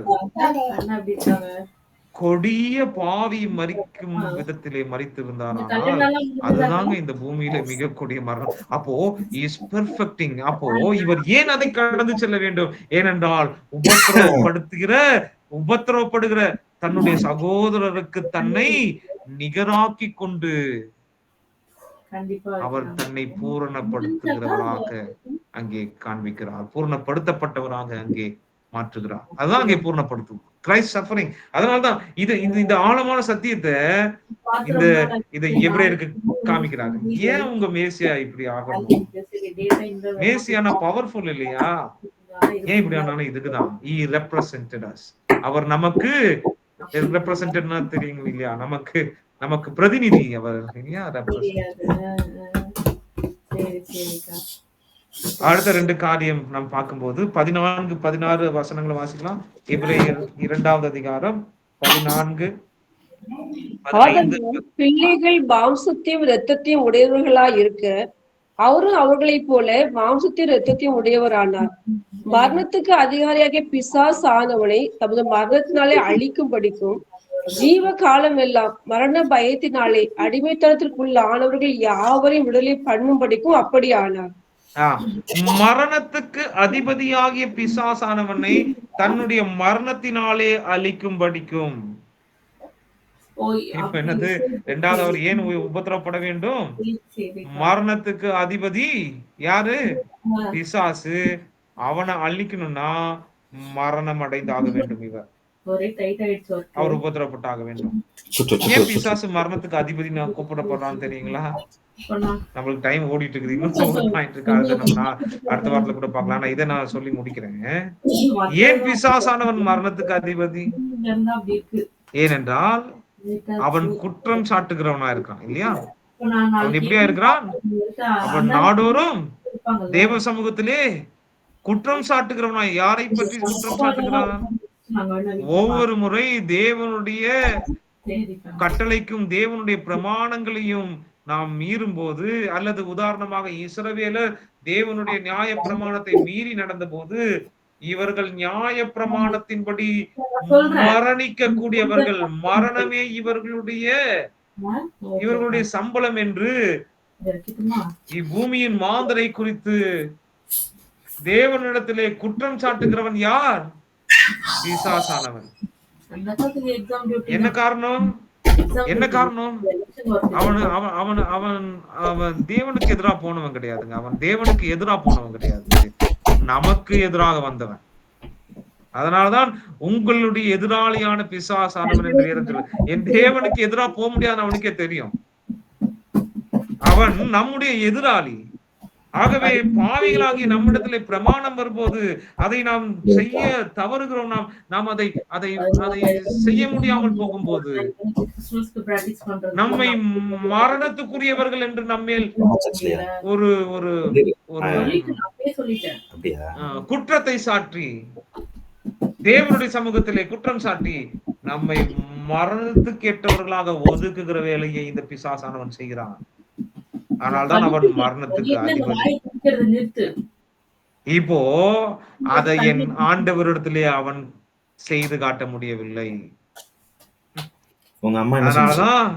கொடிய பாவி மரிக்கும் விதத்திலே மரித்திருந்தாரானால் அதுதாங்க இந்த பூமியில மிக கொடிய மரணம். அப்போ இஸ் பெர்ஃபெக்டிங். அப்போ இவர் ஏன் அதை கடந்து செல்ல வேண்டும்? ஏனென்றால் உபத்திரவப்படுகிற தன்னுடைய சகோதரருக்கு தன்னை நிகராக்கி கொண்டு அவர் தன்னை பூரணப்படுத்துகிறவராக அங்கே காண்பிக்கிறார், பூரணப்படுத்தப்பட்டவராக அங்கே மாற்றுகிறார். அதுதான் அங்கே பூர்ணப்படுத்தும் கிரைஸ்ட் சஃபரிங். அதனால்தான் இந்த ஆழமான சத்தியத்தை இதை எபிரேயருக்கு காமிக்கிறாங்க. ஏன் உங்க மேசியா இப்படி ஆகணும்? மேசியானா பவர்ஃபுல் இல்லையா? ஏன் இப்படி ஆனாலும் இதுக்குதான் he represented us. அவர் நமக்கு ரெப்ரசன்டட்னா தெரியுங்க இல்லையா? நமக்கு பிரதிநிதி அவர் இல்லையா? அடுத்த 2 காரியம் நாம் பார்க்கும்போது 14, 16 வசனங்களை வாசிக்கலாம். எபிரேயர் 2வது அதிகாரம் 14, 15. பிள்ளைகள் மாம்சத்தையும் இரத்தத்தையும் உடையவர்களாய் இருக்க அவரும் அவர்களைப் போல மாம்சத்தையும் இரத்தத்தையும் உடையவரானார். மரணத்துக்கு அதிகாரியாகிய பிசாசு ஆனவனை தமது மரணத்தினாலே அழிக்கும்படிக்கும் ஜீவ காலம் எல்லாம் மரண பயத்தினாலே அடிமைத்தனத்திற்குள்ள ஆனவர்கள் யாவரையும் விடுதலை பண்ணும்படிக்கும் அப்படி ஆனார். மரணத்துக்கு அதிபதியாகிய பிசாசானவனை தன்னுடைய மரணத்தினாலே அழிக்கும்படிக்கும். இப்ப என்னது? 2வது அவர் ஏன் உபத்திரப்பட வேண்டும்? மரணத்துக்கு அதிபதி யாரு? பிசாசு. அவனை அழிக்கணும்னா மரணம் அடைந்தாக வேண்டும். இவர் அவர் உபத்திரப்பட்டாக வேண்டும். ஏன் பிசாசு மரணத்துக்கு அதிபதி நான் கூப்பிடப்படுறான்னு தெரியுங்களா? நம்மளுக்கு டைம் ஓடிட்டு இருக்குது. இன்னும் பாயிண்ட் இருக்கு, அதை நம்ம அடுத்த வாரத்துல கூட பார்க்கலாம். ஆனா இதை நான் சொல்லி முடிக்கிறேன். ஏன் பிசாசானவன் மரணத்துக்கு அதிபதி? ஏனென்றால் அவன் குற்றம் சாட்டுகிறவனா இருக்கான் இல்லையா? அவன் எப்படியா இருக்கிறான்? அவன் நாடோறும் தேவ சமூகத்திலே குற்றம் சாட்டுகிறவனா. யாரை பற்றி குற்றம் சாட்டுகிறான்? ஒவ்வொரு முறை தேவனுடைய கட்டளைக்கும் தேவனுடைய பிரமாணங்களையும் நாம் மீறும் போது, அல்லது உதாரணமாக இஸ்ரவேலர் தேவனுடைய நியாய பிரமாணத்தை மீறி நடந்த போது, இவர்கள் நியாய பிரமாணத்தின்படி மரணிக்க கூடியவர்கள். மரணமே இவர்களுடைய சம்பளம் என்று இப்பூமியின் மாந்தரை குறித்து தேவனிடத்திலே குற்றம் சாட்டுகிறவன் யார்? பிசாசானவன். என்ன காரணம்? அவன் தேவனுக்கு எதிராக போனவன் கிடையாதுங்க. அவன் தேவனுக்கு எதிராக போனவன் கிடையாது, நமக்கு எதிராக வந்தவன். அதனாலதான் உங்களுடைய எதிராளியான பிசாசானவன் என்று வேதம். என் தேவனுக்கு எதிராக போக முடியாதுன்னு அவனுக்கே தெரியும். அவன் நம்முடைய எதிராளி. ஆகவே பாவிகளாகி நம்மிடத்திலே பிரமாணம் வரும்போது அதை நாம் செய்ய தவறுகிறோம். நாம் அதை செய்ய முடியாமல் போகும்போது நம்மை மரணத்துக்குரியவர்கள் என்று நம்மேல் ஒரு ஒரு குற்றத்தை சாற்றி, தேவனுடைய சமூகத்திலே குற்றம் சாட்டி நம்மை மரணத்துக்கு ஏற்றவர்களாக ஒதுக்குகிற வேலையை இந்த பிசாசானவன் செய்கிறான். ஆனால்தான் அவன் மரணத்துக்கு அதிபதி. இப்போ அதை என் ஆண்டவரிடத்திலே அவன் செய்து காட்ட முடியவில்லை. அதனாலதான்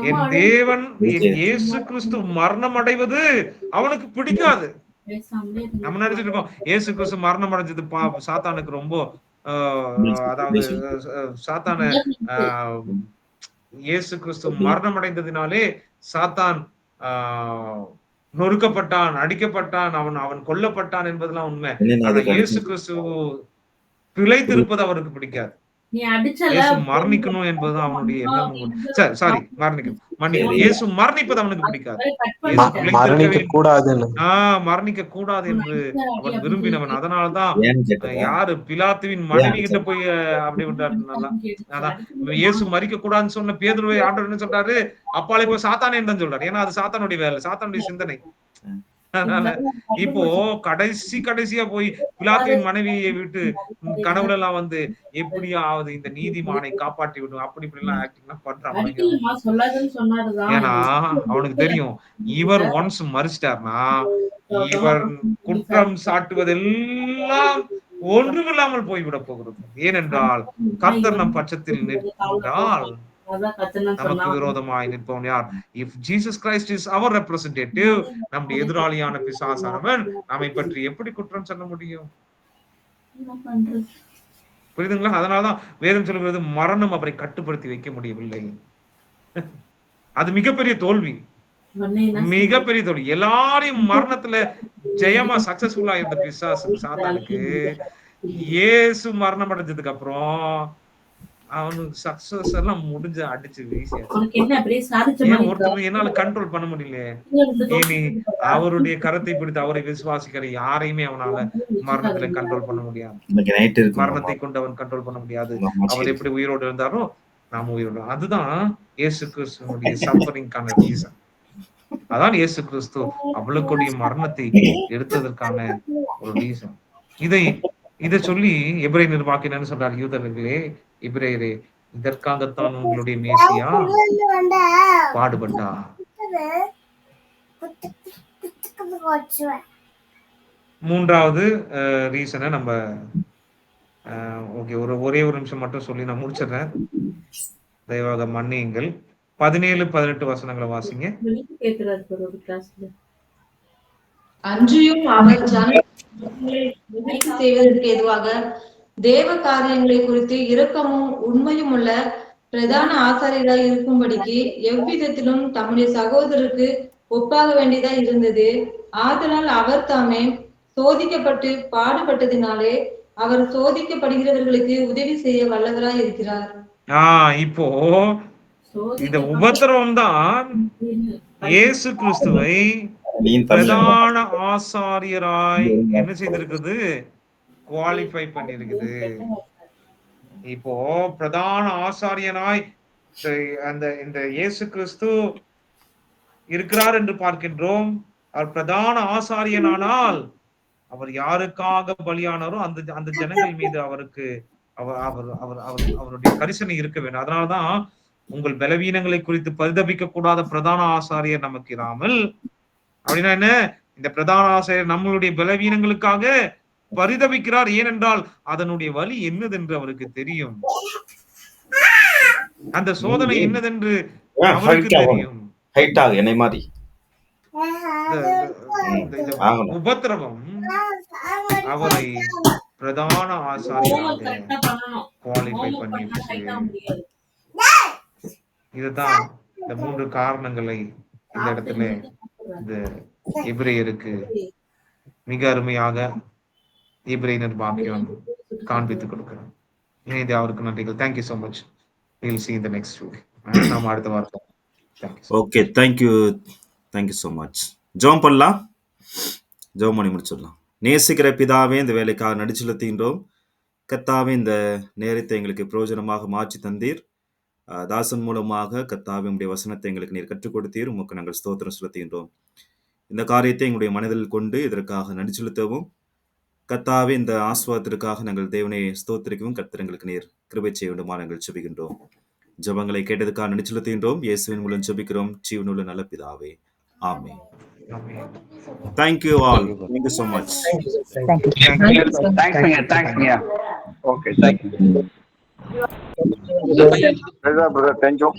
என் தேவன் இயேசு கிறிஸ்து மரணம் அடைவது அவனுக்கு பிடிக்காது. நம்ம நினைச்சிட்டு இருக்கோம் இயேசு கிறிஸ்து மரணம் அடைஞ்சது சாத்தானுக்கு ரொம்ப அதாவது சாத்தான இயேசு கிறிஸ்து மரணம் அடைந்ததினாலே சாத்தான் நொறுக்கப்பட்டான், அடிக்கப்பட்டான், அவன் கொல்லப்பட்டான் என்பதெல்லாம் உண்மை. ஆனா இயேசு கிறிஸ்து பிழைத்திருப்பது அவருக்கு பிடிக்காது. மரணிக்கணும் என்பதுதான் அவனுடைய எண்ணம். இயேசு மரணிப்பது அவனுக்கு பிடிக்காது. மரணிக்க கூடாது என்று அவன் விரும்பினவன். அதனாலதான் யாரு பிலாத்துவின் மனைவி கிட்ட போய் அப்படி விட்டாரு. அதான் இயேசு மறிக்க கூடாதுன்னு சொன்ன பேதுருவை ஆண்டவர் என்ன சொல்றாரு? அப்பாலே போய் சாத்தானே தான் சொல்றாரு. ஏன்னா அது சாத்தானுடைய வேலை, சாத்தானுடைய சிந்தனை. அதனால இப்போ கடைசியா போய் பிலாத்துவின் மனைவியை விட்டு கனவுல எல்லாம் வந்து எப்படியாவது இந்த நீதிமானை காப்பாற்றி விடும் அப்படி இப்படி எல்லாம் ஆக்டிங் பண்றான். ஏன்னா அவனுக்கு தெரியும் இவர் ஒன்ஸ் மறிச்சிட்டார்னா இவர் குற்றம் சாட்டுவதெல்லாம் ஒன்றுமில்லாமல் போய்விட போகிறது. ஏனென்றால் கர்த்தர் நம் பட்சத்தில் நின்றால் நமக்கு விரோதமாய் நிற்பவன் யார்? இஃப் ஜீசஸ் கிரைஸ்ட் இஸ் அவர் ரெப்ரசன்டேட்டிவ், நம்முடைய எதிராளியான பிசாசானவன் நம்மை பற்றி எப்படி குற்றம் சொல்ல முடியும்? புரியுதுங்களா? அதனாலதான் வேதம் சொல்லுகிறது மரணம் அவரை கட்டுப்படுத்தி வைக்க முடியவில்லை. அது மிகப்பெரிய தோல்வி, மிகப்பெரிய தோல்வி. எல்லாரையும் மரணத்துல ஜெயமா சக்சஸ்ஃபுல்லா இருந்த பிசாசு சாத்தானுக்கு இயேசு மரணம் அடைஞ்சதுக்கு அப்புறம் அவனுக்கு சக்சஸ் எல்லாம் முடிஞ்ச அடிச்சு வீசியாச்சு. உனக்கு என்ன அப்படியே சாதிச்ச ஏன் மாதிரி இருக்கா? ஒருத்தர் என்னால கண்ட்ரோல் பண்ண முடியலையே. இனி அவருடைய கரத்தை பிடித்து அவரை விசுவாசிக்கிற யாரையுமே அவனால மரணத்துல கண்ட்ரோல் பண்ண முடியாது. இன்னைக்கு நைட் இருக்கு மரணத்தை கொண்டு அவன் கண்ட்ரோல் பண்ண முடியாது. அவர் எப்படி உயிரோடு இருந்தாரோ நாம உயிரோடு. அதுதான் இயேசு கிறிஸ்துவனுடைய சஃபரிங்கான ரீசன். அதான் இயேசு கிறிஸ்து அவ்வளவு கொடிய மரணத்தை எடுத்ததற்கான ஒரு ரீசன். இதை சொல்லி எபிரேய நிர்வாகின்னு சொல்றார், யூதர்களே எபிரேயரே, இதற்காகத்தான் உங்களுடைய மேசியா பாடுபட்டா. மூன்றாவது ரீசனை நம்ம ஓகே ஒரே ஒரு நிமிஷம் மட்டும் சொல்லி நான் முடிச்சிடுறேன், தயவாக மன்னியுங்கள். 17-18 வசனங்களை வாசிங்க. அன்றியும் அவர் ஜனங்களை செய்வதற்கு எதுவாக தேவ காரியங்களை குறித்து இரக்கமும் உண்மையும் உள்ள பிரதான ஆசாரியராய் இருக்கும்படிக்கு எவ்விதத்திலும் தம்முடைய சகோதரருக்கு ஒப்பாக வேண்டியதா இருந்தது. ஆதலால் அவர் தாமே சோதிக்கப்பட்டு பாடுபட்டதினாலே அவர் சோதிக்கப்படுகிறவர்களுக்கு உதவி செய்ய வல்லவராய் இருக்கிறார். இப்போ இந்த உபத்திரவம் தான் இயேசு கிறிஸ்துவை பிரதான ஆசாரியராய் என்ன செய்திருக்குது, குவாலிஃபை பண்ணிருக்குது. இப்போ பிரதான ஆசாரியனாய் இந்த இயேசு கிறிஸ்து இருக்கிறார் என்று பார்க்கின்றோம். அவர் பிரதான ஆசாரியனானால் அவர் யாருக்காக பலியானாரோ அந்த ஜனங்கள் மீது அவருக்கு அவருடைய கரிசனை இருக்க வேண்டும். அதனாலதான் உங்கள் பலவீனங்களை குறித்து பரிதபிக்க கூடாத பிரதான ஆசாரியர் நமக்கு இராமல், அப்படின்னா என்ன, இந்த பிரதான ஆசாரியர் நம்மளுடைய பலவீனங்களுக்காக பரிதபிக்கிறார். ஏனென்றால் அதனுடைய வலி என்னதென்று அவருக்கு தெரியும், அந்த சோதனை என்னதென்று அவருக்கு தெரியும். உபத்திரவம் அவரை பிரதான ஆசாரியராக குவாலிஃபை பண்ணிடுச்சு. இதுதான் இந்த 3 காரணங்களை இந்த இடத்துல இந்த எபிரேயருக்கு மிக அருமையாக எபிரேய நிர்வாகியம் காண்பித்துக் கொடுக்கிறோம். இணைந்து அவருக்கு நன்றிகள். Thank you so much. we'll see in the next week. நாம அடுத்த வாரம். Okay, thank you so much. ஜெபம் பண்ணலாம், ஜெபம் பண்ணி முடிச்சிடலாம். நேசிக்கிற பிதாவே, இந்த வேலைக்காக நடிச்சுலத்துகின்றோம். கர்த்தாவே, இந்த நேரத்தை எங்களுக்கு பிரயோஜனமாக மாற்றி தந்தீர். தாசன் மூலமாக கர்த்தாவே உம்முடைய வசனத்தை எங்களுக்கு நீர் கற்றுக் கொடுத்தீர். உமக்கு நாங்கள் ஸ்தோத்திரம் செலுத்துகின்றோம். இந்த காரியத்தை எங்களுடைய மனதில் கொண்டு இதற்காக நடிச்சுலத்தவும், கர்த்தாவே இந்த ஆசீர்வாதத்திற்காக நாங்கள் தேவனை ஸ்தோத்திரிக்கவும் கர்த்தர் எங்களுக்கு நீர் கிருபை செய்ய வேண்டுமா நாங்கள் ஜெபிக்கின்றோம். ஜெபங்களை கேட்டதுக்காக நடிச்சுலத்துகின்றோம். இயேசுவின் மூலம் ஜெபிக்கிறோம் ஜீவனுள்ள நல்ல பிதாவே, ஆமென். Thank you all. Thank you so much. Thank you. Thanks, Mia. Okay, thank you. Brother, thank you.